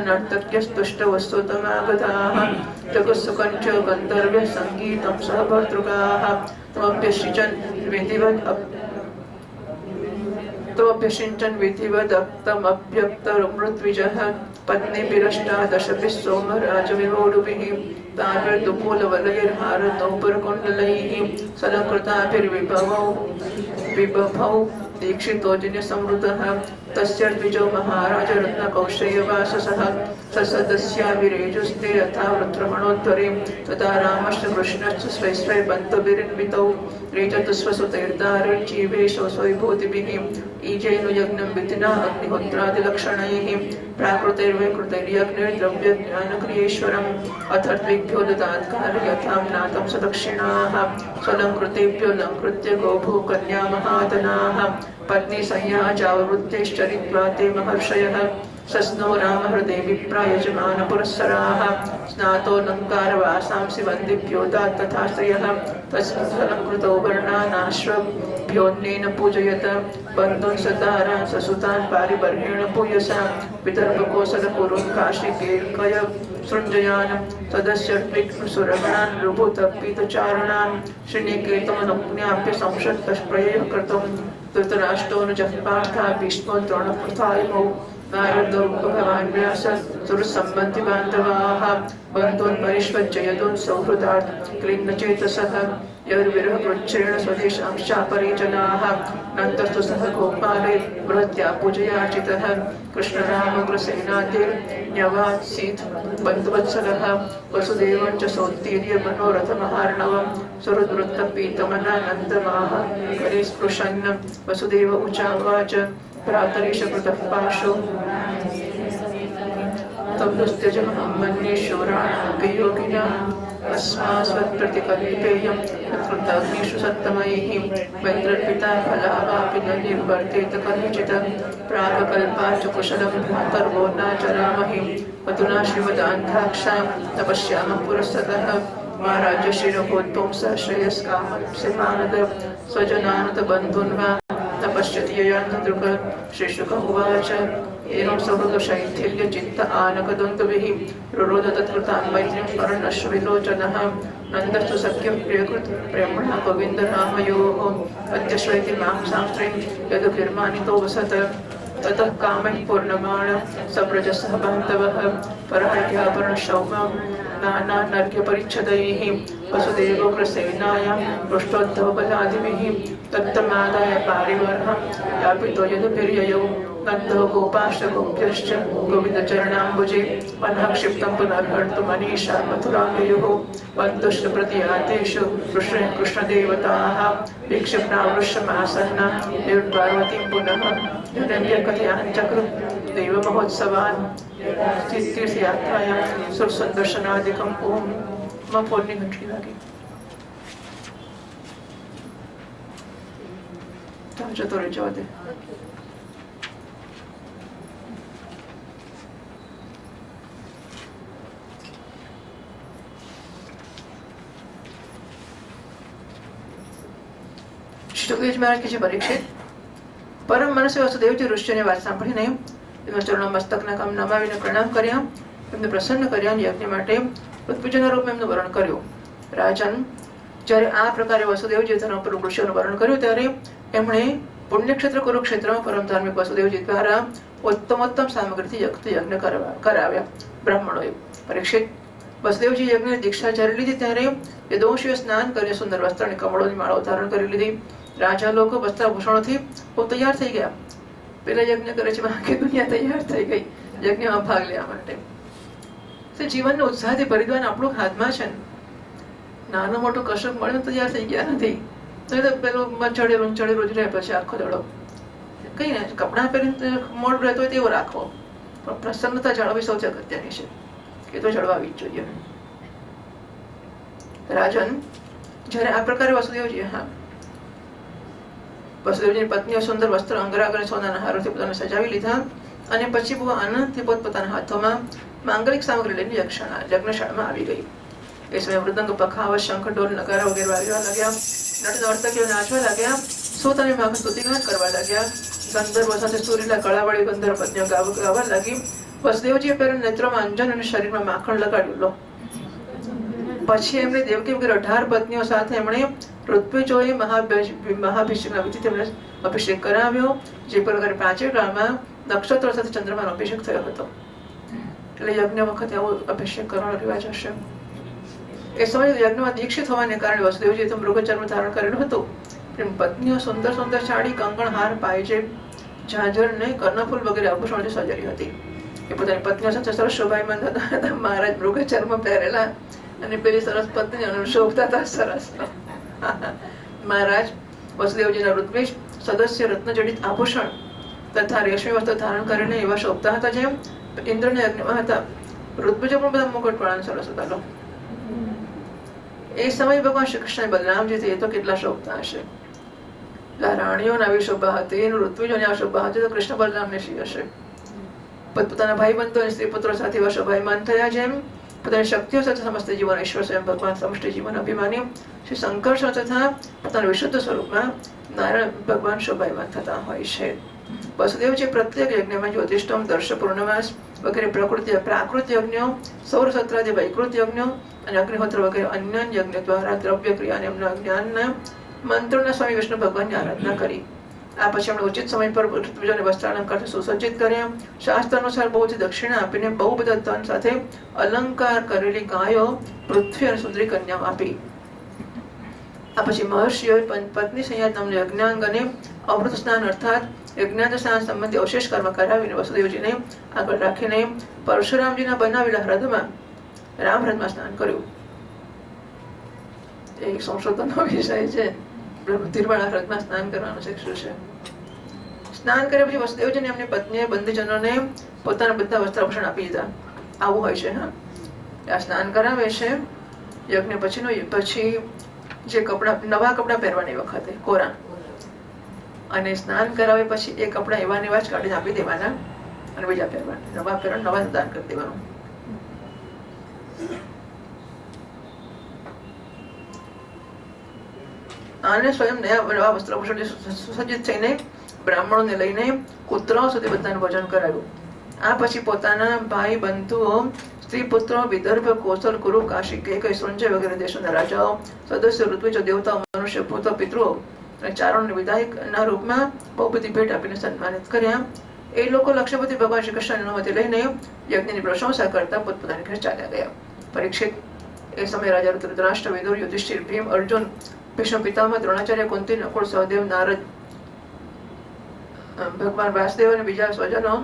नर्तक्यस्तुष्टवस्तुतमागताः जगत्सुकञ्च गन्धर्व्यः सङ्गीतं सह भर्तृकाः त्वमप्यसिञ्चन् विधिवदप्तमभ्यक्तमृद्विजः पत्नीभिरष्टादशभिः सोमराजविहोडुभिः ताभिर्दुकूलवलयैर्हारतौपुरकुण्डलैः सलङ्कृताभिर्विभवौ दीक्षितोजन्यसंवृतः तस्य द्विजो महाराज रत्नकौशेयवाससः ससदस्याभिरेजुस्ते यथा वृत्रमणोद्धरे तथा रामश्च कृष्णश्च स्वैस्वैर्बन्धुभिरिन्वितौ रेचतुस्वसुतैर्दारैर्जीवेशो स्वविभूतिभिः ईजेनु यज्ञं विधिना अग्निहोत्रादिलक्षणैः प्राकृतैर्वैकृतैर्यज्ञैर्द्रव्यज्ञानक्रियेश्वरम् अथर्द्विभ्यो ददात्काल यथा ज्ञातं सदक्षिणाः स्वलङ्कृतेभ्यो लङ्कृत्य गोभू कन्या महातनाः पत्नी संयाचाववृत्तेश्चरित्वा ते महर्षयः सस्नो राम हृदे विप्रायजमानपुरस्सराः स्नातोऽलङ्कारवासांसि वन्दिभ्योदात् तथा स्त्रियः तस्मलङ्कृतो वर्णानाश्वभ्योऽन्येन पूजयत बन्धून् सतारान् ससुतान् पारिबर्हेण पूयसा विदर्भकोसलकुरुन् काशिकेकय सृञ्जयान् तदस्यर्विघ्नसुरगणान् ऋभुतर्पितचारणान् श्रीनिकेतमनुज्ञाप्य संशत्तस्प्रयः कर्तुं धृतराष्ट्रोऽनुजह्पार्था भीष्मो द्रोणपुरतायमौ नारदो भगवान् व्यास सुरसम्बन्धिबान्धवाः बन्धून् परिष्वज्य यदून् सौहृदात् क्लीन्नचेतसः यर्विरहकृच्छ्रेण स्वदेशांश्चापरे जनाः नन्दस्तु सह गोपाले बृहत्या पूजयार्चितः कृष्णरामग्रसेनातिर्न्यवात्सीत् बन्धुवत्सलः वसुदेवं च सौत्तीर्य मनोरथमहार्णवं सुहृद्वृत्तपीतमनानन्दमाह करे स्पृशन् वसुदेव उचावाच भ्रातरीशकृतः पाशो तब्दुस्त्यजमहं मन्ये शूराणाङ्गयोगिनाम् अस्मास्वत्प्रतिकल्पेयं कृताग्निषु सत्तमैः वैद्रर्पिता फलावापि न निर्वर्तेत कदाचित् प्रागकल्पाच्च कुशलं भ्रातर्वो नाचरामहि मधुना श्रीमदान्धाक्षां तपस्यामः पुरस्ततः महाराजशिरकोद्पुंसः श्रेयस्कामप्सिमानद स्वजनानुत बन्धून् वा तपश्यति ययान्तदृक् श्रीशुक उवाच एवं सहृदशैथिल्य चित्त आनकदन्तुभिः रुरोध तत्कृतां मैत्रीं स्मरन्नश्विलोचनः नन्दस्तु सख्यं प्रियकृत ब्रह्मणा गोविन्दरामयोः अत्यश्वैति मां शास्त्रीं यदुभिर्मानितो वसत ततः कामैः पूर्णमाण सव्रजसः बान्धवः परहर्घ्याभरणशौमां नानानर्घ्यपरिच्छदैः वसुदेवोग्रसेनायां पृष्ठोद्धवबलादिभिः तत्तमादाय पारिवर्ह यापितो यदुभिर्ययौ नन्दो गोपाश्च गोविन्दचरणाम्बुजे मनः क्षिप्तं पुनर्हर्तुमनीषा मथुरामयोः बन्धुश्च प्रतियातेषु कृष्णदेवताः वीक्षप्रावृश्यमासन्ना देवपार्वतीं पुनः जनन्यकथयाञ्चक्र देवमहोत्सवान् तीर्थयात्रायां सुरसन्दर्शनादिकम् ॐ मम फोननी घंटी लागी जतो रे जवा दे શુક્લજી મહારાજ કે છે પરીક્ષિત પરમ મનસે વસુદેવજી ઋષિઓની વાત સાંભળીને તેમના ચરણો મસ્તકના કામ નમાવીને પ્રણામ કર્યા એમને પ્રસન્ન કર્યા યજ્ઞ માટે પૃથ્વીજના રૂપમાં એમનું વરણ કર્યું રાજન જ્યારે આ પ્રકારે વસુદેવજી ધર્મ પર ઋષિઓનું વરણ કર્યું ત્યારે એમણે પુણ્યક્ષેત્ર કુરુક્ષેત્રમાં પરમ ધાર્મિક વસુદેવજી દ્વારા ઉત્તમોત્તમ સામગ્રીથી યજ્ઞ કરાવ્યા બ્રાહ્મણોએ પરીક્ષિત વસુદેવજી યજ્ઞની દીક્ષા જ્યારે લીધી ત્યારે યદુવંશીઓએ સ્નાન કરીને સુંદર વસ્ત્ર અને કમળોની માળાઓ ધારણ કરી લીધી રાજા લોકો વસ્ત્રાભૂષણોથી બહુ તૈયાર થઈ ગયા પેલા યજ્ઞ કરે છે આખી દુનિયા તૈયાર થઈ ગઈ યજ્ઞમાં ભાગ લેવા માટે તો જીવનનો ઉત્સાહથી ભરી દેવાનું આપણું હાથમાં છે નાનો મોટો કશક મળ્યો તૈયાર થઈ ગયા નથી તો પેલું ચડેલું ચડેલું જ રહે પછી આખો દડો. કઈ ને કપડાં પહેરીને મોડ રહેતો હોય તેવો રાખવો, પણ પ્રસન્નતા જાળવવી સૌથી અગત્યની છે, એ તો જળવાવી જ જોઈએ. રાજન જયારે આ પ્રકારે વસુદેવજી વસુદેવજીની પત્નીઓ સુંદર વસ્ત્ર અંગરાગ અને સોનાના હારોથી પોતાને સજાવી લીધા અને પછી બહુ આનંદથી પોતપોતાના હાથોમાં માંગલિક સામગ્રી લઈને યજ્ઞશાળામાં આવી ગઈ. એ સમયે મૃદંગ, પખાવ, શંખ, ઢોલ, નગારા વગેરે વાગવા લાગ્યા. નર્તકીઓ નાચવા લાગ્યા. સૂત અને ભાગ સ્તુતિગાન કરવા લાગ્યા. ગંધર્વો સાથે સુરીલા કળાવાળી ગંધર્વ પત્નીઓ ગાવા લાગી. વસુદેવજીએ પહેલા નેત્રોમાં અંજન અને શરીરમાં માખણ લગાડ્યું. લો પછી એમણે દેવકી વગેરે 18 પત્નીઓ સાથે એમણે ઋત્વિજોએ મહાભિષેકના વિધિ તેમને અભિષેક કરાવ્યો. જે પ્રકારે 5 ગાળમાં નક્ષત્રો સાથે ચંદ્રમાનો અભિષેક થયો હતો. એટલે યજ્ઞ વખતે આવો અભિષેક કરવાનો રિવાજ હશે. એ સમયે યજ્ઞમાં દીક્ષિત હોવાને કારણે વસુદેવજીએ તો મૃગચર્મ ધારણ કરેલું હતું. પત્નીઓ સુંદર સુંદર સાડી, કંકણ, હાર, પાયજેબ, ઝાંઝર ને કર્ણફૂલ વગેરે આભૂષણોથી સજરી હતી. એ પોતાની પત્નીઓ સાથે સરસ શોભાયમાન હતા. મહારાજ મૃગચર્મ પહેરેલા અને પેલી સરસ પત્ની શોભતા હતા સરસ. મહારાજ વસુદેવજીના ઋત્વિજ સદસ્ય રત્નજડિત આભૂષણ તથા રેશમી વસ્ત્ર ધારણ કરીને એવા શોભતા હતા જેમ ઇન્દ્રના યજ્ઞમાં હતા. ઋત્વિજો પણ બધા મુકટ પણ સરસ હતા. એ સમયે ભગવાન શ્રી કૃષ્ણ બલરામજી એ તો કેટલા શોભતા હશે. રાણીઓને આવી શોભા હતી, ઋત્વિજોની આ શોભા હતી, તો કૃષ્ણ બલરામને શી હશે. પોતાના ભાઈ બંધો અને સ્ત્રી પુત્રો સાથે એવા શોભાયમાન થયા જેમ પોતાની શક્તિઓ સાથે સમસ્ત જીવન ઈશ્વર સ્વયં ભગવાન સમષ્ટિ જીવન અભિમાની શ્રી શંકર તથા પોતાના વિશુદ્ધ સ્વરૂપમાં નારાયણ ભગવાન શોભાયમાન થતા હોય છે. વસુદેવજી પ્રત્યેક યજ્ઞમાં જ્યોતિષ્ટમ, દર્શ પૂર્ણમાસ વગેરે પ્રાકૃત યજ્ઞો, સૌર સત્રાદિ વૈકૃત યજ્ઞો અને અગ્નિહોત્ર વગેરે અન્ય યજ્ઞ દ્વારા દ્રવ્ય ક્રિયા અને એમના જ્ઞાનના મંત્રોના સ્વામી વિષ્ણુ ભગવાનની આરાધના કરી. આ પછી એમણે ઉચિત સમય પર ઋત્વિજોને વસ્ત્રાલંકારથી સુસજ્જિત કર્યા. શાસ્ત્ર અનુસાર બહુ જ દક્ષિણા આપીને બહુ બધા ધન સાથે અલંકાર કરેલી ગાયો, પૃથ્વી અને સુંદરી કન્યાઓ આપી. આ પછી મહર્ષિઓએ પત્ની સંયાત નામના યજ્ઞાંગ અને અમૃત સ્નાન અર્થાત યજ્ઞાંગ સ્નાન સંબંધી અવશેષ કર્મ કરાવીને વસુદેવજીને આગળ રાખીને પરશુરામજીના બનાવેલા હ્રદમાં રામહ્રદમાં સ્નાન કર્યું. એ સંશોધનનો વિષય છે. તિરવાળા હ્રદમાં સ્નાન કરવાનું શીખ્યું છે. સ્નાન કર્યા પછી વસુદેવજીને એમની પત્નીએ બંદીજનોને પોતાના બધા વસ્ત્રાભૂષણ આપી દીધા. આવું હોય છે. આ સ્નાન કરાવે છે યજ્ઞ પછી જે કપડા, નવા કપડા પહેરવાની વખતે કોરા, અને સ્નાન કરાવે પછી એ કપડા એવા ને એવા જ કાઢીને આપી દેવાના અને બીજા પહેરવાના. નવા પહેરવાના, નવા દાન કરી દેવાનું. આને સ્વયં નવા વસ્ત્રાભૂષણ સુસજ્જિત થઈને બ્રાહ્મણોને લઈને કૂતરાઓ સુધી બધાને ભોજન કરાવ્યું. આ પછી પોતાના ભાઈ બંધુઓ, સ્ત્રી પુત્રો, વિદર્ભ, કોસલ, કુરુ, કાશી, કેકઈ, સંજય વગેરે દેશોના રાજાઓ, સદસ્ય, ઋત્વિજો, દેવતાઓ, મનુષ્ય, ભૂતો, પિતૃઓ અને ચારણોને વિધાયકના રૂપમાં બહુ બધી ભેટ આપીને સન્માનિત કર્યા. એ લોકો લક્ષ્યપતિ ભગવાન શ્રી કૃષ્ણની અનુમતિ લઈને યજ્ઞની પ્રશંસા કરતા પોતપોતાની ઘરે ચાલ્યા ગયા. પરીક્ષિત એ સમયે રાજા ધૃતરાષ્ટ્ર, વિદુર, યુધિષ્ઠિર, ભીમ, અર્જુન, ભીષ્મ પિતામહ, દ્રોણાચાર્ય, કુંતી, નકુળ, સહદેવ, નારદ, ભગવાન વાસુદેવ અને બીજા સ્વજનો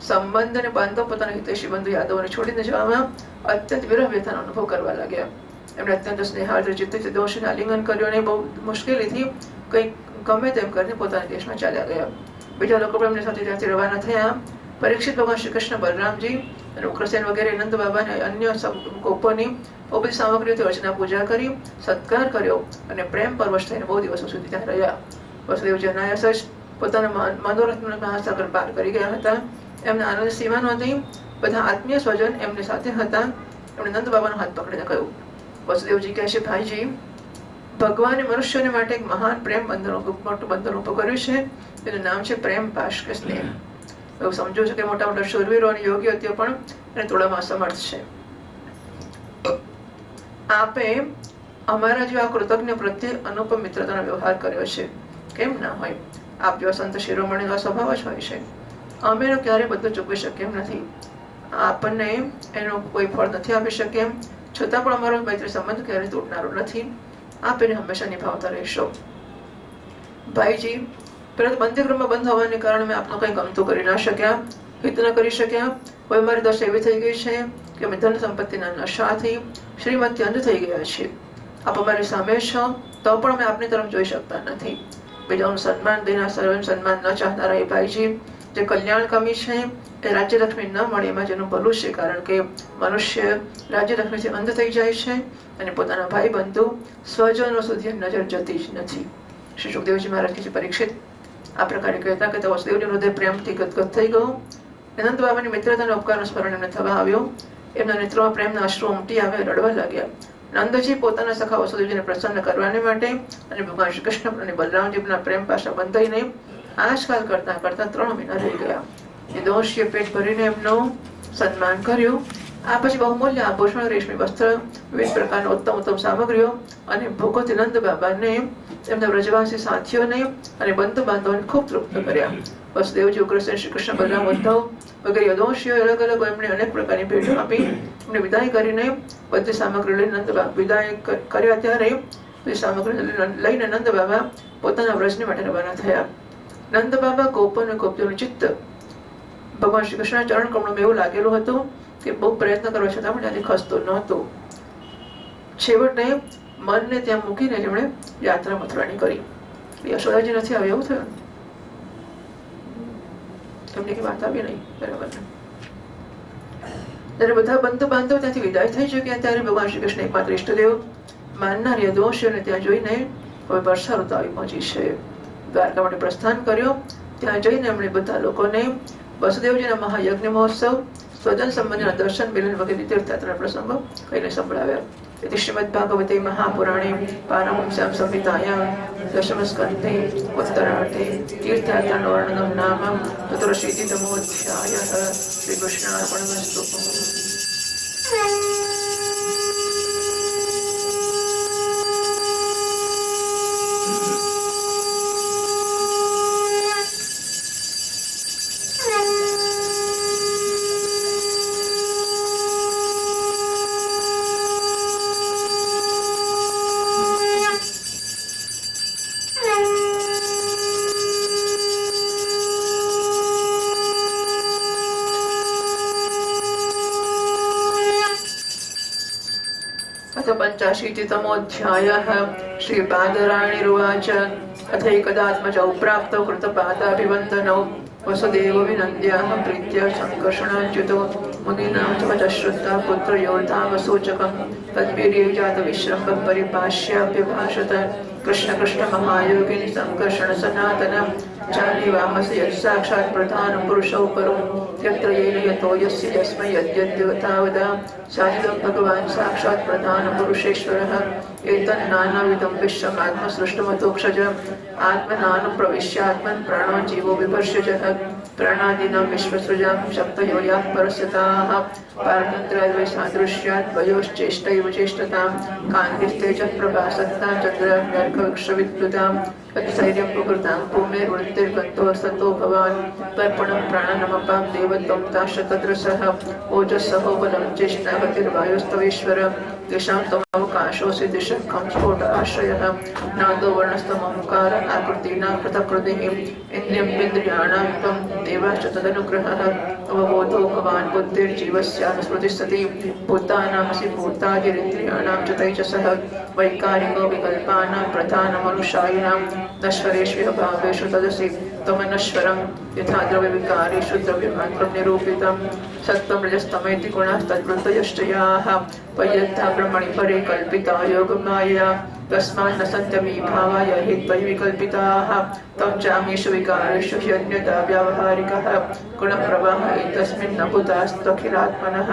સંબંધ અને બાંધવ પોતાના હિતૈષી બંધુ યાદવોને છોડીને જવામાં અત્યંત વિરહ વ્યથાનો અનુભવ કરવા લાગ્યા. એમણે અત્યંત સ્નેહાર્દ્ર ચિત્તથી દોષીને આલિંગન કર્યું અને બહુ મુશ્કેલીથી કંઈક ગમે તેમ કરીને પોતાના દેશમાં ચાલ્યા ગયા. બીજા લોકો પણ એમની સાથે ત્યાંથી રવાના થયા. પરીક્ષિત ભગવાન શ્રી કૃષ્ણ, બલરામજી અને ઉગ્રસેન વગેરે નંદ બાબા અને અન્ય ગોપોની બહુ બધી સામગ્રીઓથી અર્ચના પૂજા કરી, સત્કાર કર્યો અને પ્રેમ પરવશ થઈને બહુ દિવસો સુધી ત્યાં રહ્યા. વસુદેવજી અનાયાસ જ પોતાના મનોરથનો મહાસાગર પાર કરી ગયા હતા. એમને આનંદ સીમા નહોતી. બધા આત્મીય સ્વજન એમની સાથે હતા. એમણે નંદ બાબાનો હાથ પકડીને કહ્યું. વસુદેવજી કહે છે, ભાઈજી, ભગવાને મનુષ્યોને માટે એક મહાન પ્રેમ બંધન, મોટું બંધન ઉભું કર્યું છે. તેનું નામ છે પ્રેમ પાશ કે સ્નેહ. એવું સમજો છો કે મોટા મોટા શૂરવીરો અને યોગીઓ તે પણ એને તોડવામાં અસમર્થ છે. આપે અમારા જેવા કૃતજ્ઞ પ્રત્યે અનુપમ મિત્રતાનો વ્યવહાર કર્યો છે. કેમ ના હોય? આપ જેવા સંત શિરોમણીનો સ્વભાવ જ હોય છે. અમે ક્યારેય બધું ચૂકવી શકીએ એમ નથી. આપણને એનું કોઈ ફળ નથી આપી શકીએ, છતાં પણ અમારો મૈત્રી સંબંધ ક્યારેય તૂટનારો નથી. આપ એને હંમેશા નિભાવતા રહેશો. ભાઈજી, પરંતુ બંદીગૃહમાં બંધ હોવાને કારણે મેં આપનું કંઈ ગમતું કરી ના શક્યા, હિત ન કરી શક્યા. હવે મારી દશા એવી થઈ ગઈ છે કે અમે ધન સંપત્તિના નશાથી શ્રીમતી અંધ થઈ ગયા છીએ. આપ અમારી સામે છો તો પણ અમે આપની તરફ જોઈ શકતા નથી. બીજાનું સન્માન દેનાર, સર્વનું સન્માન ન ચાહનારા એ ભાઈજી જે કલ્યાણકામી છે એ રાજ્યલક્ષ્મી ન મળે એમાં જેનું ભલું છે. કારણ કે મનુષ્ય રાજ્યલક્ષ્મીથી અંધ થઈ જાય છે અને પોતાના ભાઈ બંધુ સ્વજનો સુધી નજર જતી જ નથી. શ્રી સુખદેવજી મહારાજ કે પરીક્ષિત આ પ્રકારે કહેતા કે વસુદેવજીનું હૃદય પ્રેમથી ગદગદ થઈ ગયું. નંદ બાબાની મિત્રતાના ઉપકારનું સ્મરણ એમને થવા આવ્યો. એમના નેત્રોમાં પ્રેમના અશ્રુ ઉમટી આવે, રડવા લાગ્યા. નંદજી પોતાના સખા વસુદેવજીને પ્રસન્ન કરવાને માટે અને ભગવાન શ્રી કૃષ્ણ અને બલરામજીના પ્રેમ પાછા બંધાઈને આજકાલ કરતા કરતા 3 મહિના રહી ગયા. એ દોષીએ પેટ ભરીને એમનું સન્માન કર્યું. આ પછી બહુમૂલ્ય આભૂષણ, રેશમી વસ્ત્ર, વિવિધ પ્રકારના ઉત્તમ સામગ્રીઓ અને ભોગોથી નંદ બાબાને, એમના વ્રજવાસી સાથીઓને અને બંધુ બાંધવોને ખૂબ તૃપ્ત કર્યા. વસુદેવજી, ઉગ્રસેન, શ્રી કૃષ્ણ, બલરામ, ઉદ્ધવ વગેરે યદોશીઓ અલગ અલગ એમણે અનેક પ્રકારની ભેટો આપી એમને વિદાય કરીને બધી સામગ્રી લઈને નંદ બાબા વિદાય કર્યા. ત્યારે બધી સામગ્રી લઈને નંદ બાબા પોતાના વ્રજને માટે રવાના થયા. નંદ બાબા ગોપો અને ગોપીઓનું ચિત્ત ભગવાન શ્રી કૃષ્ણના ચરણ કમળમાં એવું લાગેલું હતું કે બહુ પ્રયત્ન કરવા છતાં પણ ત્યાંથી ખસતો નહોતું. છેવટે મનને ત્યાં મૂકીને એમણે યાત્રા મથુરાની કરી. યશોદાજી નથી આવે એવું થયું. એમને કઈ વાત આવી નહીં. બરાબર. ત્યારે બધા બંધુ બાંધવ ત્યાંથી વિદાય થઈ ચૂક્યા ત્યારે ભગવાન શ્રી કૃષ્ણ એકમાત્ર ઇષ્ટદેવ માનનાર યદુવંશીઓને ત્યાં જોઈને હવે વર્ષા ઋતુ આવી પહોંચી છે. દ્વારકા માટે પ્રસ્થાન કર્યો. ત્યાં જઈને એમણે બધા લોકોને વસુદેવજીના મહાયજ્ઞ મહોત્સવ, સ્વજન સંબંધીના દર્શન, મિલન વગેરે તીર્થયાત્રાના પ્રસંગો કહીને સંભળાવ્યા. इति श्रीमद्भागवते महापुराणे पारमहंस्यां संहितायां दशमस्कन्धे उत्तरार्धे तीर्थयात्रानो वर्णनं नाम चतुरशीतितमोऽध्यायः. श्रीकृष्णार्पणमस्तु. पंचाशीतितमोऽध्यायः. श्रीपादरायणिरुवाच अथैकदात्मजौ प्राप्तौ कृतपादाभिवन्दनौ वसुदेव विनन्द्याः प्रीत्या सङ्कर्षणाच्युतो मुनीनां च वचः श्रुत्वा पुत्रयोर्धावसूचकं तद्वीर्ये जातविश्रम्भः परिभाष्याभ्यभाषत. कृष्ण कृष्ण महायोगिनि संकर्षण सनातन जानीवामसि यत् साक्षात् प्रधान पुरुषौ परो यत्र येन यतो यस्य यस्मै यद्यद्देवतावदा साचिदं भगवान् साक्षात् प्रधान पुरुषेश्वरः. एतन्नानाविधं विश्वमात्मसृष्टमतोक्षज आत्मनानं प्रविश्यात्मन् प्राणो जीवो विभर्षजः. प्राणादीनां विश्वसृजां शक्तयो याः परस्यताः पारतन्त्राद्वै सादृश्यात् वयोश्चेष्टैव चेष्टतां कान्तिस्तेजः प्रभासत्तां चन्द्रार्कविद्युतां तत्सैर्यं प्रकृतां भूमेर्वृत्तिर्गन्तो सतो भवान् तर्पणं प्राणनमपां देवत्वं ताशतद्रसः ओजस्सहो बलं चेष्टागतिर्वायुस्तवेश्वर दिशां त्वमवकाशोऽसि दिशःखं स्फोट आश्रयः नादो वर्णस्तमोकार आकृतीनां पृथक्कृतिः इन्द्रियमिन्द्रियाणां त्वं देवाश्च तदनुग्रहः अवबोधो भवान् बुद्धिर्जीवस्यानुस्मृतिस्सति भूतानामसि भूतादिरिन्द्रियाणां च तैजसः वैकारिको विकल्पानां प्रधानमनुषायिणां नश्वरेष्विह भावेषु तदसि त्वमनश्वरं यथा द्रव्यविकारेषु द्रव्यमात्रं निरूपितं सत्त्वं रजस्तमेति गुणाः तद्वृत्तयश्च याः पर्यन्ता ब्रह्मणि परे कल्पिता योगमाया तस्मान्न सत्यमी भावाय हि त्वयि विकल्पिताः त्वं चामीषु विकारेषु ह्यन्यथा व्यावहारिकः गुणप्रवाह एतस्मिन् न भूतास्त्वखिलात्मनः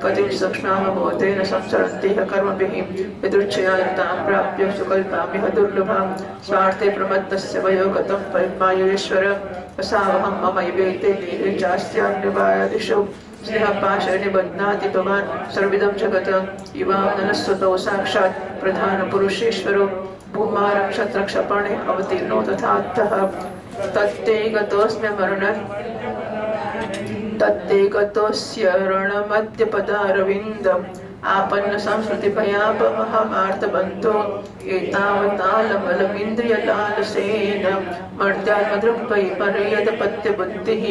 कतिं सूक्ष्मावबोधेन संसरन्तिह कर्मभिः यदृच्छया तां प्राप्य सुकल्पामिह दुर्लभां स्वार्थे प्रमत्तस्य वयोगतं परिमायेश्वर असावहं ममैवेते देहे चास्त्यान्यवादिषु स्नेहपाशनिबध्नाति भवान् सर्विदं जगत् इवां ननस्वतौ साक्षात् प्रधानपुरुषेश्वरो भूमारक्षत्रक्षपणे अवतीर्णो तथात्तः तत्ते गतोऽस्य रणमद्यपदारविन्दम् आपन्न संस्कृतिभयापमहमार्तबन्धो एतावतालबलमिन्द्रियलालसेन मर्त्यात्मदृग्भै पर्यदपत्यबुद्धिः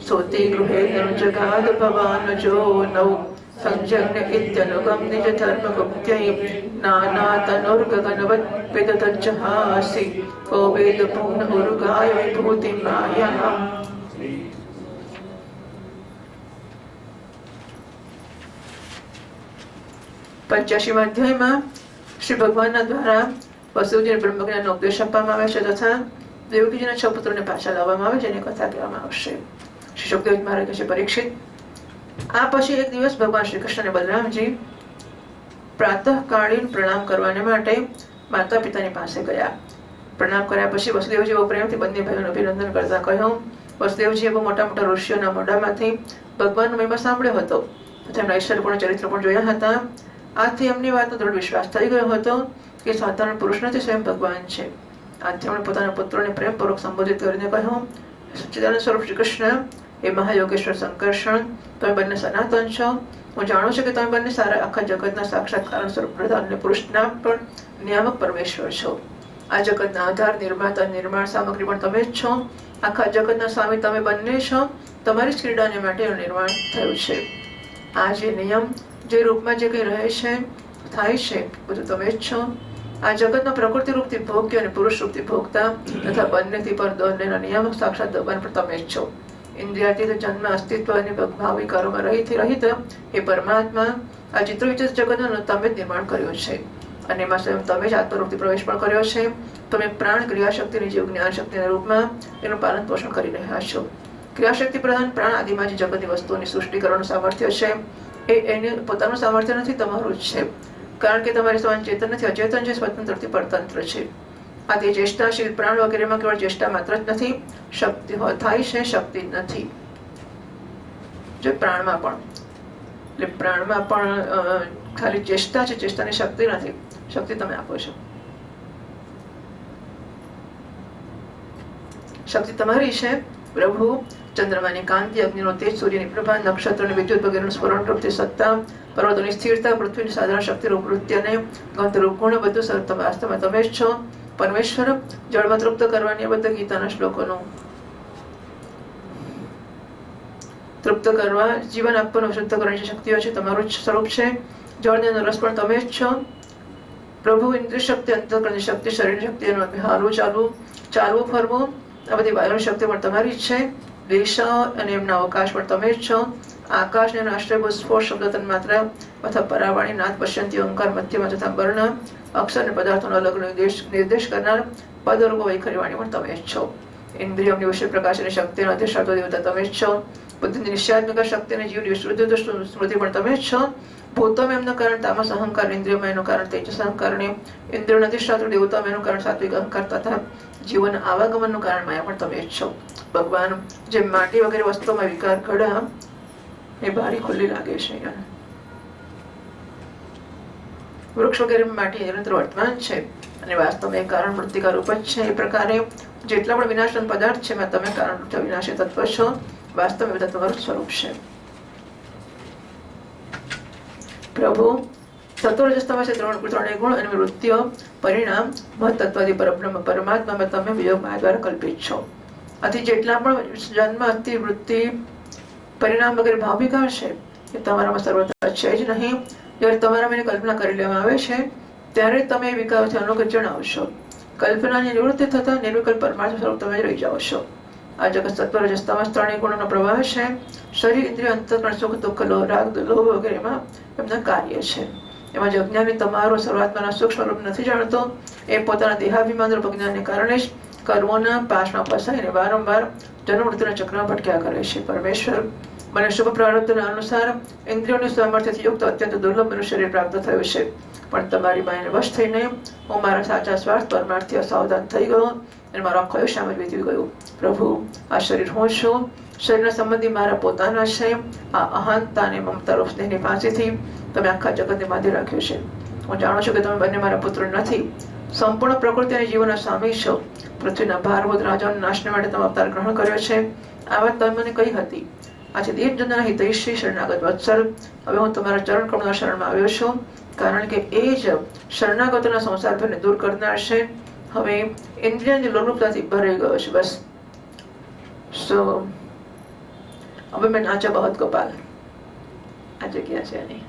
सोते गृहे निर्जगाद भवानजो नौ संजन्य इत्यनुगम निज धर्म गुप्त्यै नाना तनुर्गगनवत् विदतज्जहासि को वेद पूर्ण उरुगाय विभूति माया। पंचाशीमा अध्यायમાં શ્રી ભગવાનના દ્વારા વસુદેવજીને બ્રહ્મજ્ઞાનનો ઉપદેશ આપવામાં આવે છે તથા દેવકીજીના 6 પુત્રોને પાછા લાવવામાં આવે છે જેની કથા કહેવામાં આવશે। શ્રી સુખદેવજી મહારાજ કહે છે, પરીક્ષિત, આ પછી એક દિવસ ભગવાન શ્રી કૃષ્ણ અને બલરામજી પ્રાતઃકાળીન પ્રણામ કરવાને માટે માતા પિતાની પાસે ગયા। પ્રણામ કર્યા પછી વસુદેવજી બહુ પ્રેમથી બંને ભાઈઓને અભિનંદન કરતા કહ્યું, વસુદેવજીએ બહુ મોટા મોટા ઋષિઓના મોઢામાંથી ભગવાનનો મહિમા સાંભળ્યો હતો તથા એમના ઐશ્વર્યપૂર્ણ ચરિત્ર પણ જોયા હતા। આથી એમની વાતનો દૃઢ વિશ્વાસ થઈ ગયો હતો કે સાધારણ પુરુષ નથી, સ્વયં ભગવાન છે। આથી એમણે પોતાના પુત્રોને પ્રેમપૂર્વક સંબોધિત કરીને કહ્યું, સચ્ચિદાનંદ સ્વરૂપ શ્રી કૃષ્ણ, એ મહાયોગેશ્વર સંકર્ષણ, તમે બંને સનાતન છો। હું જાણું છું કે તમે બંને સારા આખા જગતના સાક્ષાત કારણ સ્વરૂપ પ્રધાન અને પુરુષના પણ નિયામક પરમેશ્વર છો। આ જગતના આધાર, નિર્માતા, નિર્માણ સામગ્રી પણ તમે જ છો। આખા જગતના સ્વામી તમે બંને છો। તમારી જ ક્રીડાને માટે એનું નિર્માણ થયું છે। આ જે નિયમ, જે રૂપમાં જે કંઈ રહે છે, થાય છે, બધું તમે જ છો। આ જગતના પ્રકૃતિ રૂપથી ભોગ્ય અને પુરુષ રૂપથી ભોગતા તથા બંનેથી પર દોરનેના નિયામક સાક્ષાત દબાણ પણ તમે જ છો। ઇન્દ્રિયાતીત જન્મ અસ્તિત્વ અને ભાવિ કારોમાં રહિત એ પરમાત્મા આ ચિત્ર વિચિત્ર જગતનું તમે જ નિર્માણ કર્યું છે અને એમાં સ્વયં તમે જ આત્મરૂપથી પ્રવેશ પણ કર્યો છે। તમે પ્રાણ ક્રિયાશક્તિની જીવ જ્ઞાન શક્તિના રૂપમાં એનું પાલન પોષણ કરી રહ્યા છો। ક્રિયાશક્તિ પ્રધાન પ્રાણ આદિમાં જે જગતની વસ્તુઓની સૃષ્ટિ કરવાનું સામર્થ્ય છે એ એને પોતાનું સામર્થ્ય નથી, તમારું જ છે। કારણ કે તમારી સમાન ચેતન નથી, અચેતન છે, સ્વતંત્રથી પરતંત્ર છે। આ તે ચેષ્ટાશીલ પ્રાણ વગેરેમાં કેવળ ચેષ્ટા માત્ર જ નથી, શક્તિ થાય છે, શક્તિ નથી। જો પ્રાણમાં પણ, એટલે પ્રાણમાં પણ ખાલી ચેષ્ટા છે, ચેષ્ટાની શક્તિ નથી, શક્તિ તમે આપો છો। શક્તિ તમારી છે પ્રભુ। ચંદ્રમાની કાંતિ, અગ્નિનો તેજ, સૂર્યની પ્રભા, નક્ષત્રોની વિદ્યુત વગેરેનું સ્ફુરણ રૂપથી સત્તા, પર્વતોની સ્થિરતા, પૃથ્વીની સાધારણ શક્તિરૂપ વૃત્તિ અને ગંધરૂપ ગુણ બધું વાસ્તવમાં તમે જ છો પરમેશ્વર। જળમાં તૃપ્ત કરવાની બધા ગીતાના શ્લોકોનું તૃપ્ત કરવા, જીવન આપવાનું, શુદ્ધ કરવાની શક્તિઓ છે, તમારું જ સ્વરૂપ છે। જળનો રસ પણ તમે જ છો પ્રભુ। ઇન્દ્રિય શક્તિ, અંતઃકરણની શક્તિ, શરીરની શક્તિ, હાલવું, ચાલવું, ફરવું, આ બધી વાયુની શક્તિ પણ તમારી જ છે। દિશાઓ અને એમના અવકાશ પણ તમે જ છો। આકાશ અને આશ્રયભૂત સ્ફોટ, શબ્દ, તન્માત્ર અથવા પરાવાણી, નાદ, પશ્યંતી, ઓંકાર, મધ્યમાં તથા વર્ણ, અક્ષર અને પદાર્થોનો અલગ નિર્દેશ કરનાર પદરૂપો વૈખરીવાણી પણ તમે જ છો। ઇન્દ્રિયોની વિષય પ્રકાશ અને શક્તિનો અધિષ્ઠાતો દેવતા તમે જ છો। બુદ્ધિની નિશ્ચયાત્મક શક્તિ અને જીવ શુદ્ધ સ્મૃતિ પણ તમે જ છો। ભૂતોમાં એમનું કારણ તામસ અહંકાર, ઇન્દ્રિયોમાં એનું કારણ તેજસ અહંકાર, ઇન્દ્રિયોના અધિષ્ઠાતો દેવતામાં એનું કારણ સાત્વિક અહંકાર તથા જીવન આવાગમનનું કારણ માયા પણ તમે જ છો। ભગવાન, જે માટી વગેરે વસ્તુમાં વિકાર ઘડા એ બારી ખુલ્લી લાગે છે, વૃક્ષ વગેરે માટી નિરંતર વર્તમાન છે અને વાસ્તવમાં એ કારણ મૃતિકા રૂપ જ છે। એ પ્રકારે જેટલા પણ વિનાશન પદાર્થ છે એમાં તમે કારણ રૂપ વિનાશી તત્વ છો। વાસ્તવમાં બધા તમારું સ્વરૂપ છે પ્રભુ। તત્વરજસ્તમાં છે ત્રણેય ગુણ અને વૃત્તિઓ, પરિણામ, મહત્તત્વાદી પરબ્રહ્મ પરમાત્મામાં તમે વિયોગ માયા દ્વારા કલ્પિત છો। આથી જેટલા પણ જન્મ, અતિ, વૃત્તિ, પરિણામ વગેરે ભાવ વિકાર છે એ તમારામાં સર્વત્ર છે જ નહીં। જ્યારે તમારામાં એની કલ્પના કરી લેવામાં આવે છે ત્યારે તમે એ વિકારથી અનુગત જણાવશો। કલ્પનાની નિવૃત્તિ થતા નિર્વિકલ્પ પરમાર્થ સ્વરૂપ તમે રહી જાઓ છો। આ જગત સત્વરજસ્તમાં ત્રણેય ગુણોનો પ્રવાહ છે। શરીર, ઇન્દ્રિય, અંતઃકરણ, સુખ, દુઃખ, રાગ, લોભ વગેરેમાં એમના કાર્ય છે। એમાં જે અજ્ઞાની તમારો સર્વાત્માના સૂક્ષ્મ રૂપ નથી જાણતો એ પોતાના દેહાભિમાન રૂપ અજ્ઞાનને કારણે જ કર્મોના પાશમાં ફસાઈને વારંવાર જન્મ મૃત્યુના ચક્રમાં ભટક્યા કરે છે। પરમેશ્વર, મને શુભ પ્રારબ્ધના અનુસાર ઇન્દ્રિયોની સામર્થ્યથી યુક્ત અત્યંત દુર્લભ મનુષ્ય શરીર પ્રાપ્ત થયું છે, પણ તમારી માયાને વશ થઈને હું મારા સાચા સ્વાર્થ પરમાર્થથી અસાવધાન થઈ ગયો અને મારો આખો આયુષ્ય આમ જ વીતી ગયું। પ્રભુ, આ શરીર હું છું, શરીરના સંબંધી મારા પોતાના છે। આ અહંતા અને મમતા રૂપ સ્નેહની ફાંસીથી તમે આખા જગતને બાંધી રાખ્યું છે। હું જાણું છું કે તમે બંને મારા પુત્ર નથી, સંપૂર્ણ પ્રકૃતિ અને જીવનના સ્વામી છો। પૃથ્વીના ભારભૂત રાજાઓના નાશને માટે તમે અવતાર ગ્રહણ કર્યો છે। આ વાત તમે મને કહી હતી। આજે દીનજનના હિતૈષી શરણાગત વત્સલ, હવે હું તમારા ચરણ કમળના શરણમાં આવ્યો છું, કારણ કે એ જ શરણાગતોના સંસાર ભરને દૂર કરનાર છે। હવે ઇન્દ્રિયની લોલુપતાથી ભરાઈ ગયો છે બસ। સો હવે મેં નાચા બહત ગોપાલ, આ જગ્યા છે એની.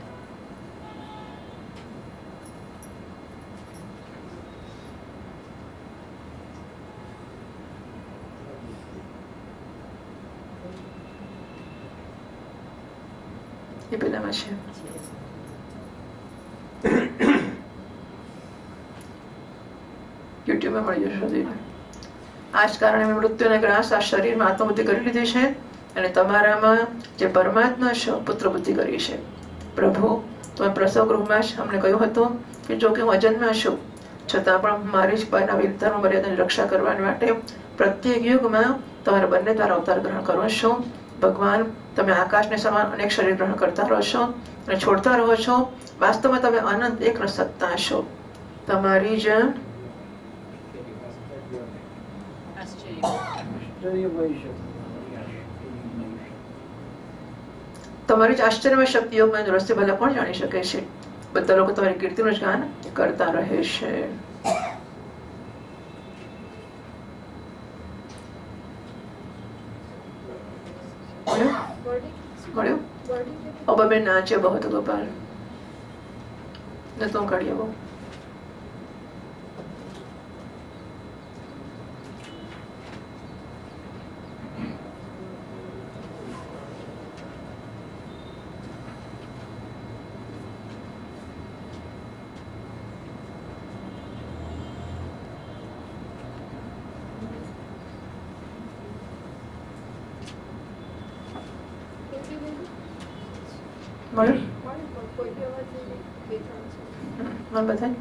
એ પેલામાં છે. યુટ્યુબમાં મળી જશે શોધીને. આ જ કારણે મેં મૃત્યુને ગ્રાસ આ શરીરમાં આત્મબુદ્ધિ કરી લીધી છે અને તમારામાં જે પરમાત્મા છો પુત્ર બુદ્ધિ કરી છે. પ્રભુ તમે પ્રસવ ગૃહમાં જ અમને કહ્યું હતું કે જો કે હું અજન્મા છું છતાં પણ મારી જ બનાવેલ ધર્મ મર્યાદાની રક્ષા કરવા માટે પ્રત્યેક યુગમાં તમારા બંને દ્વારા અવતાર ગ્રહણ કરો છો. ભગવાન તમે આકાશને સમાન અનેક શરીર ગ્રહણ કરતા રહો છો અને છોડતા રહો છો. વાસ્તવમાં તમે અનંત એક સત્તા છો. તમારી જ તમારી જ આશ્ચર્યમય શક્તિઓ રહસ્ય ભલા કોણ જાણી શકે છે. બધા લોકો તમારી કીર્તિનું જ ગાન કરતા રહે છે. મળ્યું अब मैं नाचे बहुत गोपाल न तुम करिए वो મને બધાય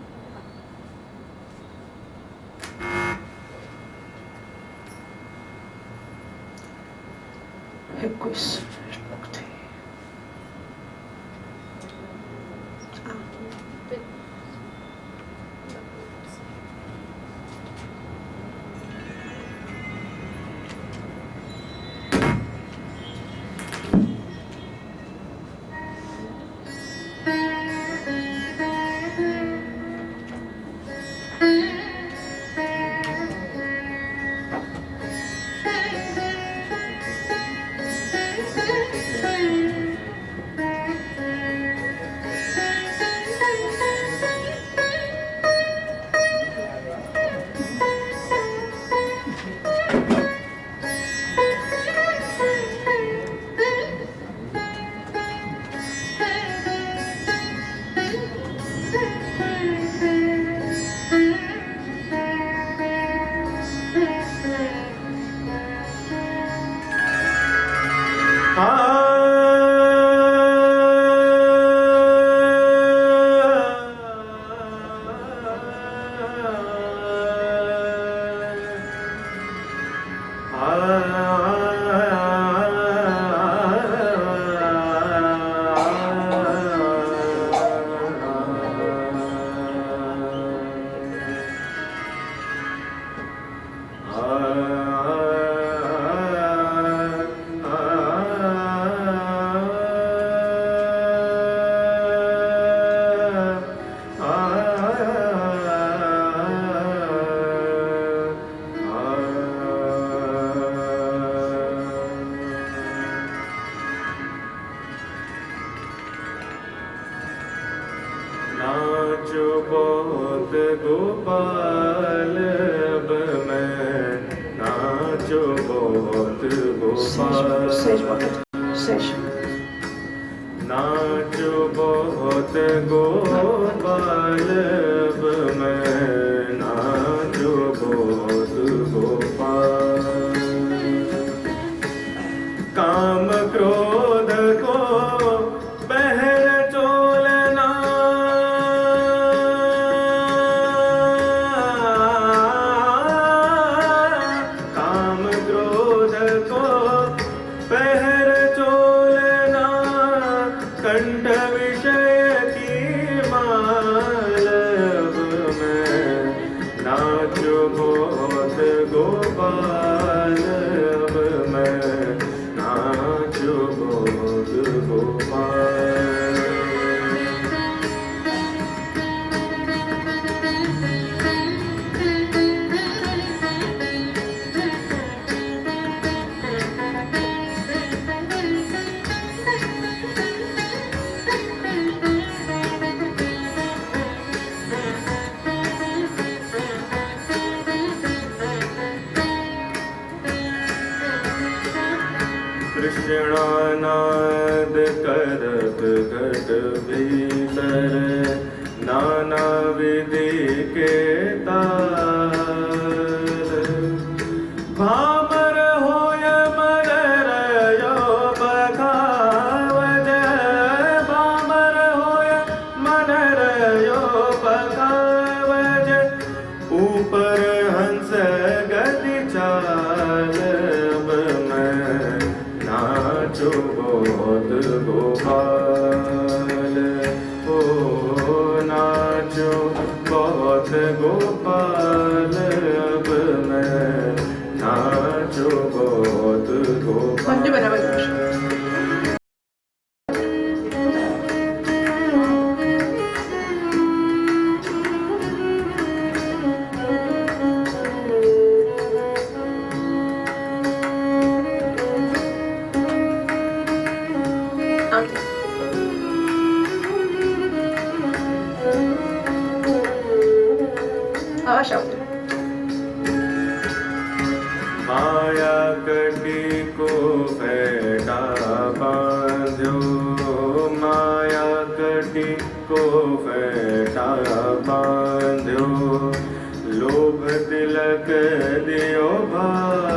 कंठ विषय की माला दक्षिणानाद करत घट भीतर नाना विधि के तार भामर होय मररयो बखावज भामर होय मनरयो बखावज ऊपर हंस गति चाल नाचो बहुत गोपाल ओ नाचो बहुत गोपाल अब मैं नाचो बहुत म्हणजे बरोबर गोपाल माया कटी को फेटा बांध्यो माया कटी को फेटा बांध्यो लोभ तिलक दियो भाल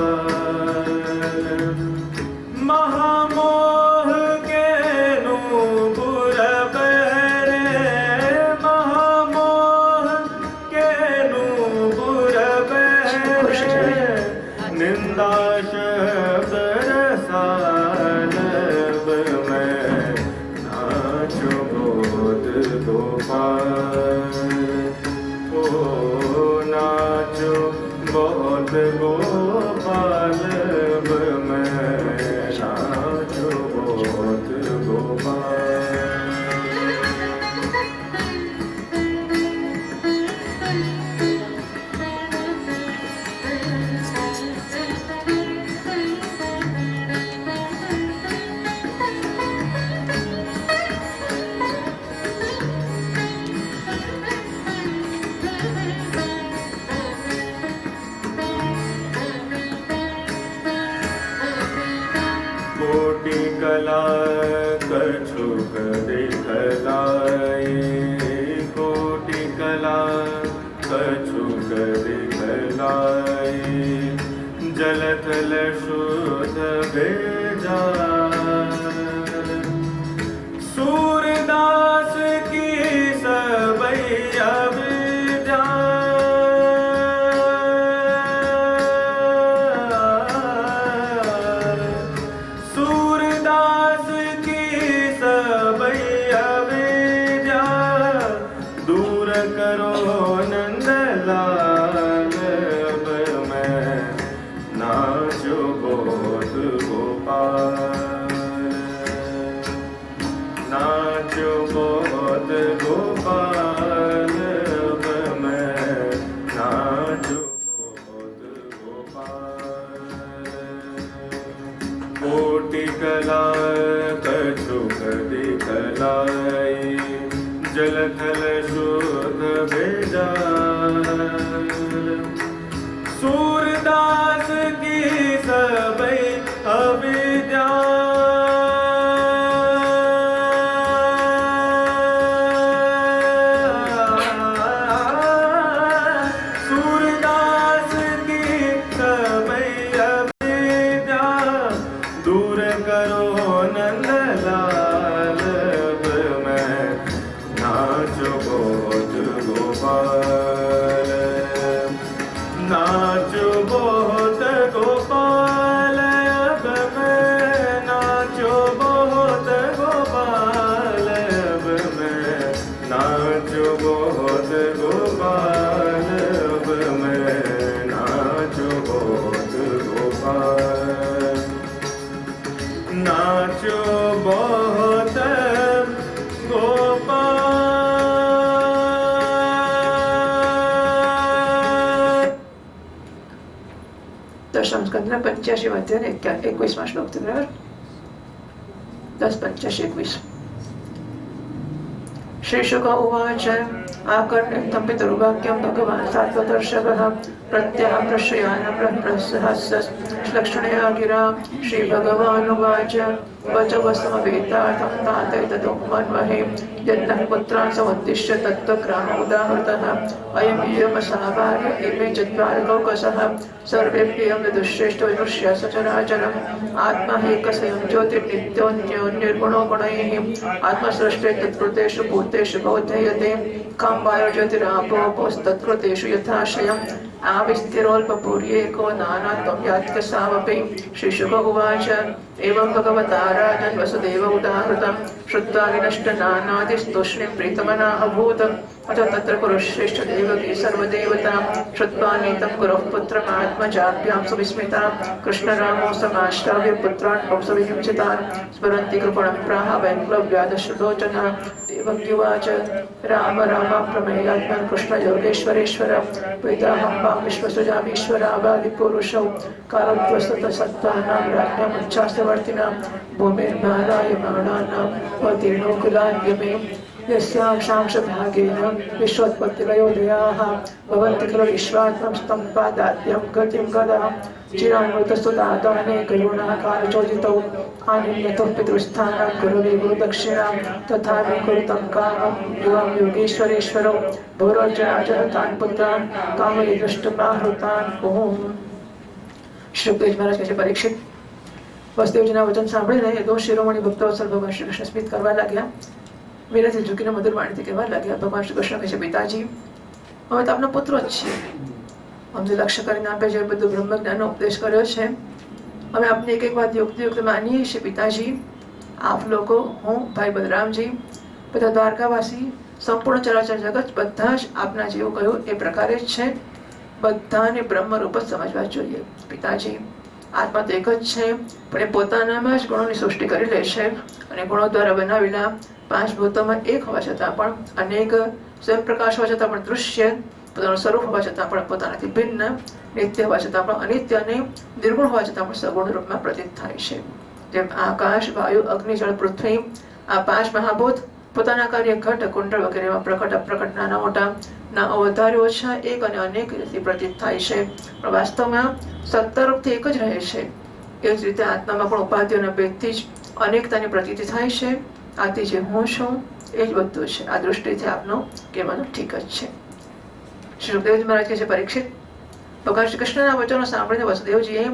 महामोह के नूपुर पहरे महामोह के नूपुर पहरे निंदा शब्द रसालब मैं नाचो बहुत गोपाल ओ नाचो बहुत गोपाल अब मैं नाचो बहुत गोपाल कोटि कला कछुक दिखलाई कोटि कला कछुक दिखलाई जलथल शुद्ध भेजा सूरदास की सबैया विद्या सूरदास की सबैया विद्या दूर करो नंदलाल अब मैं नाचो बहुत गोपाल नाचो बहुत गोपाल अब मैं नाचो बहुत गोपाल कोटि कला कछुक दिखलाई जलथल शुद्ध भेजा सूरदास की सबई अविद्या सूरदास की सबई अविद्या दूर करो नंदलाल अब मैं नाचो बहुत गोपाल नाचो बहुत गोपाल अब मैं नाचो बहुत गोपाल अब मैं नाचो बहुत गोपाल अब मैं नाचो बहुत गोपाल नाचो बहुत गोपाल दशम स्कंदना 85 अध्याय 21 श्लोक ते बरोबर 10:85-21 श्री शुक उवाच आकर्ण्यं पितरुवाक्यं भगवान् सात्वदर्शकः प्रत्यहं प्रश्रयानप्रहस्यलक्षणया गिरा श्रीभगवानुवाच वचवसमवेतार्थं तातैतदुपमन्वहे यन्नः पुत्रान् समुद्दिश्य तत्त्वग्राम उदाहृतः अयं इयमसावार्य इमे चत्वारलोकसः सर्वेभ्यः विदुश्रेष्ठो विदुष्य सचराचरम् आत्मा एकस्वयं ज्योतिर्नित्योऽन्यो निर्गुणो गुणैः आत्मसृष्टे तत्कृतेषु भूतेषु बोधयते काम्बायो ज्योतिरापोस्तत्कृतेषु यथाशयम् आविस्तिरोल्पपूर्येको नानात्वं यात्यसावपि श्रीशुक उवाच एवं भगवता राजन् वसुदेव उदाहृतं श्रुत्वा विनष्टनानादिस्तूष्णीं प्रीतमना अभूत् अथ तत्र कुरुश्रेष्ठ देवकी सर्वदेवतां श्रुत्वा नीतं गुरोः पुत्रमात्मजाभ्यां सुविस्मितां कृष्णरामो समाश्राव्य पुत्रान् वंशविहिंसितान् स्मरन्ति कृपणं प्राह वैक्लव्यादश्रुलोचना देवक्युवाच राम राम प्रमेयात्मन् कृष्णयोगेश्वरेश्वर वेदाहं वां विश्वसृजामीश्वरावादिपुरुषौ कालद्वस्तत सत्त्वानां राज्ञामुच्छास्त्रवर्तिनां भूमिर्भारायमाणानां अवतीर्णोकुलान्यमे यस्याशांशभागेन विश्वोत्पत्तिलयोदयाः भवन्ति खलु विश्वात्मं स्तम्पादाद्यं गतिं गदा चिरान्मृतस्तुतादाने करुणाकारचोदितौ आनिन्यतः पितृस्थानां गुरुवे गुरुदक्षिणां तथापि कुरुतं कामं युवां योगेश्वरेश्वरौ भौरजराजहतान् पुत्रान् कामये दृष्टमाहृतान् ओम। श्री सुखदेव महाराज કહે છે પરીક્ષિત વસુદેવજીના વચન સાંભળીને એ દો શિરોમણી ભક્તવત્સલ ભગવાન શ્રી કૃષ્ણ સ્મિત કરવા लाग्યા વિનયથી ઝૂકીને મધુર વાણીથી કહેવા लाग्યા ભગવાન શ્રી કૃષ્ણ કહે છે પિતાજી અમે તો આપના પુત્રો જ છીએ અમને લક્ષ્ય કરીને આપે જે બધું બ્રહ્મ જ્ઞાનનો ઉપદેશ કર્યો છે અમે આપને એક એક વાત યુક્ત માનીએ છીએ પિતાજી આપ લોકો હું ભાઈ બલરામજી બધા દ્વારકાવાસી સંપૂર્ણ ચરાચર જગત બધા જ આપના જેવું કહ્યું એ પ્રકારે જ છે બધાને બ્રહ્મ રૂપ જ સમજવા જોઈએ પિતાજી આત્મા તો એક જ છે પણ એ પોતાનામાં જ ગુણોની સૃષ્ટિ કરી લે છે અને ગુણો દ્વારા બનાવેલા પાંચ ભૂતોમાં એક હોવા છતાં પણ અનેક સ્વયં પ્રકાશ હોવા છતાં પણ દૃશ્ય પોતાનું સ્વરૂપ હોવા છતાં પણ પોતાનાથી ભિન્ન નિત્ય હોવા છતાં પણ અનિત્ય અને નિર્ગુણ હોવા છતાં પણ સગુણ રૂપમાં પ્રતીત થાય છે જેમ આકાશ વાયુ અગ્નિ જળ પૃથ્વી આ પાંચ મહાભૂત પોતાના કાર્ય ઘટ કુંડળ વગેરેમાં પ્રકટ અપ્રકટ નાના મોટા ના વધારે ઓછા એક અને અનેક રીતે પ્રતીત થાય છે પણ વાસ્તવમાં સત્તા રૂપથી એક જ રહે છે એ જ રીતે આત્મામાં પણ ઉપાધિઓના ભેદથી જ અનેકતાની પ્રતીતિ થાય છે આથી જે હું છું એ જ બધું છે આ દૃષ્ટિથી આપનો કહેવાનું ઠીક જ છે શ્રી સુખદેવજી મહારાજ કહે છે પરીક્ષિત ભગવાન શ્રી કૃષ્ણના વચનો સાંભળીને વસુદેવજીએ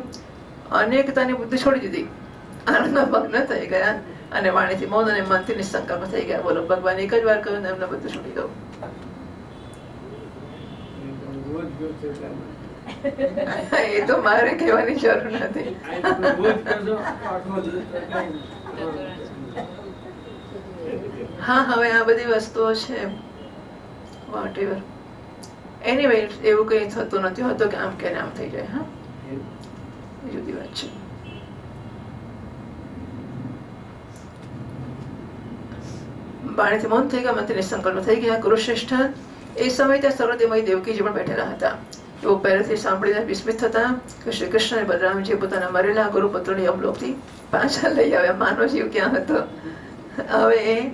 અનેકતાની બુદ્ધિ છોડી દીધી આનંદમાં મગ્ન થઈ ગયા અને વાણીથી મૌન અને મનથી નિસંકલ્પ થઈ ગયા બોલો ભગવાન એક જ વાર કહ્યું એમને બધું છોડી દઉં એ તો મારે કહેવાની જરૂર નથી હા હવે આ બધી વસ્તુઓ છે વોટ એવર એનીવે એવું કંઈ થતું નથી હોતું કે આમ કે આમ થઈ જાય હા એ જુદી વાત છે વાણીથી મૌન થઈ ગયા મનથી નિસંકલ્પ થઈ ગયા કુરુશ્રેષ્ઠ એ સમયે ત્યાં સર્વદેવમય દેવકીજી પણ બેઠેલા હતા તેઓ પહેલેથી સાંભળીને વિસ્મિત થતા કે શ્રી કૃષ્ણ અને બલરામજી પોતાના મરેલા ગુરુપુત્રોની યમલોકથી પાછા લઈ આવ્યા માનવ જીવ ક્યાં હતો હવે એ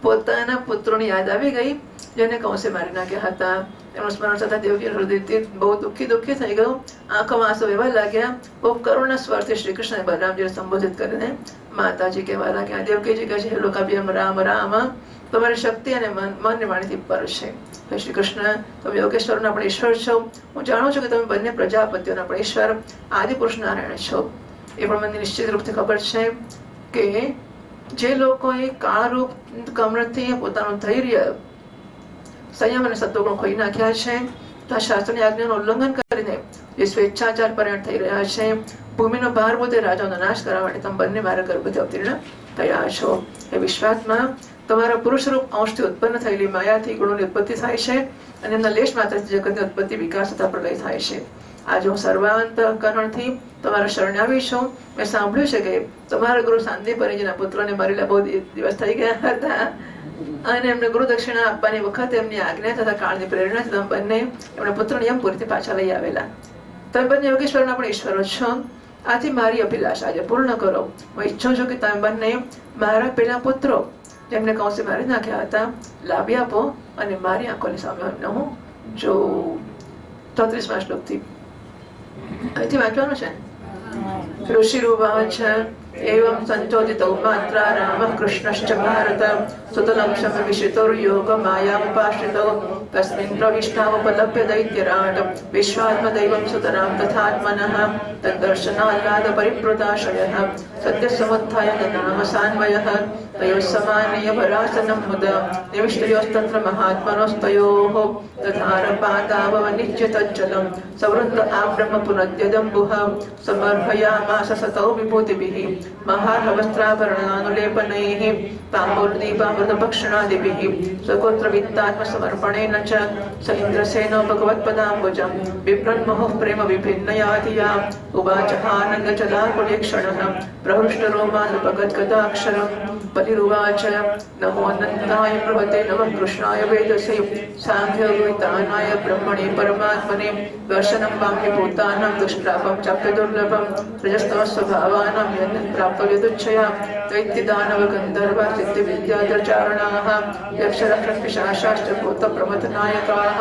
પોતાના પુત્રોની યાદ આવી ગઈ જેને કંસે મારી નાખ્યા હતા એમનું સ્મરણ થતા દેવકી હૃદયથી બહુ દુઃખી થઈ ગયું આંખોમાં આંસુ વહેવા લાગ્યા બહુ કરુણા સ્વરથી શ્રી કૃષ્ણ અને બલરામજીને સંબોધિત કરીને માતાજી કહેવા લાગ્યા દેવકીજી કહે છે હે લોકાભિયમ રામ રામ તમારી શક્તિ અને મનની વાણીથી પર છે હે શ્રી કૃષ્ણ તમે યોગેશ્વરના પણ ઈશ્વર છો હું જાણું છું કે તમે બંને પ્રજાપતિઓના પણ ઈશ્વર આદિ પુરુષ નારાયણ છો એ પણ મને નિશ્ચિત રૂપથી ખબર છે કે જે લોકોએ કાળરૂપ કમળથી પોતાનું ધૈર્ય સંયમ અને સત્વગુણ ખોઈ નાખ્યા છે તો આ શાસ્ત્રની આજ્ઞાનું ઉલ્લંઘન કરીને જે સ્વેચ્છાચાર પરાયણ થઈ રહ્યા છે ભૂમિનો ભાર પોતે રાજાઓનો નાશ કરવા માટે તમે બંને મારા ગર્ભથી અવતીર્ણ થયા છો એ વિશ્વાસમાં તમારા પુરુષરૂપ અંશથી ઉત્પન્ન થયેલી માયાથી ગુણોની ઉત્પત્તિ થાય છે અને એમના લેશ માત્રથી જગતની ઉત્પત્તિ વિકાસ તથા પ્રલય થાય છે આજે હું સર્વાંતઃકરણથી તમારા શરણે આવી છું મેં સાંભળ્યું છે કે તમારા ગુરુ સાંદીપનીજીના પુત્રોને મરેલા બહુ દિવસ થઈ ગયા હતા અને એમને ગુરુ દક્ષિણા આપવાની વખતે એમની આજ્ઞા તથા કાળની પ્રેરણાથી તમે બંને એમના પુત્રોને યમપુરીથી પાછા લઈ આવેલા તમે બંને યોગેશ્વરના પણ ઈશ્વરો છો આથી મારી અભિલાષા આજે પૂર્ણ કરો હું ઈચ્છું છું કે તમે બંને મારા પેલા પુત્રો જેમને કૌંસે મારી નાખ્યા હતા, લાવી આપો અને મારી આંખોની સામે એમને હું જો 34મા શ્લોકથી અહીંથી વાંચવાનું છે. ऋषिरुवाच एवं संचोदितौ मात्रा रामः कृष्णश्च भारत सुतलंशं विशितोर्योगमायामुपाश्रितौ तस्मिन् प्रविष्टावुपलभ्य दैत्यराट विश्वात्मदैवं सुतरां तथात्मनः तद्दर्शनाह्लादपरिप्लुताशयः सद्यसमुत्थाय नामसान्वयः तयोः समानीय भरासनं मुदा निविष्टयोस्तत्र महात्मनोस्तयोः तथारपादावनिच्य तज्जलं सवृन्द आब्रह्म पुनद्यदम्बुः समर्पयामास सतौ विभूतिभिः महार्हवस्त्राभरणानुलेपनैः ताम्बूलदीपामृतभक्षणादिभिः स्वगोत्रवित्तात्मसमर्पणेन च स इन्द्रसेनो भगवत्पदाम्बुजं बिभ्रन्मुहुः प्रेम विभिन्नया धिया उवाचहानन्दचलाकुलेक्षणः प्रहृष्टरोमानुपगद्गदाक्षरं बलिरुवाच नमो अनन्ताय प्रभते नमः कृष्णाय वेदसे साङ्ख्यवितानाय ब्रह्मणे परमात्मने दर्शनं वाम्यभूतानां दुष्प्रापं चाप्यदुर्लभं रजस्तमस्वभावानां यन्न प्राप्तव्यदुच्छया दैत्यदानवगन्धर्वसिद्धिविद्याधरचारणाः यक्षरक्षपिशाशाश्च भूतप्रमथनायकाः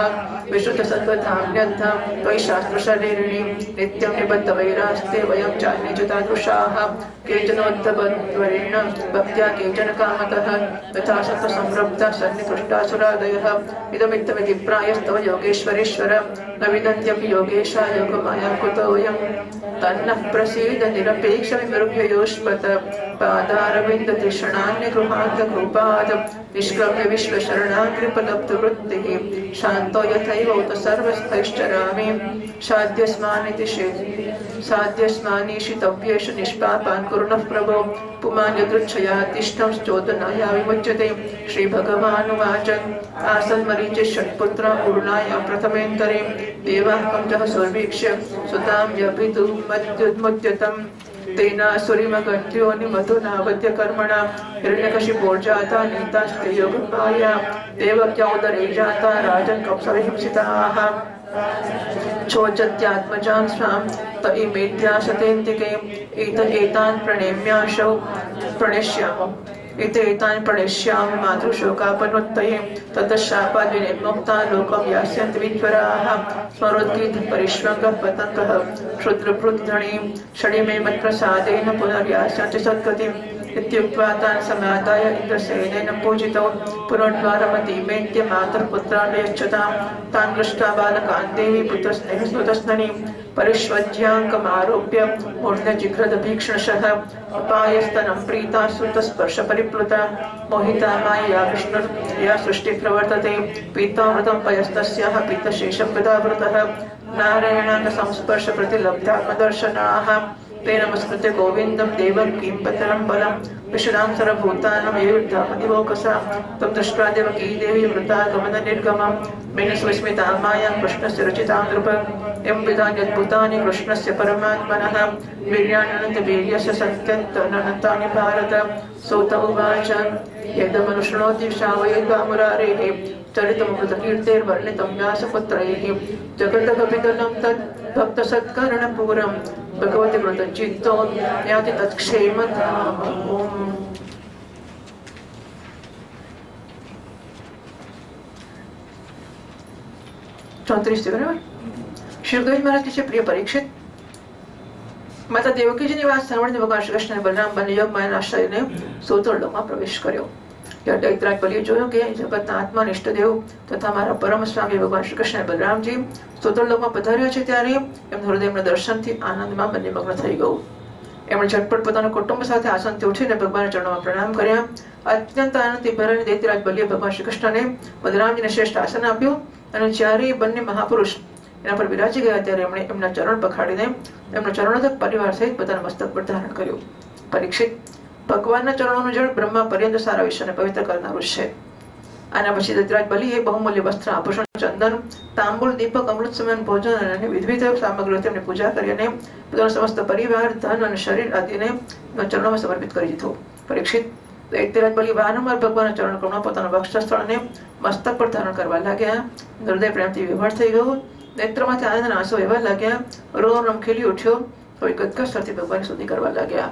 विश्रुतसत्त्वधाम्यर्थं त्वयि शास्त्रशरीरिणि नित्यं निबद्धवैरास्ते वयं चान्ये च तादृशाः केचनोद्धवद्वरेण भक्त्या केचन कामतः तथा सत्त्वसंरब्धाः सन्निकृष्टासुरादयः इदमित्तमिति प्रायस्तव योगेश्वरेश्वर न विदन्त्यपि योगेशा योगमायां कुतो वयं तन्नः प्रसीद निरपेक्षविमृग्ययोष्पत पादारविन्दतृष्णान्यगृहान्तकृपात् निष्क्रम्य विश्वशरणाग्रिपलब्धवृत्तिः शान्तो यथैव उत सर्वस्थैश्चरामि साध्यस्मानीशितव्येषु निष्पापान् कुरुनः प्रभो पुमान् यदृच्छया तिष्ठं श्चोदनाया विमुच्यते. श्रीभगवानुवाच आसन्मरीचे षट्पुत्रा पूर्णायां प्रथमेन्तरे देवाः कञ्जः सुर्वीक्ष्य सुतां व्यभितुमुद्यतम् तेनासुरीमगन्त्योनिमधुनावद्यकर्मणा हिरण्यकशिपोर्जाता नीतास्ते योगमाया देवक्या उदरे जाता राजन् कंसविहिंसिताः चोचत्यात्मजां स्वां त इमेत्यासतेऽन्तिके एतान् प्रणेम्याशौ प्रणेष्यामो एतान् प्रणेष्यामि मातृशोकापनुत्तये ततः विनिर्मुक्ता लोकं यास्यन्ति विज्वराः स्मरोद्गीतपरिष्वङ्गः पतङ्गः क्षुद्रभृद्धणीं षडिमे मत्प्रसादेन पुनर्यास्यन्ति सद्गतिम् इत्युक्त्वा तान् समादाय इन्द्रसेनेन पूजितौ पुनर्द्वारमतीमेत्य मातुः यच्छतां तान् दृष्ट्वा बालकान् देवी पुत्रस्नेहस्नुतस्ननीं परिष्वज्याङ्कमारोप्य मूर्धजिघ्रदभीक्ष्णशः अपायस्तनं प्रीता सुतस्पर्शपरिप्लुता मोहिता मायया विष्णुर्या सृष्टिः प्रवर्तते पीतामृतं पयस्तस्याः पीतशेषप्रदावृतः नारायणाङ्गसंस्पर्शप्रतिलब्धात्मदर्शनाः ते नमस्कृत्य गोविन्दं देवं किं पतरं बलं विशदां सर्वभूतानां युद्धामदिवोकसा तं दृष्ट्वा देवकी देवी वृता गमननिर्गमं मेनस्विस्मिता मायां कृष्णस्य रचितां नृप एवं विधान्यद्भुतानि कृष्णस्य परमात्मनः वीर्याण्यनन्तवीर्यस्य सत्यन्तनन्तानि भारत सूत उवाच यदमनुशृणोति श्रावयेद्वा मुरारेः चरितमृतकीर्तेर्वर्णितं व्यासपुत्रैः जगतकपितलं तद् भक्तसत्करणपूरं भगवति कृतचित्तो याति तत्क्षेमधामम्. बराबर. श्री गुरुदेव महाराज के प्रिय परीक्षित, माता देवकी जी વાત સાંભળીને ભગવાન શ્રી કૃષ્ણ બલરામ બંને યોગ માયાના આશ્રયને સોતરલોકમાં પ્રવેશ કર્યો. દૈત્યરાજ બલિએ જોયું કે જગતના આત્મા ઇષ્ટદેવ તથા મારા પરમ સ્વામી ભગવાન શ્રી કૃષ્ણ બલરામજી સોતરલોકમાં પધાર્યો છે ત્યારે એમના હૃદયના દર્શનથી આનંદમાં બંને મગ્ન થઈ ગયું. એમણે ઝટપટ પોતાના કુટુંબ સાથે આસનથી ઉઠીને ભગવાનના ચરણોમાં પ્રણામ કર્યા. અત્યંત આનંદથી ભરેલી દૈત્યરાજ બલિએ ભગવાન શ્રી કૃષ્ણને બલરામજીને શ્રેષ્ઠ આસન આપ્યું અને જ્યારે બંને મહાપુરુષ એના પર વિરાજી ગયા ત્યારે એમણે એમના ચરણ પખાડીને એમના ચરણોદક પરિવાર સહિત પોતાના મસ્તક પર ધારણ કર્યું. પરીક્ષિત, ભગવાનના ચરણોનું જળ બ્રહ્મા પર્યંત સારા વિશ્વને પવિત્ર કરનારું છે. આના પછી દૈત્યરાજ બલિએ બહુમૂલ્ય વસ્ત્ર, આભૂષણ, ચંદન, તાંબુલ, દીપક, અમૃત સમાન ભોજન અને વિવિધ સામગ્રીઓ તેમની પૂજા કરી અને પોતાનો સમસ્ત પરિવાર, ધન અને શરીર આદિને ચરણોમાં સમર્પિત કરી દીધું. પરીક્ષિત, દૈત્યરાજ બલિ વારંવાર ભગવાનના ચરણ કમળમાં પોતાના વક્ષસ્થળ અને મસ્તક પર ધારણ કરવા લાગ્યા. હૃદય પ્રેમથી વિહવળ થઈ ગયું. નેત્રમાંથી આનંદના આંસુ વહેવા લાગ્યા. રોમ ખીલી ઉઠ્યો. કોઈ ગદગદ સ્તરથી ભગવાનની સ્તુતિ કરવા લાગ્યા.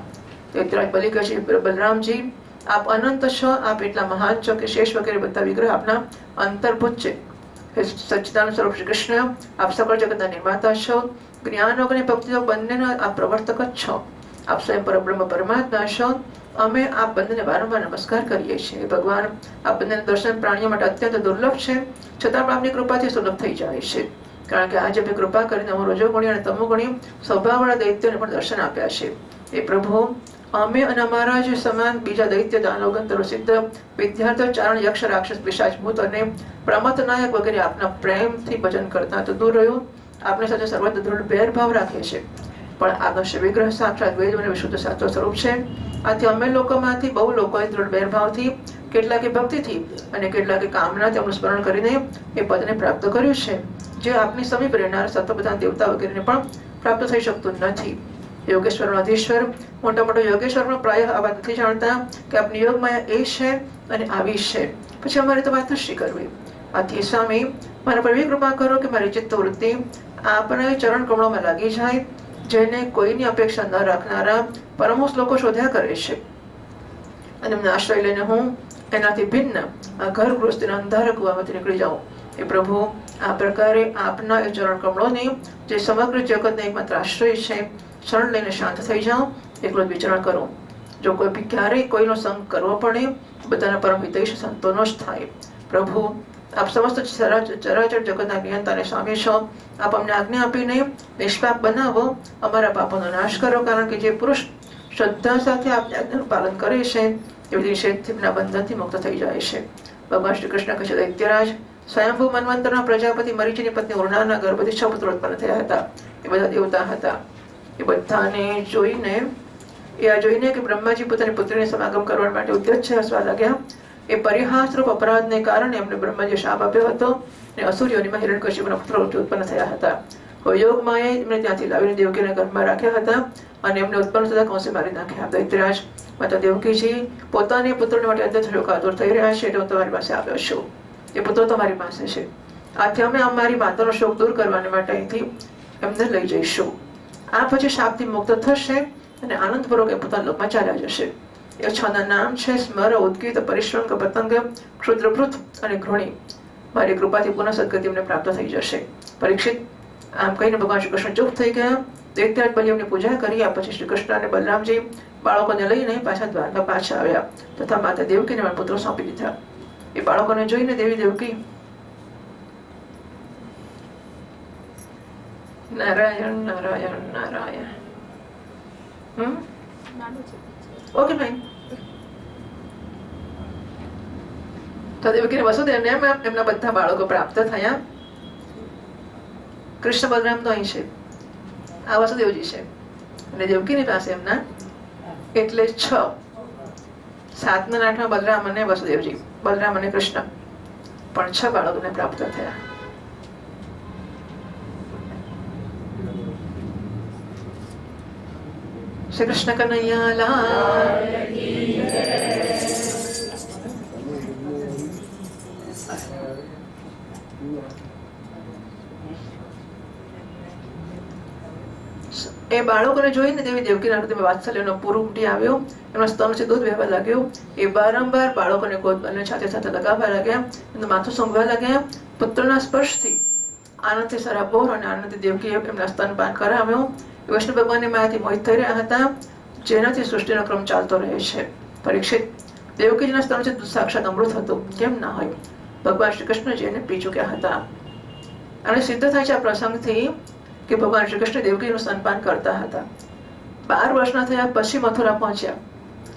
દૈત્યરાજ બલિ કહે છે, બલરામજી, આપ અનંત છો, આપ એટલા મહાન છો કે શેષ વગેરે બધા વિગ્રહ આપના અંતર્ભૂત છે. સચ્ચિદાનંદ સ્વરૂપ શ્રી કૃષ્ણ, આપ સકળ જગતના નિર્માતા છો. જ્ઞાનયોગ અને ભક્તિયોગ બંનેના આપ પ્રવર્તક જ છો. આપ સ્વયં પરબ્રહ્મ પરમાત્મા છો. અમે આપ બંનેને વારંવાર નમસ્કાર કરીએ છીએ. ભગવાન, આપ બંનેના દર્શન પ્રાણીઓ માટે અત્યંત દુર્લભ છે, છતાં પણ આપની કૃપાથી સુલભ થઈ જાય છે. કારણ કે આજે આપની કૃપા કરીને અમો રજોગુણી અને તમોગુણી સ્વભાવવાળા દૈત્યોને પણ દર્શન આપ્યા છે. એ પ્રભુ, અમે અને અમારા જે સમાન બીજા દૈત્ય દાનવ ગંધર્વ સિદ્ધ વિદ્યાર્થીઓ ચારણ યક્ષ રાક્ષસ પિશાચ ભૂત અને પ્રમથ નાયક વગેરે આપના પ્રેમથી ભજન કરતા તો દૂર રહ્યું, આપની સાથે સર્વત્ર દૃઢ ભેદભાવ રાખે છે. પણ આદર્શ વિગ્રહ સાક્ષાત વેદ અને વિશુદ્ધ શાસ્ત્ર સ્વરૂપ છે. આથી અમે લોકોમાંથી બહુ લોકોએ દૃઢ ભેદભાવથી, કેટલાકે ભક્તિથી અને કેટલાકે કામનાથી અમનું સ્મરણ કરીને એ પદને પ્રાપ્ત કર્યું છે, જે આપની સમીપ રહેનાર સત્વપ્રધાન દેવતા વગેરેને પણ પ્રાપ્ત થઈ શકતું નથી. યોગેશ્વરનો અધીશ્વર, મોટા મોટા યોગેશ્વર પણ પ્રાય આ વાત નથી જાણતા કે આપની યોગમાયા એ છે અને આવી છે, પછી અમારે તો વાત શી કરવી. આથી સ્વામી, મારા પર એવી કૃપા કરો કે મારી ચિત્ત વૃત્તિ આપના ચરણ કમળોમાં લાગી જાય, જેને કોઈની અપેક્ષા ન રાખનારા પરમહંસ લોકો શોધ્યા કરે છે, અને એમનો આશ્રય લઈને હું એનાથી ભિન્ન આ ઘર ગૃહસ્થીના અંધારા કુવામાંથી નીકળી જાઉં. એ પ્રભુ, આ પ્રકારે આપના એ ચરણ કમળોની જે સમગ્ર જગતને એકમાત્ર આશ્રય છે, શરણ લઈને શાંત થઈ જાઉં, એકલો જ વિચરણ કરું. જો કોઈ ક્યારેય કોઈનો સંગ કરવો પડે, બધાના પરમ હિતૈષ સંતોનો જ થાય. પ્રભુ, આપ સમસ્ત ચરાચર જગતના નિયંતા અને સ્વામી છો. આપ અમને આજ્ઞા આપીને નિષ્પાપ બનાવો, અમારા પાપોનો નાશ કરો. કારણ કે જે પુરુષ શ્રદ્ધા સાથે આપની આજ્ઞાનું પાલન કરે છે, એવી નિષેધના બંધનથી મુક્ત થઈ જાય છે. ભગવાન શ્રી કૃષ્ણ કહે છે, દૈત્યરાજ, સ્વયંભૂ મન્વંતરના પ્રજાપતિ મરીચીની પત્ની ઉર્ણાના ગર્ભથી 6 પુત્રો ઉત્પન્ન થયા હતા. એ બધા દેવતા હતા. એ બધાને જોઈને, એ આ જોઈને કે બ્રહ્માજી પોતાની પુત્રીને સમાગમ કરવા માટે ઉદ્યત છે, હસવા લાગ્યા. એ પરિહાસરૂપ અપરાધને કારણે એમને બ્રહ્માજીએ શાપ આપ્યો હતો, અને અસુરીઓનીમાં હિરણ્યકશિપુના પુત્રો ઉત્પન્ન થયા હતા. યોગમાએ એમને ત્યાંથી લાવીને દેવકીના ગર્ભમાં રાખ્યા હતા, અને એમને ઉત્પન્ન થતા કંસે મારી નાખ્યા. દૈત્યરાજ, માતા દેવકીજી પોતાની પુત્રોને માટે અત્યંત શોકાતુર થઈ રહ્યા છે, એટલે હું તમારી પાસે આવ્યો છું. એ પુત્રો તમારી પાસે છે. આથી અમે અમારી માતાનો શોક દૂર કરવાને માટે અહીંથી એમને લઈ જઈશું. આ પછી શાપથી મુક્ત થશે અને આનંદપૂર્વક એ પોતાના લોકમાં ચાલ્યા જશે. એ 6ના નામ છે સ્મર, ઉદ્ગીત, પરિશ્રંગ, પતંગ, ક્ષુદ્રપૃત અને ઘૃણી. મારી કૃપાથી પુનઃ સદગતિ એમને પ્રાપ્ત થઈ જશે. પરીક્ષિત, આમ કહીને ભગવાન શ્રી કૃષ્ણ ચૂપ થઈ ગયા. દૈત્યરાજ બલિ એમની પૂજા કરી. આ પછી શ્રી કૃષ્ણ અને બલરામજી બાળકોને લઈને પાછા દ્વારકા પાછા આવ્યા, તથા માતા દેવકીને પણ પુત્રો સોંપી દીધા. એ બાળકોને જોઈને દેવી દેવકી નારાયણ નારાયણ નારાયણ. ઓકે ભાઈ. તો દેવકીને વસુદેવને એમના બધા બાળકો પ્રાપ્ત થયા. કૃષ્ણ બલરામ તો અહીં છે, આ વસુદેવજી છે, અને દેવકીની પાસે એમના એટલે 6, 7 અને 8 બલરામ અને વસુદેવજી, બલરામ અને કૃષ્ણ, પણ 6 બાળકોને પ્રાપ્ત થયા. શ્રી કૃષ્ણ કનૈયા લાલ. એ બાળકોને જોઈને દેવી દેવકીના હૃદયમાં વાત્સલ્યનો પૂર ઉમટી આવ્યો. એમના સ્તનથી દૂધ વહેવા લાગ્યું. એ વારંવાર બાળકોને ગોદ અને છાતી સાથે લગાવવા લાગ્યા, એમનું માથું સૂંઘવા લાગ્યા. પુત્રના સ્પર્શથી આનંદથી સરાબોર અને આનંદથી દેવકીએ એમના સ્તનપાન કરાવ્યો. એ વિષ્ણુ ભગવાનની માયાથી મોહિત થઈ રહ્યા હતા, જેનાથી સૃષ્ટિનો ક્રમ ચાલતો રહે છે. પરીક્ષિત, દેવકીજીના સ્તનથી દૂધ સાક્ષાત અમૃત હતું, કેમ ના હોય. ભગવાન શ્રી કૃષ્ણજી એને પી ચૂક્યા હતા. અને સિદ્ધ થાય છે આ પ્રસંગથી કે ભગવાન શ્રી કૃષ્ણ દેવકીનું સ્તનપાન કરતા હતા. 12 વર્ષના થયા પછી મથુરા પહોંચ્યા,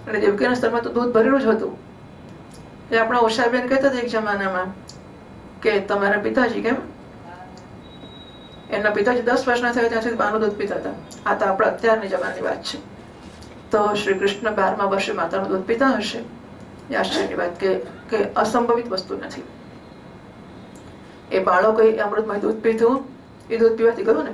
અને દેવકીના સ્તનમાં તો દૂધ ભરેલું જ હતું. એ આપણા ઉષાબેન કહેતા હતા એક જમાનામાં કે તમારા પિતાજી કેમ, એમના પિતાજી 10 વર્ષના થયા ત્યાં સુધી માનું દૂધ પીતા હતા. આ તો આપણા અત્યારની જમાનાની વાત છે. તો શ્રી કૃષ્ણ 12મા વર્ષે માતાનું દૂધ પીતા હશે. એ આશ્ચર્યની વાત કે અસંભવિત વસ્તુ નથી. એ બાળકોએ અમૃતમય દૂધ પીધું. એ દૂધ પીવાથી ગયું ને.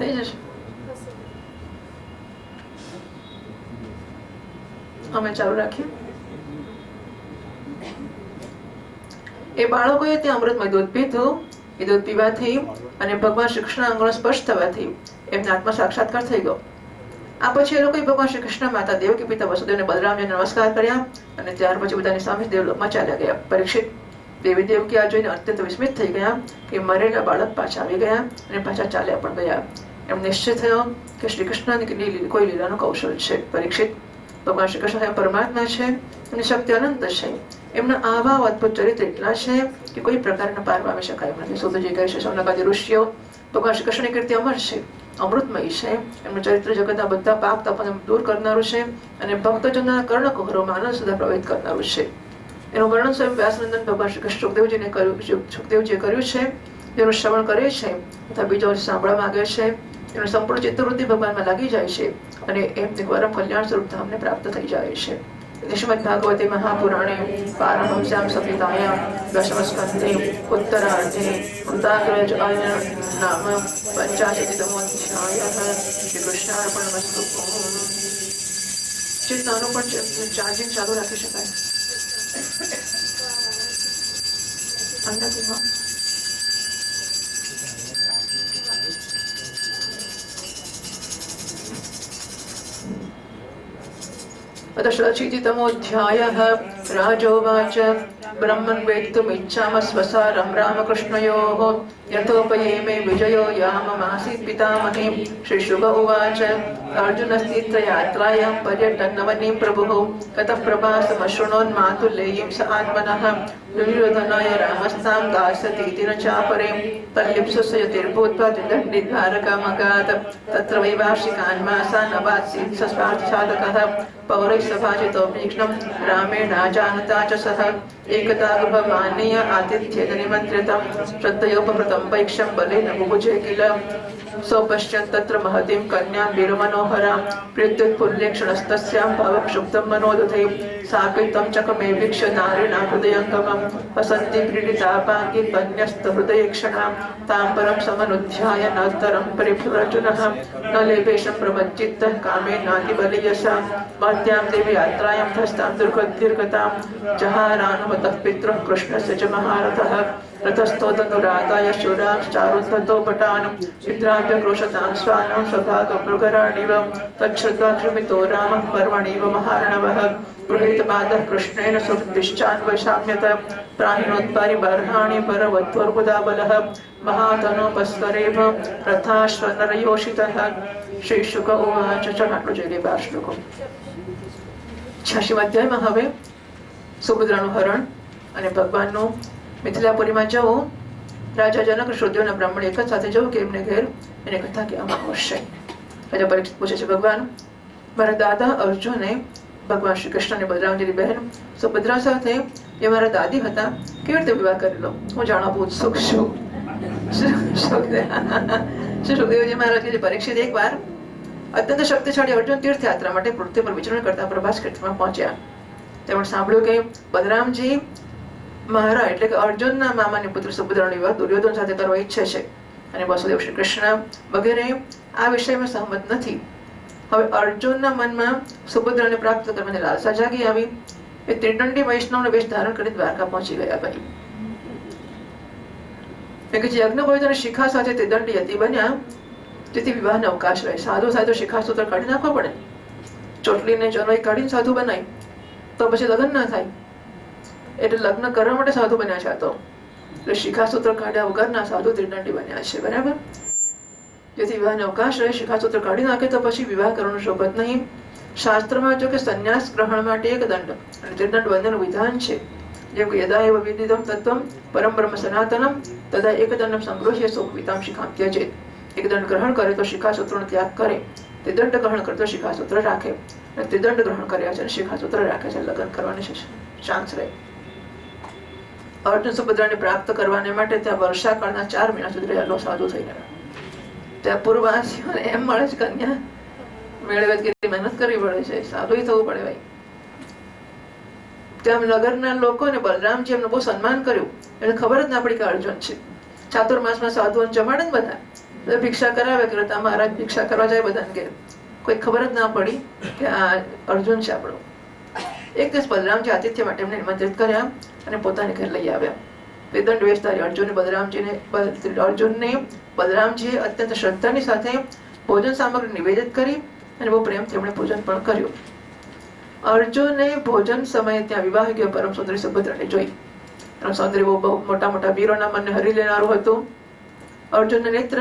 થઈ જશે. અમે ચાલુ રાખીએ. એ બાળકોએ ત્યાં અમૃતમય દૂધ પીધું. એ દૂધ પીવાથી અને ભગવાન શ્રી કૃષ્ણ અંગનો સ્પર્શ થવાથી એમને આત્મા સાક્ષાત્કાર થઈ ગયો. આ પછી એ લોકોએ ભગવાન શ્રી કૃષ્ણ, માતા દેવકી, પિતા વસુદેવને બલરામને નમસ્કાર કર્યા અને ત્યાર પછી બધાની સામે દેવલોકમાં ચાલ્યા ગયા. પરીક્ષિત દેવી દેવકી આ જોઈને અત્યંત વિસ્મિત થઈ ગયા કે મરેલા બાળક પાછા આવી ગયા અને પાછા ચાલ્યા પણ ગયા. એમ નિશ્ચય થયો કે શ્રી કૃષ્ણની કોઈ લીલાનું કૌશલ છે. પરીક્ષિત, ભગવાન શ્રી કૃષ્ણ પરમાત્મા છે અને શક્તિ અનંત છે. એમના આવા અદભુત ચરિત્ર એટલા છે કે કોઈ પ્રકારના પાર પામી શકાય નથી. સુતજી કહે છે, સૌનકાદી ઋષિઓ ભગવાન શ્રી કૃષ્ણની કીર્તિ અમર છે, અમૃતમય છે. એમનું ચરિત્ર જગતના બધા પાપ તાપને દૂર કરનારું છે અને ભક્તજનોના કર્ણકુહરોમાં આનંદ સુધા પ્રભાવિત કરનારું છે. એનું વર્ણન સ્વયં વ્યાસનંદન ભગવાન શ્રી કૃષ્ણ સુખદેવજીએ કર્યું છે. જેનું શ્રવણ કરે છે તથા બીજો સાંભળવા માંગે છે, એનું સંપૂર્ણ ચિત્તવૃત્તિ ભગવાનમાં લાગી જાય છે અને એમને પરમ કલ્યાણ સ્વરૂપ ધામને પ્રાપ્ત થઈ જાય છે. શ્રીમદ ભાગવતે મહાપુરાણે પારમહંસ્યામ સંહિતાયામ દશમસ્કંધે ઉત્તરાર્ધે કૃતાગ્રજ નામ 85તમો અધ્યાયઃ. શ્રી કૃષ્ણાર્પણમસ્તુ. ચિત્તનું પણ ચાર્જિંગ ચાલુ રાખી શકાય. અંદરથી अतश्रचितितमोऽध्यायः. राजोवाच ब्रह्मन् वेत्तुमिच्छामः स्वसारं रामकृष्णयोः यथोपयेमे विजयो याममासीत् पितामहे. श्रीशुक उवाच अर्जुनस्तीत्र यात्रायां पर्यटन्नवनीं प्रभुः ततः प्रभासमशृणोन्मातुलेयीं स आत्मनः दुर्योधनाय रामस्तां दास्यतीति न चापरे तल्लिप्सुसयतिर्भूत्वा द्विदण्डिद्वारकामगात् तत्र वैवार्षिकान् मासान् अवात्सीत् स स्वार्थसाधकः पौरैः सभाजितो तीक्ष्णं रामेणाजानता च सः एकदा गृहमानीय आतिथ्येन निमन्त्रितं श्रद्धयोपकृतं वैक्षं बलेन बुभुजे किल सौपश्यन् तत्र महतीं कन्यां वीरमनोहरां प्रीत्युत्फुल्लेक्षणस्तस्यां भावक्षुब्धं मनोदधे साकैतं चकमे वीक्ष्य नारिणां हृदयङ्गमं वसन्ति क्रीडितापाङ्गी कन्यस्तहृदयेक्षणां तां परं समनुध्याय नर्तरं परिभ्रर्जुनः न लेभेशं प्रमज्जित्तः कामेनातिबलीयसा महत्यां देवी यात्रायां धस्तां दुर्गतां जहारानुमतः पितृः कृष्णस्य च महारथः रथस्थोदनुराताय शूरांश्चारुद्धतो भटान् चित्राभ्यक्रोशतां स्वानां स्वभागमृगराणिव तच्छ्रुत्वा क्षुमितो रामः पर्वणिव महार्णवः गृहीतपादः कृष्णेन सुहृदिश्चान्वशाम्यत प्राणिनोत्पारिबर्हाणि परवध्वर्बुदाबलः महातनोपस्वरेभ रथाश्वनरयोषितः. श्रीशुक उवाच. આટલું જોઈ લે 12 શ્લોકો. 86મા અધ્યાયમાં હવે સુભદ્રાનું હરણ અને ભગવાનનું મિથિલાપુરીમાં જવું. રાજા જનક શ્રુદ્યોના બ્રાહ્મણ એક જ સાથે જવું કે એમને ઘેર એને કથા કહેવામાં આવશે. રાજા પરીક્ષિત પૂછે છે, ભગવાન, મારા દાદા અર્જુને ભગવાન શ્રી કૃષ્ણ અને બલરામજીની બહેન સુભદ્રા સાથે જે મારા દાદી હતા કેવી રીતે વિવાહ કરેલો હું જાણવા બહુ ઉત્સુક છું. શ્રી સુખદેવજી મહારાજ કે પરીક્ષિત એકવાર અત્યંત શક્તિશાળી અર્જુન તીર્થયાત્રા માટે પૃથ્વી પર વિચરણ કરતા પ્રભાસ ક્ષેત્રમાં પહોંચ્યા. તેમણે સાંભળ્યું કે બલરામજી મહારાજ એટલે કે અર્જુનના મામાની પુત્ર સુભદ્રાનો વિવાહ દુર્યોધન સાથે કરવા ઈચ્છે છે અને વસુદેવ શ્રી કૃષ્ણ વગેરે આ વિષયમાં સહમત નથી. હવે અર્જુનના મનમાં સુભદ્રાને પ્રાપ્ત કરવાની લાલસા જાગી આવી. એ ત્રિદંડી વૈષ્ણવનો વેશ ધારણ કરી દ્વારકા પહોંચી ગયા. ભાઈ કે જે યજ્ઞ પવિત્ર શિખા સાથે ત્રિદંડી યતિ બન્યા જેથી વિવાહને અવકાશ રહે. સાધુ સાથે શિખા સૂત્ર કાઢી નાખવા પડે. ચોટલીને જનોઈ કાઢીને સાધુ બનાય તો પછી લગ્ન ના થાય. એટલે લગ્ન કરવા માટે સાધુ બન્યા છે. તો એટલે શિખા સૂત્ર કાઢ્યા વગરના સાધુ ત્રિદંડી બન્યા છે. બરાબર. જેથી વિવાહને અવકાશ રહે. શિખા સૂત્ર કાઢી નાખે તો પછી વિવાહ કરવાનું શોભત નહીં. શાસ્ત્રમાં જો કે સંન્યાસ ગ્રહણ માટે એક દંડ અને ત્રિદંડ બંનેનું વિધાન છે. જેમ કે યદા એવ વિદિતમ તત્વમ પરમ બ્રહ્મ સનાતનમ તદા એક દંડમ સંગૃહ્ય સુખવિતામ શિખામ ત્યજેત. એક દંડ ગ્રહણ કરે તો શિખા સૂત્રનો ત્યાગ કરે. ત્રિદંડ ગ્રહણ કરે તો શિખા સૂત્ર રાખે. અને ત્રિદંડ ગ્રહણ કર્યા છે અને શિખા સૂત્ર રાખે છે. લગ્ન કરવાની છે ચાન્સ રહે. અર્જુન સુભદ્રાને પ્રાપ્ત કરવાને માટે ત્યાં વર્ષાકાળના 4 મહિના સુધી રહેલો સાધુ થઈને ત્યાં પૂર્વવાસીઓને એમ મળે છે કન્યા મેળવે કેટલી મહેનત કરવી પડે છે. સાધુ થવું પડે ભાઈ. ત્યાં નગરના લોકોને બલરામજી એમનું બહુ સન્માન કર્યું. એને ખબર જ ના પડી કે અર્જુન છે. ચાતુર્માસમાં સાધુઓને જમાડે ને બધા તો ભિક્ષા કરાવે કે રતા મહારાજ ભિક્ષા કરવા જાય બધાને ઘેર. કોઈ ખબર જ ના પડી કે આ અર્જુન છે આપણો. એક દિવસ બલરામજી આતિથ્ય માટે એમને નિમંત્રિત કર્યા અને પોતાને ઘેર લઈ આવ્યા. વેદંડ વેચધારી અર્જુને બલરામજીએ અત્યંત શ્રદ્ધાની સાથે ભોજન સામગ્રી નિવેદિત કરી અને બહુ પ્રેમથી એમણે ભોજન પણ કર્યું. અર્જુને ભોજન સમયે ત્યાં વિવાહિક પરમ સુંદરી સુભદ્રાને જોઈ. પરમ સૌંદર્ય બહુ મોટા મોટા વીરોના મનને હરી લેનારું હતું. અર્જુનના નેત્ર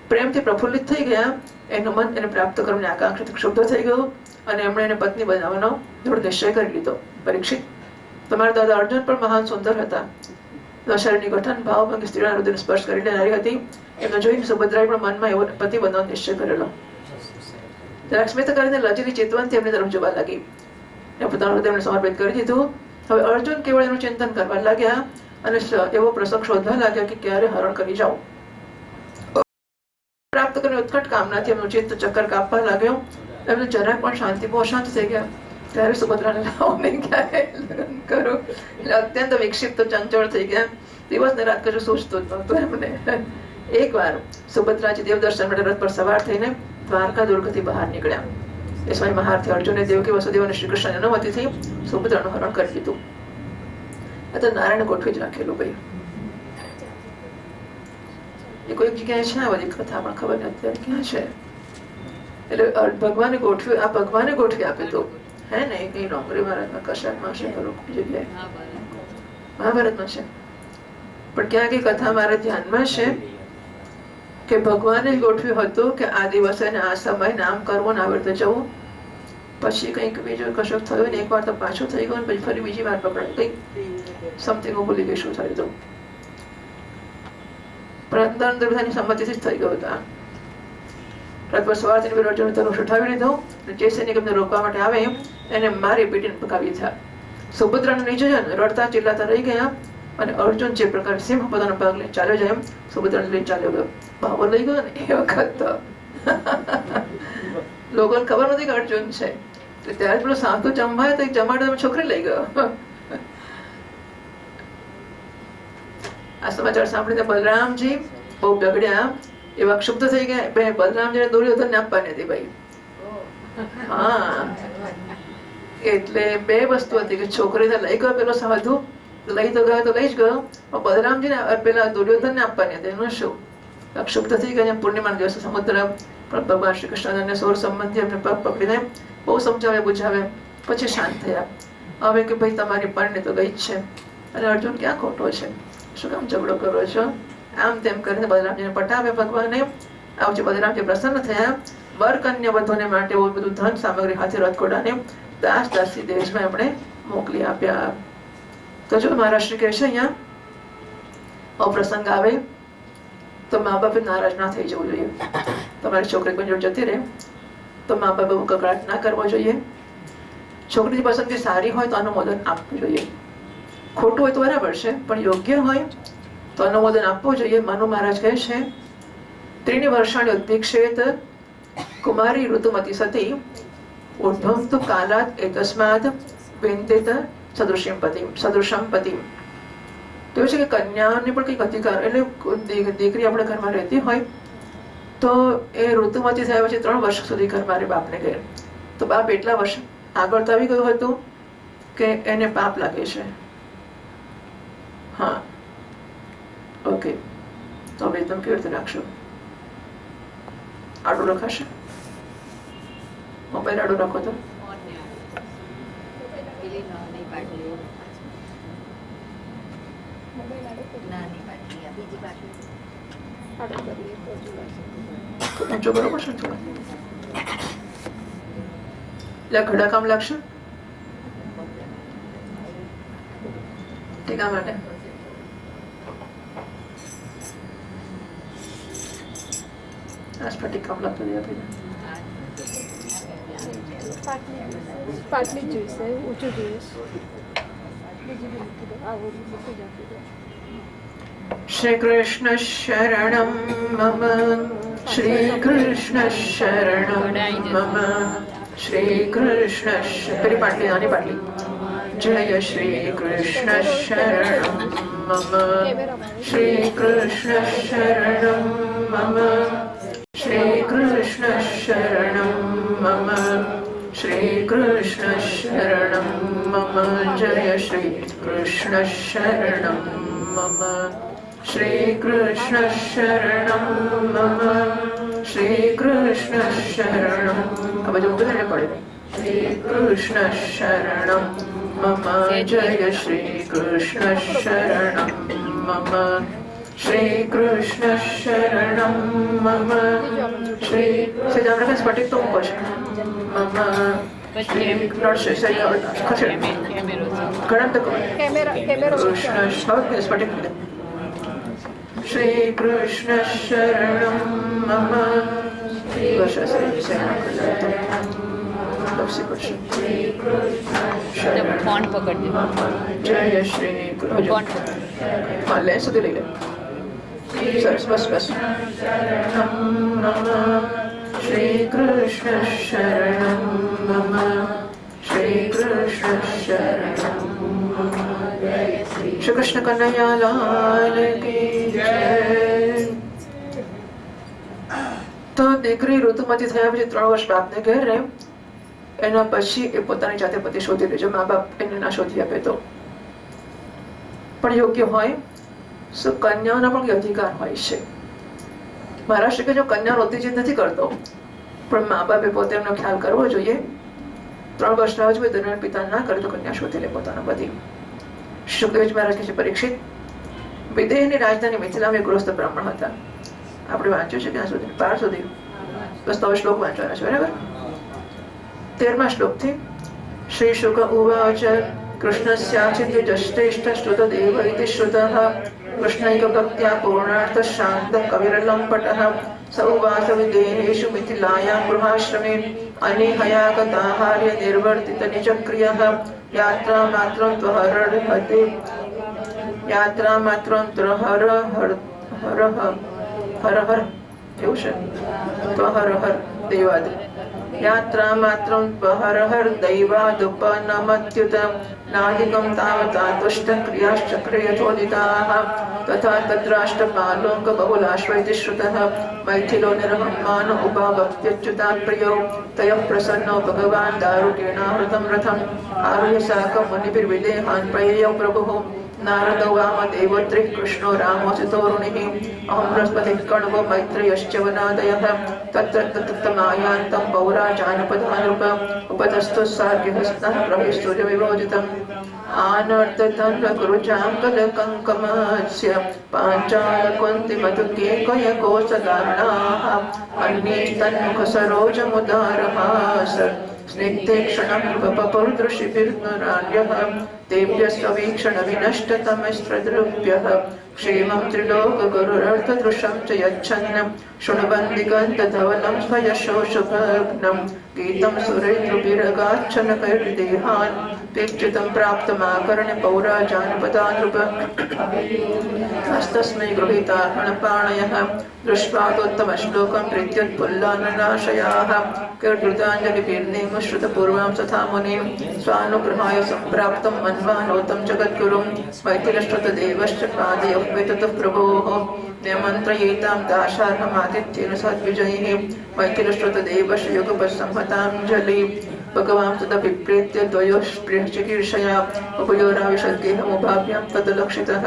પ્રેમથી પ્રફુલ્લિત થઈ ગયા. એનું મન એને પ્રાપ્ત કરવાની આકાંક્ષાથી ક્ષુબ્ધ થઈ ગયું અને એમણે એને પત્ની બનાવવાનો દૃઢ નિશ્ચય કરી લીધો. પરીક્ષિત, તમારા દાદા અર્જુન પણ મહાન સુંદર હતા. શરીરની ગઠન ભાવભંગી સ્ત્રીના હૃદયને સ્પર્શ કરી લેનારી હતી. એમને જોઈને સુભદ્રાએ પણ મનમાં એવો પતિ બનવાનો નિશ્ચય કરેલો. લક્ષ્મી કરીને લજેલી ચેતવનથી એમની તરફ જોવા લાગી. પોતાનું હૃદય એમને સમર્પિત કરી દીધું. હવે અર્જુન કેવળ એનું ચિંતન કરવા લાગ્યા અને એવો પ્રસંગ શોધવા લાગ્યા કે ક્યારે હરણ કરી જાઉં. પ્રાપ્ત કરીને ઉત્કટ કામનાથી એમનું ચિત્ત ચક્કર કાપવા લાગ્યો. એમને જરાક પણ શાંતિ બહુ અશાંત થઈ ગયા. ત્યારે સુભદ્રાને લાવો નહીં, ક્યારે લગ્ન કરો. એટલે અત્યંત વિક્ષિપ્ત ચંચળ થઈ ગયા. દિવસ ને રાત કશું સૂચતું જ નહોતું એમને. એકવાર સુભદ્રાજી દેવદર્શન માટે રથ પર સવાર થઈને દ્વારકા દુર્ગથી બહાર નીકળ્યા. એ સમય મહારથી અર્જુને દેવકી વસુદેવ અને શ્રી કૃષ્ણ અનુમતિથી સુભદ્રાનું હરણ કરી દીધું. આ તો નારાયણ ગોઠવી જ રાખેલું ભાઈ. એ કોઈક જગ્યાએ છે આ બધી કથા, પણ ખબર નહીં અત્યારે ક્યાં છે. એટલે ભગવાને ગોઠવી, આ ભગવાને ગોઠવી આપ્યું હતું. હે ને કઈ ડોંગરી મહારાજમાં કશાકમાં છે, ખરું જગ્યાએ મહાભારતમાં છે. પણ ક્યાં કઈ કથા મારા ધ્યાનમાં છે કે ભગવાને ગોઠવ્યું હતું કે આ દિવસે ને આ સમય આમ કરવું ને આવી રીતે જવું. પછી કંઈક બીજું કશું થયું ને એકવાર તો પાછું થઈ ગયું, પછી ફરી બીજી વાર પકડાય, કંઈક સમથિંગ હું ભૂલી ગઈ શું થયું હતું. પણ અંદર અંદર બધાની સંમતિથી જ થઈ ગયું હતું. રથ પર સવારથી અર્જુને ધનુષ ઉઠાવી લીધો. જે સૈનિક એમને રોકવા માટે આવે એને મારી પીટીને પકાવી થયા. સુભદ્રાને નીચે રડતા ચિલ્લાતા રહી ગયા અને અર્જુન જે પ્રકારે સિંહ પોતાનો પગ લઈને ચાલ્યો જાય એમ સુભદ્રાને લઈને ચાલ્યો ગયો. બાબો લઈ ગયો ને એ વખત તો લોકોને ખબર નથી કે અર્જુન છે. ત્યારે પેલું સાંતું જમાય તો જમાડે છોકરી લઈ ગયો. આ સમાચાર સાંભળીને બલરામજી બહુ બગડ્યા, એવા ક્ષુબ્ધ થઈ ગયા. બલરામજીને દુર્યોધનને આપવાની હતી ભાઈ. હા, એટલે બે વસ્તુ હતી કે છોકરીને લઈ ગયો પેલો સાધુ, લઈ તો ગયો તો લઈ જ ગયો, પણ બલરામજીને પેલા દુર્યોધનને આપવાની હતી. એનું શું? ક્ષુબ્ધ થઈ ગયા. પૂર્ણિમાના દિવસે સમુદ્ર પણ ભગવાન શ્રી કૃષ્ણ સોર સંબંધી એમને પગ પકડીને બહુ સમજાવે બુજાવે, પછી શાંત થયા. હવે કે ભાઈ તમારી પરણી તો ગઈ જ છે અને અર્જુન ક્યાં ખોટો છે, શું કામ ઝઘડો કરો છો? આમ તેમ કરીને બલરામજીને પટાવે ભગવાને. આવું જે બલરામજી પ્રસન્ન થયા. વર કન્યા વધુને માટે એવું બધું ધન સામગ્રી હાથે રથઘોડાને દાસ દાસી દેશમાં એમણે મોકલી આપ્યા. તો જો મહારાજ શ્રી કહે છે અહીંયા અપ્રસંગ આવે તો મા બાપે નારાજ ના થઈ જવું જોઈએ. તમારી છોકરી કોઈ જોડે જતી રહે તો મા બાપે કકડાટ ના કરવો જોઈએ. છોકરીની પસંદગી સારી હોય તો અનુમોદન આપવું જોઈએ. ખોટું હોય તો બરાબર છે, પણ યોગ્ય હોય તો અનુમોદન આપવું જોઈએ. મનુ મહારાજ કહે છે ત્રીણી વર્ષાણી ઉદ્ભિક્ષેત કુમારી ઋતુમતી સતી ઉદ્ભવ તો કાલાત એકસ્માદ વિંદિત સદૃશ્યમ પતિમ. તો છે કે કન્યાને પણ કંઈક અધિકાર, એટલે દીકરી આપણે ઘરમાં રહેતી હોય તો એ ઋતુમતી થયા પછી 3 વર્ષ સુધી ઘરમાં રહે બાપને ઘેર. તો બાપ એટલા વર્ષ આગળ તો આવી ગયું હતું કે એને પાપ લાગે છે. હા, ઓકે. તો હવે તમે કેવી રીતે રાખશો? આડું રખાશે? મોબાઈલ આડું રાખો તો ઊંચો બરોબર છે થોડો. એટલે ઘડા કામ લાગશે ટીકા માટે. આ સ્ફટિક કામ લાગતું નહીં આપીને. પાટલી જ જોઈશે, ઊંચું જોઈશ. શ્રી કૃષ્ણ શરણમ મમ, શ્રી કૃષ્ણ શરણમ મમ, શ્રી કૃષ્ણ. પેલી પાટલી, નાની પાટલી. જય શ્રી કૃષ્ણ શરણમ मम श्रीकृष्ण शरणं मम श्रीकृष्ण शरणं मम श्रीकृष्ण शरणं मम जय श्रीकृष्ण शरणं मम श्रीकृष्ण शरणं मम श्रीकृष्ण शरणं अब जो उधर पड़े श्रीकृष्ण शरणं मम जय श्रीकृष्ण शरणं मम श्रीकृष्ण शरणं मम श्री से जान रखा स्फटिक तो ऊपर मम गणन तक कैमरा कृष्ण स्फटिक श्रीकृष्ण शरणं मम ફોન્ટ પકડજો. जय श्री हाँ लें સુધી લઈ લે સરસ બસ બસ श्रीकृष्ण शरणं मम श्रीकृष्ण शरणं श्री कृष्ण कन्हैया लाल की जय. તો દીકરી ઋતુમતી થયા પછી 3 વર્ષ બાપને ઘેર રહે. એના પછી એ પોતાની જાતે પતિ શોધી લે જો મા બાપ એને ના શોધી આપે તો. પણ યોગ્ય હોય તો કન્યાઓના પણ અધિકાર હોય છે. મહારાષ્ટ્ર કે જો કન્યાનો ઉત્તેજિત નથી કરતો પણ મા બાપે પોતે એમનો ખ્યાલ કરવો જોઈએ. 3 વર્ષ રાહ જોઈ દરમિયાન પિતા ના કરે તો કન્યા શોધી લે પોતાના પતિ. સુખદેવજી મહારાજ કહે છે પરીક્ષિત વિદેહની રાજધાની મિથિલામાં એક ગૃહસ્થ બ્રાહ્મણ હતા. આપણે વાંચ્યું છે ક્યાં સુધી 12 સુધી બસ 9 શ્લોક વાંચવાના છે બરાબર. 13મા શ્લોકથી શ્રી શુક ઉવાચ કૃષ્ણસ્યાચિત જષ્ટેષ્ઠ શ્રુત દેવ ઇતિ શ્રુતઃ કૃષ્ણૈક ભક્ત્યા પૂર્ણાર્થ શાંત કવિરલં પટઃ સૌવાસ વિદેહેષુ મિથિલાયાં ગૃહાશ્રમે અનેહયા ગતાહાર્ય નિર્વર્તિત નિચક્રિયઃ યાત્રા માત્રં ત્વહરહતે યાત્રા માત્રં ત્રહર હર હર હર એવું છે ત્વહર દૈવાદ યાત્રા માત્રં ત્વહર દૈવાદુપનમત્યુત નાદિકં તાવતા તુષ્ટ ક્રિયાશ્ચક્રે યથોદિતાઃ તથા તદ્રાષ્ટ્રપાલોક બહુલાશ્વૈતિ શ્રુતઃ મૈથિલો નિરહમ્માન ઉપાવપ્ત્યચ્યુતા પ્રિયો તયઃ પ્રસન્નો ભગવાન દારુકેણાહૃतं રથમ આરુહ્ય સાકં મુનિભિર્વિદેહાન પ્રયેય પ્રભુઃ नारदो वामदेवोत्रिः कृष्णो रामोऽसितोरुणिः अहं बृहस्पतिः कर्णवो मैत्रेयश्च वनादयः तत्र तत्तमायान्तं पौराजानपदानृप उपतस्थो सार्ग्यहस्तः प्रविस्तूर्यविभोजितम् आनर्ततन्वकुरुजाङ्गलकङ्कमस्य पाञ्चालकुन्तिमधुकेकयकोसदारणाः अन्यैस्तन्मुखसरोजमुदारहास स्निग्धे क्षणं नृपपपुर्दृशिभिर्नराण्यः तेभ्यस्त्ववीक्षण विनष्टतमस्त्रद्रुभ्यः क्षेमं त्रिलोकगुरुरर्थदृशं च यच्छन् शृण्वन्दिगन्धधवलं स्वयशोषभग्नं गीतं सुरेन्द्रुभिरगाच्छनकैर्देहान् तीर्चितं प्राप्तमाकर्ण्य पौराजानपदानृप हस्तस्मै गृहीतार्हणपाणयः दृष्ट्वा तोत्तमश्लोकं प्रीत्युत्फुल्लाननाशयाः कीर्तृताञ्जलिभिर्नेमश्रुतपूर्वां तथा मुनिं स्वानुगृहाय सम्प्राप्तं मन्वानोतं जगद्गुरुं मैथिलश्रुतदेवश्च पादयोः विततः प्रभोः निमन्त्रयेतां दाशार्हमातिथ्येन सद्विजयैः मैथिलश्रुतदेवस्य युगपत्संहताञ्जलि भगवान् तदभिप्रेत्य द्वयोश्प्रियचिकीर्षया उभयोराविशद्गेहमुभाभ्यां तदलक्षितः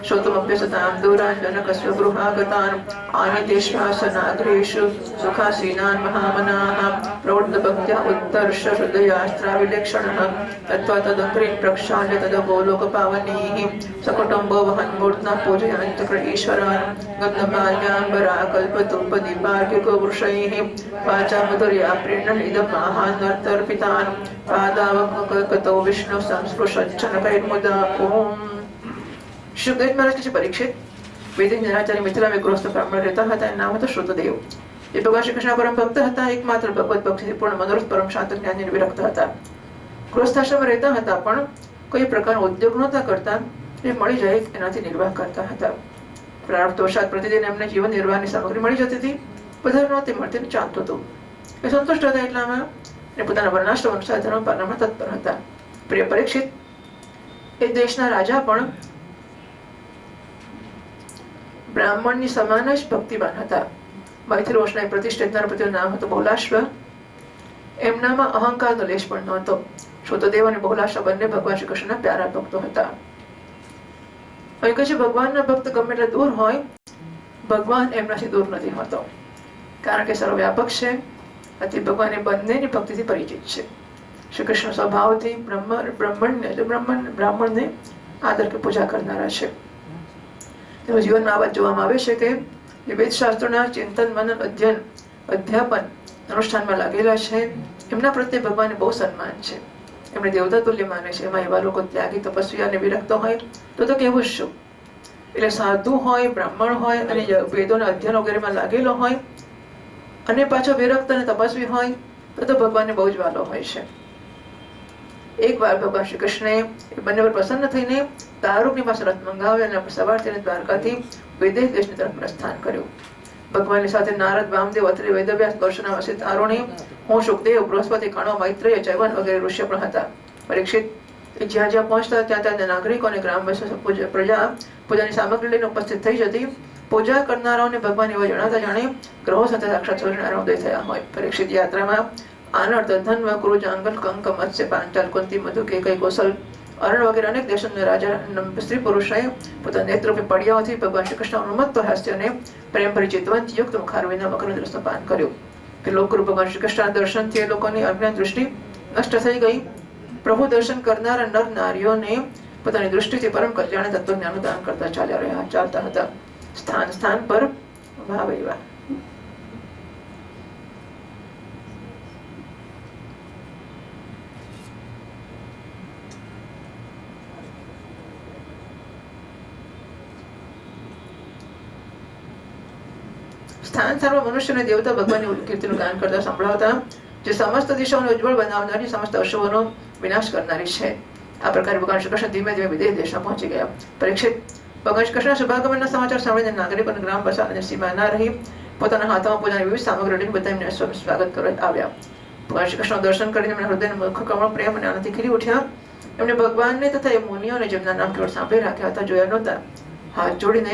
श्रोतुमभ्यसतां दूराञ्जनकस्य गृहागतान् आनीतेष्वासनाग्रेषु सुखासीनान् महामनाः प्रौढभक्त्या उत्तर्षहृदयास्त्राविलेक्षणः तत्त्वा तदग्रे प्रक्षाल्य तदगोलोकपावनीः सकुटुम्बो वहन्मूर्त्ना पूजयन्तः ईश्वरान् गन्धमाल्याम्बराकल्पतुम्बदीपार्घ्यगोवृषैः वाचा मधुर्या प्रीणनिदमाहान्वर्तर्पितान् पादावकतो विष्णु संस्पृशच्छनकैर्मुदा ओम. સુખદેવ મહારાજ કે છે પરીક્ષિત વૈદિક નિરાચાર્ય મિથિલામાં ગૃહસ્થ બ્રાહ્મણ રહેતા હતા. એનું નામ હતું શ્રુતદેવ. એ ભગવાન શ્રી કૃષ્ણ પરમ ભક્ત હતા. એકમાત્ર ભગવત ભક્તિથી પૂર્ણ મનોરથ પરમ શાંત જ્ઞાની વિરક્ત હતા. ગૃહસ્થાશ્રમમાં રહેતા હતા પણ કોઈ પ્રકારનો ઉદ્યોગ નહોતા કરતા. એ મળી જાય એનાથી નિર્વાહ કરતા હતા. પ્રારબ્ધ વશાત પ્રતિદિન એમને જીવન નિર્વાહની સામગ્રી મળી જતી હતી. વધારે નહોતી મળતી ને ચાલતું હતું. એ સંતુષ્ટ હતા એટલામાં એ પોતાના વર્ણાશ્રમ અનુસાર ધર્મ પાલનમાં તત્પર હતા. પ્રિય પરીક્ષિત એ દેશના રાજા પણ બ્રાહ્મણની સમાન જ ભક્તિવાન હતા. મૈથિલ રોશનાઈ પ્રતિષ્ઠિતના પતિનું નામ હતું બહુલાશ્વ. એમનામાં અહંકારનો લેશ પણ નહોતો. શ્રુતદેવ અને બહુલાશ્વ બંને ભગવાન શ્રી કૃષ્ણના પ્યારા ભક્તો હતા. અહીં કહે છે ભગવાનના ભક્ત ગમે એટલા દૂર હોય, ભગવાન એમનાથી દૂર નથી હોતો, કારણ કે સર્વવ્યાપક છે. આથી ભગવાન એ બંનેની ભક્તિથી પરિચિત છે. શ્રી કૃષ્ણ સ્વભાવથી બ્રાહ્મણને આદર કે પૂજા કરનારા છે. તેનું જીવનમાં આ વાત જોવામાં આવે છે કે વિવિધ શાસ્ત્રોના ચિંતન મનન અધ્યયન અધ્યાપન અનુષ્ઠાનમાં લાગેલા છે. એમના પ્રત્યે ભગવાનને બહુ સન્માન છે. એમને દેવતા તુલ્ય માને છે. એમાં એવા લોકો ત્યાગી તપસ્વી અને વિરક્ત હોય તો કેવું જ શું. એટલે સાધુ હોય, બ્રાહ્મણ હોય અને વેદોના અધ્યયન વગેરેમાં લાગેલો હોય અને પાછો વિરક્ત અને તપસ્વી હોય તો ભગવાનને બહુ જ વાલો હોય છે. એક વાર ભગવાન શ્રી કૃષ્ણે બંને પર પ્રસન્ન થઈને દારૂકની પાસે રથ મંગાવ્યો અને સવાર થઈને દ્વારકાથી વિદેશ દેશની તરફ પ્રસ્થાન કર્યું. ભગવાનની સાથે નારદ, વામદેવ, અત્રિ, વેદવ્યાસ, પરશુરામ, વસિષ્ઠ, આરોણી, હું, શુકદેવ, બૃહસ્પતિ, કણવ, મૈત્રેય, ચૈવન વગેરે ઋષિ પણ હતા. પરીક્ષિત જ્યાં જ્યાં પહોંચતા ત્યાં નાગરિકો અને ગ્રામવાસીઓ પ્રજા પૂજાની સામગ્રી લઈને ઉપસ્થિત થઈ જતી. પૂજા કરનારાઓને ભગવાન એવા જણાતા જાણે ગ્રહો સાથે સાક્ષાત સૂર્યનારાયણ ઉદય થયા હોય. પરીક્ષિત યાત્રામાં આનર્દ, ધન્વ, કુરુ, જાંગલ, કંક, મત્સ્ય, પાંચાલ, કુંતી, મધુ, કેકઈ, કૌશલ, અરણ વગેરે અનેક દેશોના રાજા સ્ત્રી પુરુષોએ પોતાના નેત્રરૂપી પડિયાઓથી ભગવાન શ્રી કૃષ્ણ ઉન્મત્ત હાસ્ય અને પ્રેમ પરિચિતવંત યુક્ત મુખારવિંદના મકરંદ રસનું પાન કર્યું. કે લોકરૂપ ભગવાન શ્રી કૃષ્ણના દર્શનથી એ લોકોની અજ્ઞાન દૃષ્ટિ નષ્ટ થઈ ગઈ. પ્રભુ દર્શન કરનારા નર નારીઓને પોતાની દૃષ્ટિથી પરમ કલ્યાણ તત્વજ્ઞાનનું દાન કરતા ચાલતા હતા. સ્થાન સ્થાન પર ભાવ એવા. સ્થાન સ્થાનમાં મનુષ્યને દેવતા ભગવાનની કીર્તિનું ગાન કરતા સંભળાવતા, જે સમસ્ત દિશાઓને ઉજ્જવળ બનાવનારી, સમસ્ત અશુભોનો વિનાશ કરનારી છે. આ પ્રકારે ભગવાન શ્રી કૃષ્ણ ધીમે ધીમે વિદેશ દેશમાં પહોંચી ગયા. પરીક્ષિત ભગવાન શ્રી કૃષ્ણના શુભાગમનના સમાચાર સાંભળીને નાગરિકોને ગ્રામ વસાહતની સીમા ના રહી પોતાના હાથમાં પૂજાની વિવિધ સામગ્રી લઈને બધા એમને સ્વાગત કરવા આવ્યા. ભગવાન શ્રી કૃષ્ણ દર્શન કરીને એમના હૃદયનું મુખ કમળ પ્રેમ અને આનંદથી ખીલી ઉઠ્યા. એમને ભગવાનને તથા એ મુનિઓને જેમના નામ કેવળ સાંભળી રાખ્યા હતા, જોયા નહોતા, હાથ જોડીને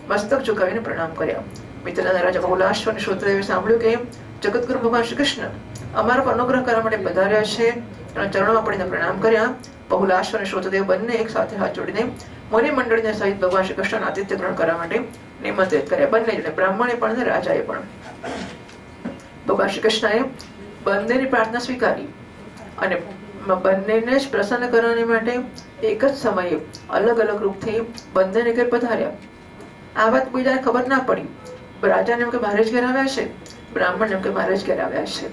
મસ્તક ઝુકાવીને પ્રણામ કર્યા. મિત્રના રાજા બહુલાશ્વ અને શ્રોત્રદેવે સાંભળ્યું કે જગતગુરુ ભગવાન શ્રી કૃષ્ણ અમારા પર અનુગ્રહ કરવા માટે પધાર્યા છે. એના ચરણોમાં પડીને પ્રણામ કર્યા. બહુલાશ્વ અને શ્રોત્રદેવ બંને એક સાથે હાથ જોડીને મુનિ મંડળીને સહિત ભગવાન શ્રી કૃષ્ણ આતિથ્ય ગ્રહણ કરવા માટે નિમંત્રિત કર્યા. બંને જણે, બ્રાહ્મણે પણ અને રાજાએ પણ. ભગવાન શ્રી કૃષ્ણએ બંનેની પ્રાર્થના સ્વીકારી અને બંનેને જ પ્રસન્ન કરવાની માટે એક જ સમયે અલગ અલગ રૂપથી બંનેને ઘેર પધાર્યા. આ વાત બીજાને ખબર ના પડી. રાજાને એમ કે મારે જ ઘેર આવ્યા છે, બ્રાહ્મણ એમ કે મારે જ ઘેર આવ્યા છે.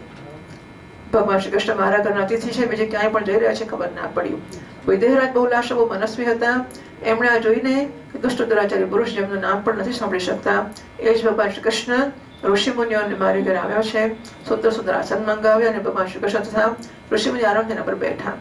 ભગવાન શ્રી કૃષ્ણ મારા ઘરના અતિથિ છે, બીજે ક્યાંય પણ જઈ રહ્યા છે ખબર ના પડ્યું. વિદેહરાજ બહુલાશ્વ બહુ મનસ્વી હતા. એમણે આ જોઈને દુષ્ટ દુરાચારી પુરુષ જેમનું નામ પણ નથી સાંભળી શકતા, એ જ ભગવાન શ્રી કૃષ્ણ ઋષિ મુનિઓને મારી ઘરે આવ્યો છે. સુંદર સુંદર આસન મંગાવ્યા અને ભગવાન શ્રી કૃષ્ણ તથા ઋષિ મુનિ આરામથી એના પર બેઠા.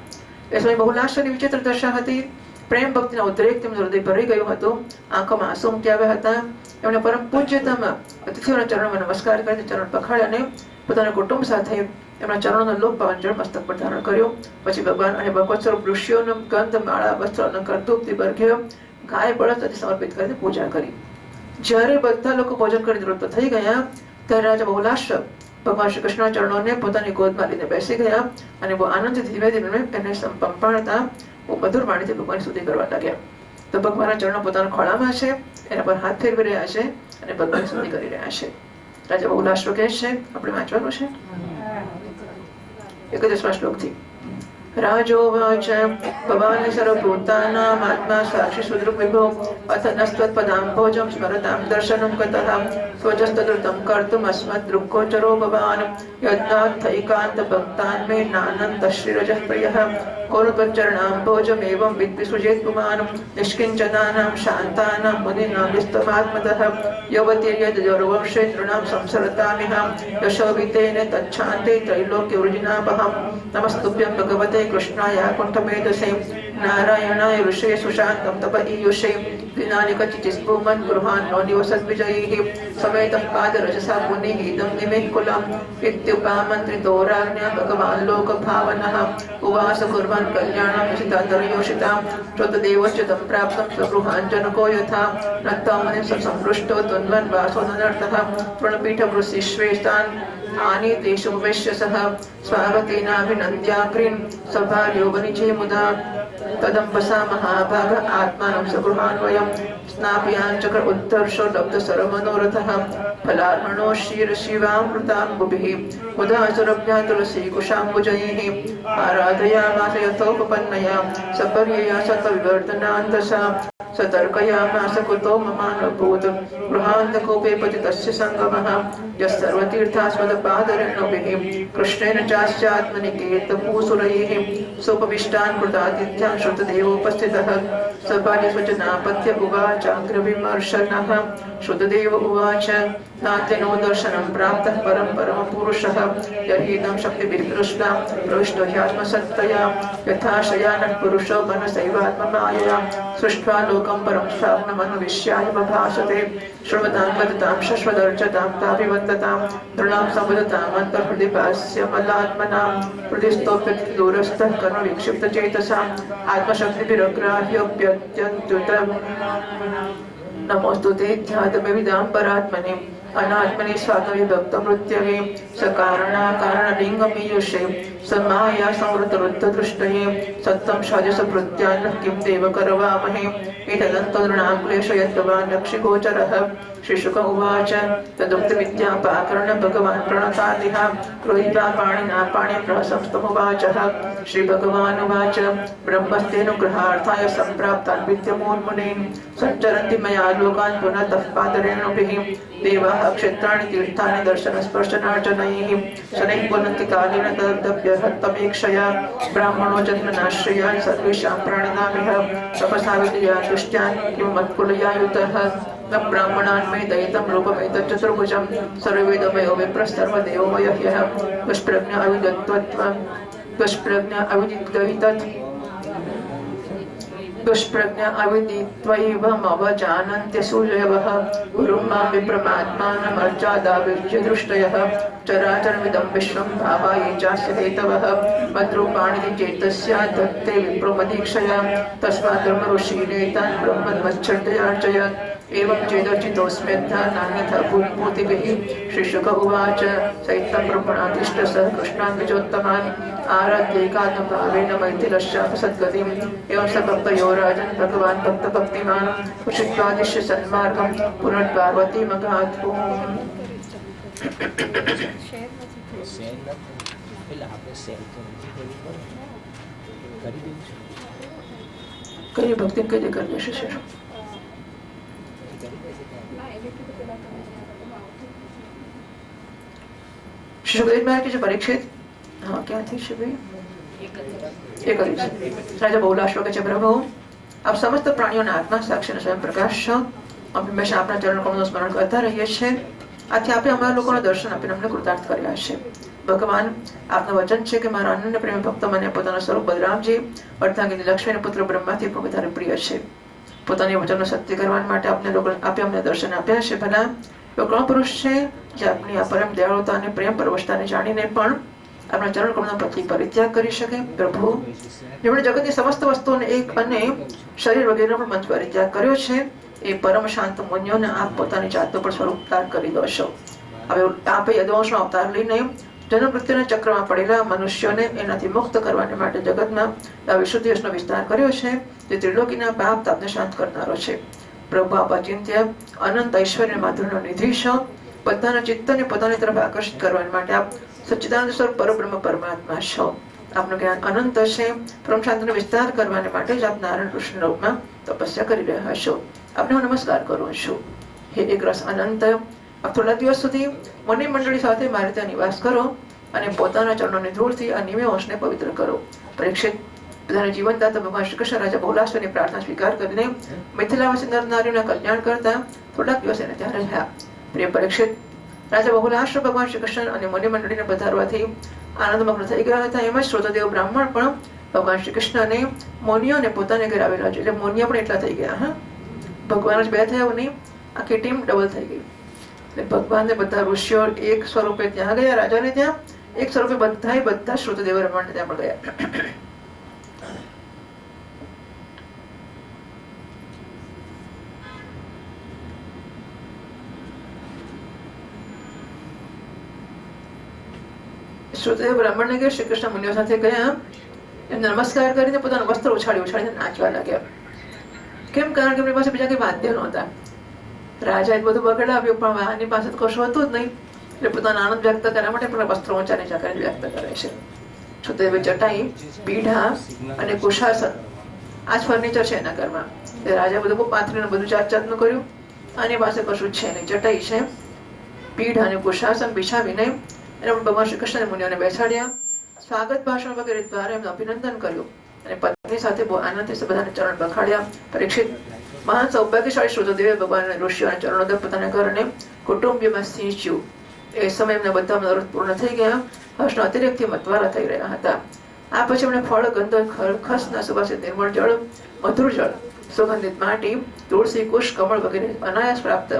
એ સમયે બહુલાશ્વની વિચિત્ર દશા હતી. પ્રેમ ભક્તિના ઉદ્રેક તેમનું હૃદય ભરી ગયું હતું. આંખોમાં આંસુ ઉમટી આવ્યા હતા. એમણે પરમ પૂજ્યતામાં અતિથિઓના ચરણોમાં નમસ્કાર કરીને ચરણ પખાડ્યા અને પોતાના કુટુંબ સાથે એમના ચરણોનો લોક પાવન જળ મસ્તક પર ધારણ કર્યો. પછી ભગવાન અને ભગવત સ્વરૂપ ઋષિઓનો ગંધ, માળા, વસ્ત્ર, અલંકાર, ધૂપથી બરઘ્યો, ગાય, બળદ આદિ સમર્પિત કરીને પૂજા કરી. જ્યારે બધા લોકો ભોજન કરી તૃપ્ત થઈ ગયા ત્યારે રાજા બહુલાશ્વ ભગવાન શ્રી કૃષ્ણના ચરણોને પોતાની ગોદમાં લઈને બેસી ગયા અને બહુ આનંદથી ધીમે ધીમે એને પંપાળતા બહુ મધુર વાણીથી ભગવાનની સ્તુતિ કરવા લાગ્યા. તો ભગવાનના ચરણો પોતાના ખોળામાં છે, એના પર હાથ ફેરવી રહ્યા છે અને ભગવાનની સ્તુતિ કરી રહ્યા છે. રાજા બહુલાશ્વ કહે છે, આપણે વાંચવાનું છે 21મા શ્લોકથી. राजोवाच भवानि सर्वभूतानाम् आत्मा साक्षी सुदृक् विभो अथ नस्त्वत्पदाम्भोजं स्मरतां दर्शनं गतः स्वजस्तदृतं कर्तुम् अस्मद्दृक्गोचरो भवान् यज्ञार्थैकान्तभक्तान् मे नानन्दश्रीरजः प्रियः कुरु त्वच्चरणाम्भोजमेवं विद्विसृजेत् पुमान् निष्किञ्चनानां शान्तानां मुनीनां विस्तमात्मतः यवतिर्यद्गौरवंशे नृणां संसरतामिह यशोवितेन तच्छान्ते त्रैलोक्यवृजिनापहं नमस्तुभ्यं भगवते कृष्णाय कुण्ठमेधसे नारायणाय ऋषे सुशान्तं तप ईयुषे दिनानि कचिचिस्भूमन् गृहान् नो निवसद्विजयैः समेतः पादरजसा पुनिः इदं निमेः कुलम् इत्युपामन्त्रितो राज्ञा भगवान् लोकभावनः उवास कुर्वन् कल्याणं निशितान्तर्योषितां श्रुतदेवच्युतं प्राप्तं स्वगृहान् जनको यथा नत्तामनिं संपृष्टो द्वन्द्वन् वासो ननर्थः तृणपीठवृषिश्वेष्टान् आनीतेषु उपवेश्य सः स्वागतेनाभिनन्द्याग्रीन् सभार्यो वनिजे मुदा तदम्बसा महाभाग आत्मानं सगृहान्वयं स्नापयाञ्चक्र उत्तर्षो लब्धसर्वमनोरथः फलार्हणो क्षीरशिवामृताम्बुभिः मुदा सुरभ्या तुलसीकुशाम्बुजैः आराधयामास यथोपपन्नया सपर्यया सतविवर्धनान्तसा सतर्कयामास कुतो ममानभूत् गृहान्तकोपे पतितस्य सङ्गमः यस्सर्वतीर्थास्मदपादरेणुभिः कृष्णेन चास्यात्मनिकेतभूसुरैः सोपविष्टान् कृतातिथ्यान् श्रुतदेवोपस्थितः सपाल्यस्वचनापत्य उवाचाग्रविमर्शनः श्रुतदेव उवाच नात्यनो दर्शनं प्राप्तः परं परमपुरुषः यर्हीदं शक्तिभिर्दृष्टा प्रविष्टो ह्यात्मसत्तया यथा शयानः पुरुषो मनसैवात्ममायया सृष्ट्वा लोकं परं स्वाप्नमनुविश्याय बभाषते श्रवतां वदतां शश्वदर्चतां ताभिवन्दतां दृढां संवदताम् अन्तर्हृदि भास्यमलात्मनां हृदिस्थोऽप्यति दूरस्थः कर्मविक्षिप्तचेतसाम् आत्मशक्तिभिरग्राह्योऽप्यत्यन्त्युत नमोऽस्तु ते ध्यातमेविदां परात्मने अनात्मने स्वात्मविभक्तमृत्यवे सकारणकारणलिङ्गमीयुषे समाया संवृतरुद्धदृष्टये सत्तं शाजसभृत्यान्नः किं देव करवामहे एतदन्तनृणां क्लेशयद्भवान् लक्षिगोचरः श्रीशुक उवाच तदुक्तविद्यापाकर्ण भगवान् प्रणतादिह क्रोधिता पाणिना पाणिप्रहसंस्तमुवाचः श्रीभगवानुवाच ब्रह्मस्तेनुग्रहार्थाय सम्प्राप्तान् विद्यमोन्मुनीन् सञ्चरन्ति मया लोकान् पुनतः पादरेणुभिः देवाः क्षेत्राणि तीर्थानि दर्शनस्पर्शनार्चनैः शनैः पुनन्ति कालेन तदप्यहत्तमेक्षया ब्राह्मणो जन्मनाश्रयान् सर्वेषां प्राणिनामिह तपसा विद्या तुष्ट्यान् किं मत्कुलया युतः न ब्राह्मणान् मे दयितं रूपमेतच्चतुर्भुजं सर्ववेदमयो विप्रस्तर्वदेवो ह्यः दुष्प्रज्ञा अविदत्वत्वं दुष्प्रज्ञा अविदित्वैतत् दुष्प्रज्ञा अविदित्वैवमवजानन्त्य सूर्यवः गुरुं मां विप्रमात्मानमर्चादाविर्य दृष्टयः चराचरमिदं विश्वं भावाये चास्य हेतवः मद्रूपाणि चेतस्यात् दत्ते विप्रोमदीक्षया तस्मात् ब्रह्मऋषीनेतान् ब्रह्मन्मच्छर्दयार्चयत् एवं चेदर्चितोऽस्म्यथा नान्यथा भूतिभिः श्रीशुक उवाच सैत्तं ब्रह्मणाधिष्ठसः कृष्णान्विजोत्तमान् आराध्यैकात्मभावेन मैथिलश्चापसद्गतिम् एवं स भक्तयो राजन् भगवान् भक्तभक्तिमान् उषित्वादिश्य सन्मार्गं पुनर्पार्वतीमगात् कई भक्ति के लिए करने से सुखदेव महाराज की जो परीक्षित हाँ क्या थी शिवी एक राजा बहुलाश्व के प्रभु आप समस्त प्राणियों आत्मा साक्षी स्वयं प्रकाश છો અમે હંમેશા આપણા ચરણ કમળનું સ્મરણ કરતા રહીએ છીએ આથી આપે અમારા લોકોને દર્શન આપીને અમને કૃતાર્થ કર્યા છે ભગવાન આપનું વચન છે કે મારા અનન્ય પ્રેમી ભક્ત મને પોતાના સ્વરૂપ બલરામજી અર્થાંગીની લક્ષ્મીના પુત્ર બ્રહ્માથી પણ વધારે પ્રિય છે પોતાની વચનનું સત્ય કરવા માટે આપે અમને દર્શન આપ્યા છે ભલા એવો કોણ પુરુષ છે જે આપની આ પરમ દયાળુતા અને પ્રેમ પરવશતાને જાણીને પણ આપણા ચરણ કમળનો પરિત્યાગ કરી શકે પ્રભુ જેમણે જગતની સમસ્ત વસ્તુઓને એક અને શરીર વગેરેનો પણ મંચ પરિત્યાગ કર્યો છે એ પરમ શાંત મુનિઓને આપ પોતાની જાતનો પણ સ્વરૂપકાર કરી દો છો હવે આપે યદુવંશનો અવતાર લઈને જન્મ મૃત્યુના ચક્રમાં પડેલા મનુષ્યોને એનાથી મુક્ત કરવાને માટે જગતમાં આ વિશુદ્ધ યશનો વિસ્તાર કર્યો છે જે ત્રિલોકીના પાપ તાપને શાંત કરનારો છે પ્રભુ આપ અચિંત્ય અનંત ઐશ્વર્ય માધુર્યનો નિધિ છો બધાના ચિત્તને પોતાની તરફ આકર્ષિત કરવાને માટે આપ સચ્ચિદાનંદ સ્વરૂપ પરબ્રહ્મ પરમાત્મા છો આપનું જ્ઞાન અનંત છે પરમ શાંતિનો વિસ્તાર કરવાને માટે જ આપ નારાયણ કૃષ્ણ રૂપમાં તપસ્યા કરી રહ્યા છો આપને હું નમસ્કાર કરું છું હે એક રસ અનંત આપ થોડા દિવસ સુધી મુનિ મંડળી સાથે મારી ત્યાં નિવાસ કરો અને પોતાના ચરણોની ધૂળથી આ નિમે અંશને પવિત્ર કરો પરીક્ષિત બધાને જીવનદાતા ભગવાન શ્રી કૃષ્ણ રાજા બહુલાશ્વની પ્રાર્થના સ્વીકાર કરીને મિથિલાવાસી નર નારીઓના કલ્યાણ કરતા થોડાક દિવસ એને ત્યાં રહ્યા પ્રિય પરીક્ષિત રાજા બહુલાશ્વ ભગવાન શ્રી કૃષ્ણ અને મુનિ મંડળીને પધારવાથી આનંદમગ્ન થઈ ગયા હતા એમ જ શ્રોતદેવ બ્રાહ્મણ પણ ભગવાન શ્રી કૃષ્ણને મુનિઓને પોતાને ઘેર આવેલા છે એટલે મુનિઓ પણ એટલા થઈ ગયા હા ભગવાન જ બે થયા એવું નહીં, આખી ટીમ ડબલ થઈ ગઈ. એટલે ભગવાનને બધા ઋષિઓ એક સ્વરૂપે ત્યાં ગયા, રાજાને ત્યાં એક સ્વરૂપે બધા શ્રુતદેવ રમણને ત્યાં પણ ગયા. શ્રુતદેવ બ્રાહ્મણને કે શ્રી કૃષ્ણ મુનિઓ સાથે ગયા, એમને નમસ્કાર કરીને પોતાનું વસ્ત્ર ઉછાળીને નાચવા લાગ્યા. કેમ? કારણ કે એમની પાસે બીજા કઈ વાદ્ય નહોતા. રાજાએ બધું બગડાવ્યું, પણ આની પાસે તો કશું હતું જ નહીં. એટલે પોતાનો આનંદ વ્યક્ત કરવા માટે પણ વસ્ત્રો ઊંચા નીચા કરીને વ્યક્ત કરે છે. શ્રુતદેવે ચટાઈ, પીઢા અને કુશાસન આ જ ફર્નિચર છે એના ઘરમાં. રાજા બધું પાથરીને બધું જાત જાતનું કર્યું. આની પાસે કશું છે નહીં. ચટાઈ છે, પીઢ અને કુશાસન બિછાવીને એને ભગવાન શ્રી કૃષ્ણ મુનિઓને બેસાડ્યા. સ્વાગત ભાષણ વગેરે દ્વારા એમનું અભિનંદન કર્યું અને પત્ની સાથે બહુ આનંદથી બધાને ચરણ બખાડ્યા. પરીક્ષિત મહાન સૌભાગ્યશાળી શ્રુતદેવે ભગવાન ઋષિઓના ચરણોદર પોતાના ઘરને કુટુંબીમાં સિંચ્યું. એ સમય એમના બધા મનોરથ પૂર્ણ થઈ ગયા. હર્ષનો અતિરેકથી મતવારા થઈ રહ્યા હતા. આ પછી એમણે ફળ, ગંધ, ખસના સુવાસિત નિર્મળ જળ, મધુર જળ, સુગંધિત માટી, તુલસી, કુશ, કમળ વગેરે અનાયાસ પ્રાપ્ત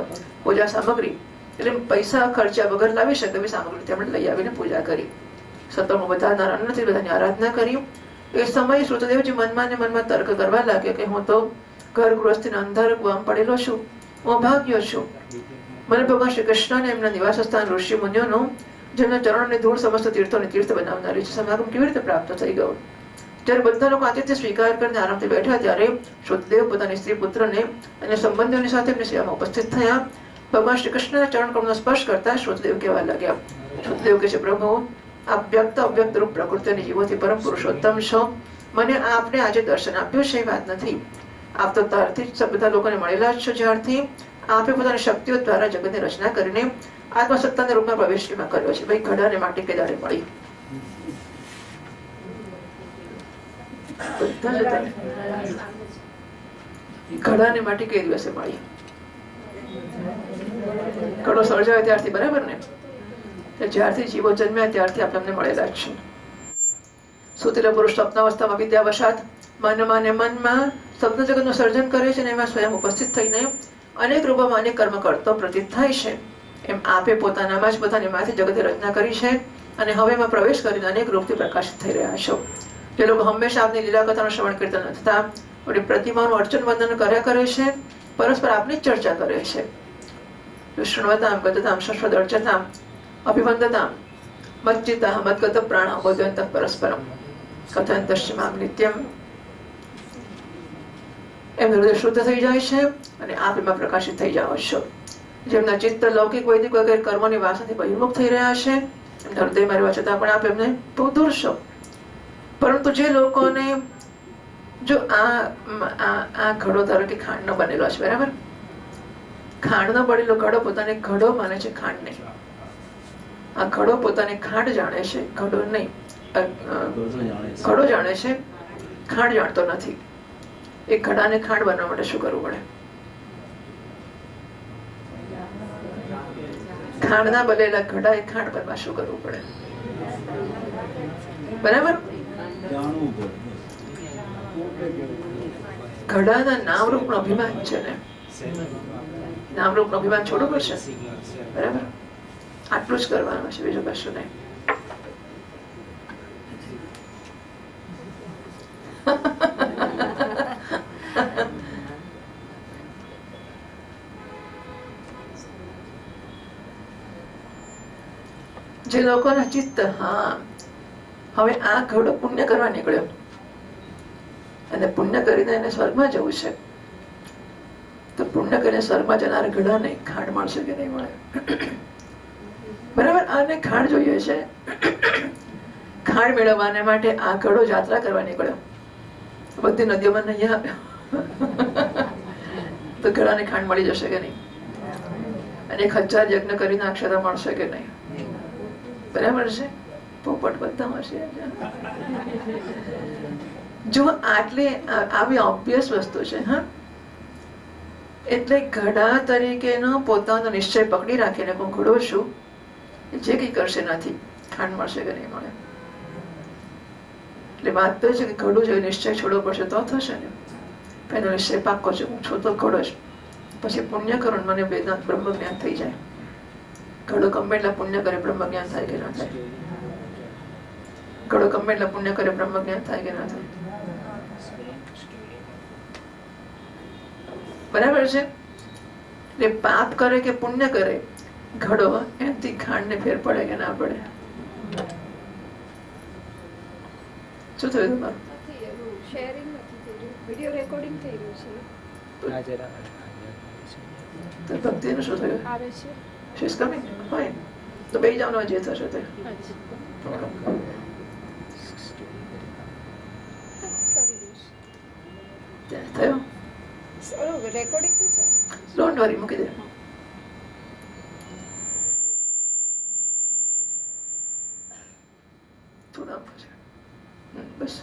પૂજા સામગ્રી, એટલે પૈસા ખર્ચ્યા વગર લાવી શકે એવી સામગ્રી તેમણે લઈ આવીને પૂજા કરી. સતોમાં વધારનાર અન્નથી બધાની આરાધના કરી. એ સમયે શ્રુતદેવજી મનમાં ને મનમાં તર્ક કરવા લાગ્યા કે હું તો ઘર ગૃહસ્થીના અંધાર કુવામાં પડેલો છું, હું અભાગ્યો છું. મને ભગવાન શ્રી કૃષ્ણ એમના નિવાસ સ્થાન ઋષિ મુનિઓનું, જેમના ચરણોની ધૂળ સમસ્ત તીર્થોને તીર્થ બનાવનારી છે, સમાગમ કેવી રીતે પ્રાપ્ત થઈ ગયો? જ્યારે બધા લોકો આતિથ્ય સ્વીકાર કરીને આરામથી બેઠા ત્યારે શ્રુતદેવ પોતાની સ્ત્રી પુત્રને અને સંબંધીઓની સાથે એમની સેવામાં ઉપસ્થિત થયા. ભગવાન શ્રી કૃષ્ણના ચરણ કમળનો સ્પર્શ કરતા શ્રુતદેવ કહેવા લાગ્યા. શ્રુતદેવ કહે છે, પ્રભુ આપ વ્યક્ત અવ્યક્ત રૂપ પ્રકૃતિ અને જીવોથી પરમ પુરુષોત્તમ છો. મને આપને આજે દર્શન આપ્યું છે એ વાત નથી. આપ તો ત્યારથી જ બધા લોકોને મળેલા જ છો, જ્યારથી આપે પોતાની શક્તિઓ દ્વારા જગતની રચના કરીને આત્મસત્તાના રૂપમાં પ્રવેશમાં કર્યો છે. ભાઈ ઘડાને માટી કે દાડે મળી? ઘડાને માટી કઈ દિવસે મળી? ઘડો સર્જાયો ત્યારથી, બરાબર ને? જ્યારથી જીવો જન્મ્યા ત્યારથી આપણે મળેલા જ છે. સુતેલા પુરુષ સ્વપ્નાવસ્થામાં વિદ્યાવશાત મનમાં ને મનમાં સ્વપ્ન જગતનું સર્જન કરે છે અને એમાં સ્વયં ઉપસ્થિત થઈને અનેક રૂપોમાં અનેક કર્મ કરતો પ્રતીત થાય છે. એમ આપે પોતાનામાં જ પોતાની માંથી જગતની રચના કરી છે અને હવે એમાં પ્રવેશ કરીને અનેક રૂપથી પ્રકાશિત થઈ રહ્યા છો. જે લોકો હંમેશા આપની લીલા કથાનું શ્રવણ કીર્તન થતા આપણી પ્રતિમાનું અર્ચન વંદન કર્યા કરે છે, પરસ્પર આપની ચર્ચા કરે છે. શૃણવતામ ગતતામ શશ્વત અર્ચતામ અભિવંદતામ મચ્ચિતા મદગત પ્રાણ બોધ્યંત પરસ્પરમ કથયંતશ્ચ મામ નિત્યમ. એમનું હૃદય શુદ્ધ થઈ જાય છે અને આપ એમાં પ્રકાશિત થઈ જાઓ છો. જેમના ચિત્ત લૌકિક વૈદિક વગેરે કર્મોની વાસનાથી બહિર્મુખ થઈ રહ્યા છે, એમના હૃદયમાં રહેવા છતાં પણ આપ એમને બહુ દૂર છો. પરંતુ જે લોકોને જો આ ઘડો ધારો કે ખાંડનો બનેલો છે, બરાબર? ખાંડનો બનેલો ઘડો પોતાને ઘડો માને છે, ખાંડ નહીં. આ ઘડો પોતાને ખાંડ જાણે છે, ઘડો નહીં. ઘડો જાણે છે, ખાંડ જાણતો નથી. એ ઘડાને ખાંડ બનવા માટે શું કરવું પડે? ખાંડના બનેલા ઘડા એ ખાંડ બનવા શું કરવું પડે? બરાબર? ઘડાના નામરૂપનો અભિમાન છે ને, નામરૂપનો અભિમાન છોડવું પડશે, બરાબર? આટલું જ કરવાનું છે, બીજું કશું નહીં. જે લોકોના ચિત્ત, હા હવે આ ઘડો પુણ્ય કરવા નીકળ્યો અને પુણ્ય કરીને એને સ્વર્ગમાં જવું છે, તો પુણ્ય કરીને સ્વર્ગમાં જનાર ઘડાને ખાંડ મળશે કે નહીં મળે? બરાબર? આને ખાંડ જોઈએ છે. ખાંડ મેળવવાને માટે આ ઘડો યાત્રા કરવા નીકળ્યો, બધી નદીઓમાં નહીં આવ્યો, તો ઘડાને ખાંડ મળી જશે કે નહીં? અને 1000 યજ્ઞ કરીને અક્ષતા મળશે કે નહીં? બરાબર છે? પોપટ બધા હશે. જો આટલી આવી ઓબ્વિયસ વસ્તુ છે. હા, એટલે ઘડા તરીકેનો પોતાનો નિશ્ચય પકડી રાખીને હું ઘડો છું, જે કઈ કરશે નથી, ખાંડ મળશે કે નહીં મળે? એટલે વાત તો છે કે ઘડું જો નિશ્ચય છોડવો પડશે તો થશે ને. એનો નિશ્ચય પાક્કો છે, હું છું તો ઘડો છું. પછી પુણ્ય કરો ને મને વેદાંત બ્રહ્મ જ્ઞાન થઈ જાય. ઘડો ગમે એટલા પુણ્ય કરે બ્રહ્મ જ્ઞાન થાય કે ના થાય? ઘડો ગમે એટલા પુણ્ય કરે બ્રહ્મ જ્ઞાન થાય કે ના થાય? બરાબર છે. એટલે પાપ કરે કે પુણ્ય કરે, ઘડો એનાથી ખાંડ ને ફેર પડે કે ના પડે? શું થયું તમારું? નથી એવું શેરિંગ નથી થઈ રહ્યું, વિડીયો રેકોર્ડિંગ થઈ રહ્યું છે. તો ભક્તિનું શું થયું? આવે છે. She is coming. Fine. તો બે જાવ જે થશે તે. અચ્છા. કરી દઈશ. થયું? રેકોર્ડિંગ તો છે. ડોન્ટ વરી, મૂકી દે. થોડા આપો છે. બસ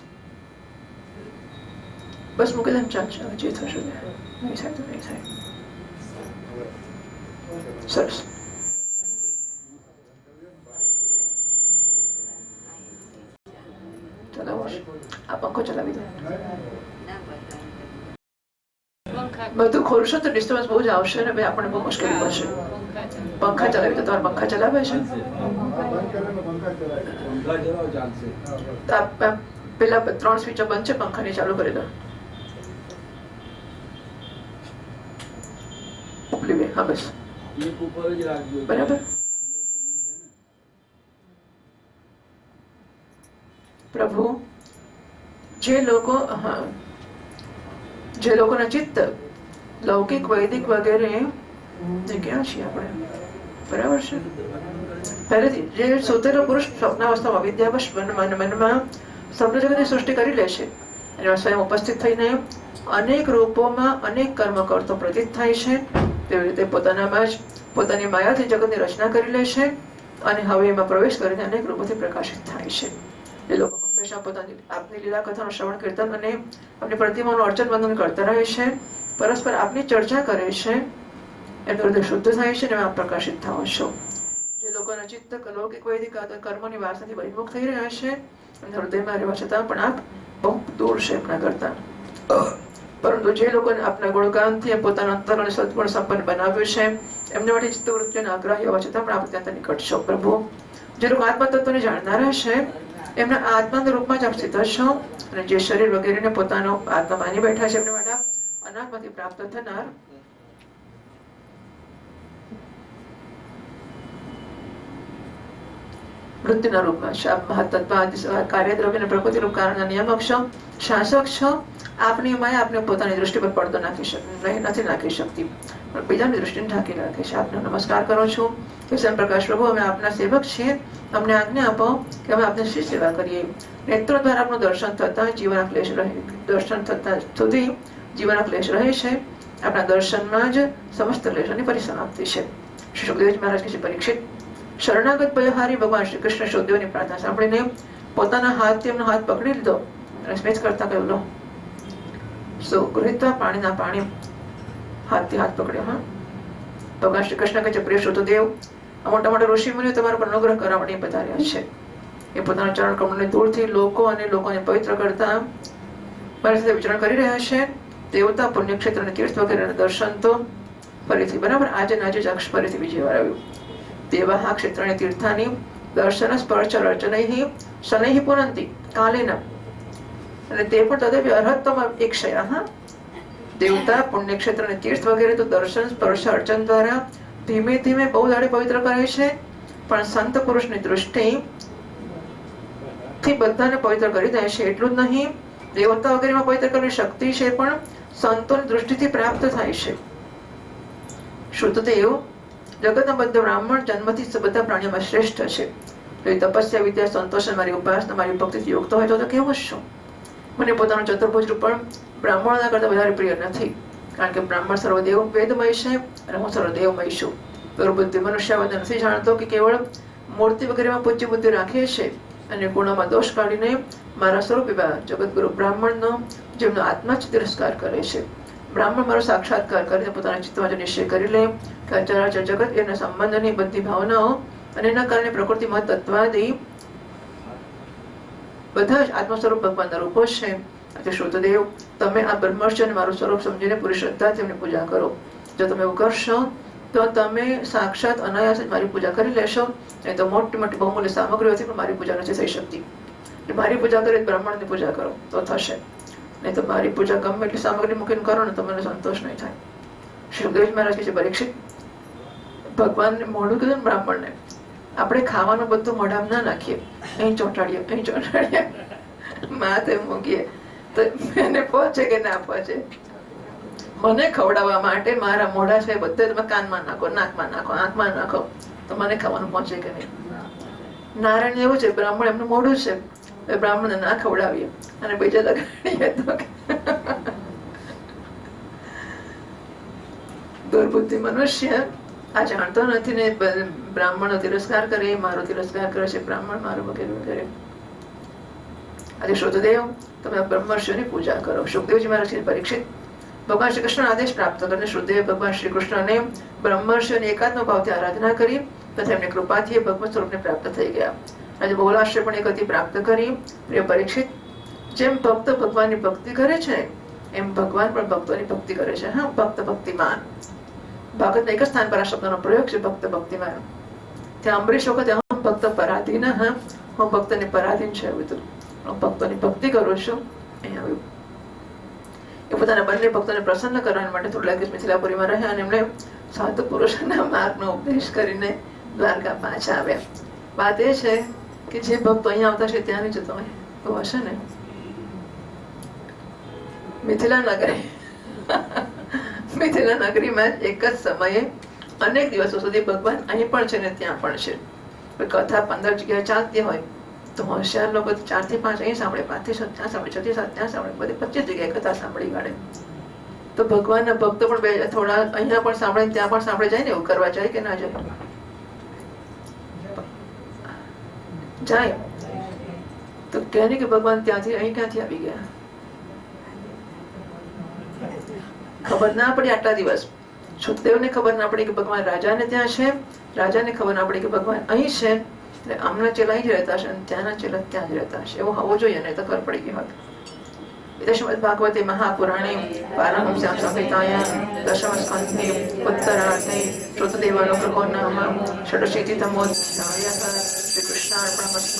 બસ મૂકી દે. ચાલશે, હવે જે થશે તે. નહીં થાય તો નહીં થાય. સરસ. ચલાવો. આ પંખો ચલાવી દો. બધું ખોલશો તો ડિસ્ટર્બન્સ બહુ જ આવશે ને ભાઈ, આપણને બહુ મુશ્કેલી પડશે. પંખા ચલાવી દો. તમારે પંખા ચલાવે છે? પેલા 3 સ્વિચો બંધ છે, પંખાની ચાલુ કરી દો. ઉપલી બે. હા બસ બરાબર. પ્રભુ જે લોકોના ચિત્ત લૌકિક વૈદિક વગેરે ક્યાં છીએ આપણે? બરાબર છે. પહેલેથી જે સુતેલો પુરુષ સ્વપ્નાવસ્થામાં અવિદ્યાવશ મનમાં સમ્ય જગતની સૃષ્ટિ કરી લે છે અને સ્વયં ઉપસ્થિત થઈને અનેક રૂપોમાં અનેક કર્મ કરતો પ્રતીત થાય છે. તેવી રીતે પોતાનામાં જ પોતાની માયાથી જગતની રચના કરી લે છે અને હવે એમાં પ્રવેશ કરીને અનેક રૂપોથી પ્રકાશિત થાય છે. એ લોકો હંમેશા પોતાની આપની લીલા કથાનું શ્રવણ કીર્તન અને આપની પ્રતિમાનું અર્ચન વંદન કરતા રહે છે, પરસ્પર આપની ચર્ચા કરે છે, એમનું હૃદય શુદ્ધ થાય છે અને આપ પ્રકાશિત થાઓ છો. જે લોકોના ચિત્ત લૌકિક વૈદિક કર્મોની વાસનાથી બહિર્મુખ થઈ રહ્યા છે અને હૃદયમાં રહેવા છતાં પણ આપ બહુ દૂર છે એમના કરતા. પરંતુ જે લોકોને આપના ગુણગાનથી પોતાના અંતર અને સદગુણ સંપન્ન બનાવ્યું છે, એમને માટે ચિત્તવૃત્તિઓના આગ્રહી હોવા છતાં પણ આપ ત્યાં નિકટ છો. પ્રભુ, જે લોકો આત્મતત્વને જાણનારા છે એમના આત્માના રૂપમાં જ આપ સ્થિત છો અને જે શરીર વગેરેને પોતાનો આત્મા માની બેઠા છે એમને માટે અનાત્માથી પ્રાપ્ત થનાર વૃત્તિના રૂપમાં છે. આપ મહત્તત્વ કાર્યદ્રવ્ય અને પ્રકૃતિ રૂપ કારણના નિયામક છો, શાસક છો. આપની માયા આપને પોતાની દૃષ્ટિ પર પડતો નથી નાખી શકતી, પણ બીજાની દૃષ્ટિને ઢાંકી રાખે છે. આપને નમસ્કાર કરું છું કે સ્વયં પ્રકાશ પ્રભુ, અમે આપના સેવક છીએ. અમને આજ્ઞા આપો કે અમે આપને શી સેવા કરીએ. નેત્રો દ્વારા આપનું દર્શન થતા જીવન ક્લેશ રહે, દર્શન થતા સુધી જીવન ક્લેશ રહે છે. આપના દર્શનમાં જ સમસ્ત ક્લેશોની પરિસમાપ્તિ છે. શ્રી સુખદેવજી મહારાજ કે પરીક્ષિત શરણાગત ભયહારી ભગવાન શ્રી કૃષ્ણ સુખદેવની પ્રાર્થના સાંભળીને પોતાના હાથથી એમનો હાથ પકડી લીધો અને સ્મિત કરતા કહ્યું, લો ગૃહિત્વા પાણીના પાણી. હાથથી હાથ પકડ્યો. હા, ભગવાન શ્રી કૃષ્ણ કહે છે, પ્રિય સુખદેવ, મોટા મોટા ઋષિ મુનિઓ તમારા પર અનુગ્રહ કરવા માટે પધાર્યા છે. એ પોતાના ચરણ કમળની ધૂળથી લોકોને પવિત્ર કરતા મારી સાથે વિચરણ કરી રહ્યા છે. દેવતા પુણ્યક્ષેત્ર અને તીર્થ વગેરેના દર્શન તો ફરીથી બરાબર આજે અક્ષ ફરીથી બીજી વાર આવ્યું. દેવાહ ક્ષેત્રની તીર્થાની દર્શન સ્પર્શ અર્ચનૈ શનૈ પુનંતિ કાલેન, અને તે પણ તદપી અર્હતમ એકક્ષય. હા, દેવતા પુણ્યક્ષેત્ર અને તીર્થ વગેરે તો દર્શન સ્પર્શ અર્ચન દ્વારા ધીમે ધીમે બહુ દાડે પવિત્ર કરે છે, પણ સંત પુરુષની દૃષ્ટિ થી બધાને પવિત્ર કરી દે છે. એટલું જ નહીં, દેવતા વગેરેમાં પવિત્ર કરવાની શક્તિ છે પણ સંતોની દૃષ્ટિથી પ્રાપ્ત થાય છે. શુદ્ધદેવ જગતના બધા બ્રાહ્મણ જન્મથી બધા પ્રાણીઓમાં શ્રેષ્ઠ છે. તપસ્યા વિદ્યા સંતોષ મારી ઉપાસના મારી ભક્તિથી યુક્ત હોય તો કેવું છું? મને પોતાનું ચતુર્ભુજ રૂપ પણ બ્રાહ્મણોના કરતા વધારે પ્રિય નથી, કારણ કે બ્રાહ્મણ સર્વદેવ વેદમય છે અને હું સર્વદેવમય છું. દુર્બુદ્ધિ મનુષ્ય બધા નથી જાણતો કે કેવળ મૂર્તિ વગેરેમાં પૂજ્ય બુદ્ધિ રાખે છે અને ગુણોમાં દોષ કાઢીને મારા સ્વરૂપ એવા જગતગુરુ બ્રાહ્મણનો જેમનો આત્મા જ તિરસ્કાર કરે છે. બ્રાહ્મણ મારો સાક્ષાત્કાર કરીને પોતાના ચિત્તમાં જો નિશ્ચય કરી લે કે અચરાચર જગત એના સંબંધની બધી ભાવનાઓ અને એના કારણે પ્રકૃતિમાં તત્વાદી બધા જ આત્મ સ્વરૂપ ભગવાનના રૂપો છે. શુદ્ધદેવ, તમે આ બ્રહ્મર્ષ અને મારું સ્વરૂપ સમજીને પૂરી શ્રદ્ધાથી એમની પૂજા કરો. જો તમે એવું કરશો તો તમે સાક્ષાત અનાયાસ જ મારી પૂજા કરી લેશો. નહીં તો મોટી મોટી બહુમૂલ્ય સામગ્રીઓથી પણ મારી પૂજા નથી થઈ શકતી. એટલે મારી પૂજા કરી બ્રાહ્મણની પૂજા કરો તો થશે. નહીં તો મારી પૂજા ગમે એટલી સામગ્રી મૂકીને કરો ને તો મને સંતોષ નહીં થાય. સુખદેવજી મહારાજ કહે છે, પરીક્ષિત, ભગવાનને મોઢું કીધું ને બ્રાહ્મણને, આપણે ખાવાનું બધું મોઢામાં ના નાખીએ, અહીં ચોંટાડીએ માથે મૂકીએ તો એને પહોંચે કે ના પહોંચે. મને ખવડાવવા માટે મારા મોઢા છે બધે તમે કાનમાં નાખો, નાકમાં નાખો, આંખમાં નાખો તો મને ખાવાનું પહોંચે કે નહીં. નારાયણ એવું છે, બ્રાહ્મણ એમનું મોઢું છે, બ્રાહ્મણને ના ખવડાવીએ અને બીજા લગાડીએ તો દુર્બુદ્ધિ મનુષ્ય આ જાણતો નથી ને બ્રાહ્મણનો તિરસ્કાર કરે, મારો તિરસ્કાર કરે છે બ્રાહ્મણ મારો, વગેરે વગેરે. આજે શુદ્ધદેવ તમે બ્રહ્મર્ષિઓની પૂજા કરો. સુખદેવજી મહારાજ પરીક્ષિત, ભગવાન શ્રી કૃષ્ણ આદેશ પ્રાપ્ત કરીને શુદ્ધદેવ ભગવાન શ્રી કૃષ્ણને બ્રહ્મર્ષિઓની એકાત્મ ભાવથી આરાધના કરી તથા એમની કૃપાથી ભગવત સ્વરૂપને પ્રાપ્ત થઈ ગયા. આજે બહુલાશ્રય પણ એક ગતિ પ્રાપ્ત કરી. પ્રિય પરીક્ષિત, જેમ ભક્ત ભગવાનની ભક્તિ કરે છે એમ ભગવાન પણ ભક્તોની ભક્તિ કરે છે. હા, ભક્ત ભક્તિમાન. ભાગવતના એક જ સ્થાન પર આ શબ્દનો પ્રયોગ છે, ભક્ત ભક્તિમાન. ત્યાં અંબરીશ વખતે હું ભક્ત પરાધીન, હા હું ભક્તને પરાધીન છે એવું હતું. હું ભક્તોની ભક્તિ કરું છું અહીં આવ્યું. એ પોતાના બંને ભક્તોને પ્રસન્ન કરવા માટે થોડા દિવસ મિથિલાપુરીમાં રહ્યા અને એમણે સાધુ પુરુષોના માર્ગનો ઉપદેશ કરીને દ્વારકા પાછા આવ્યા. વાત એ છે કે જે ભક્તો અહીંયા આવતા છે ત્યાં નહીં જતો હોય તો હશે ને. મિથિલા નગરીમાં એક જ સમયે અનેક દિવસો સુધી ભગવાન અહીં પણ છે ને ત્યાં પણ છે. કથા 15 જગ્યાએ ચાલતી હોય તો હોશિયાર લોકો 4 થી 5 અહીં સાંભળે, 5 થી 7 ત્યાં સાંભળે, 6 થી 7 ત્યાં સાંભળે, બધી 25 જગ્યાએ કથા સાંભળી કાઢે. તો ભગવાનના ભક્તો પણ થોડા અહીંયા પણ સાંભળે ત્યાં પણ સાંભળે જાય ને, એવું કરવા જાય કે ના જાય? જાય. તો કહે કે ભગવાન ત્યાંથી અહીં ક્યાંથી આવી ગયા? ખબર ના પડી આટલા દિવસ. સુખદેવને ખબર ના પડી કે ભગવાન રાજાને ત્યાં છે, રાજાને ખબર ના પડી કે ભગવાન અહીં છે. એટલે આમના ચેલા અહીં જ રહેતા હશે અને ત્યાંના ચેલા ત્યાં જ રહેતા હશે. એવું હોવું જોઈએ ને, તો ખબર પડી ગઈ હોત. શ્રીમદ ભાગવતે મહાપુરાણે પારમહંસ્યામ સંહિતાયાં દશમ સ્કંધે ઉત્તરાર્ધે શ્રુતદેવાનુગ્રહો નામ ષડશીતિતમોऽધ્યાયઃ. શ્રી કૃષ્ણાર્પણમસ્તુ.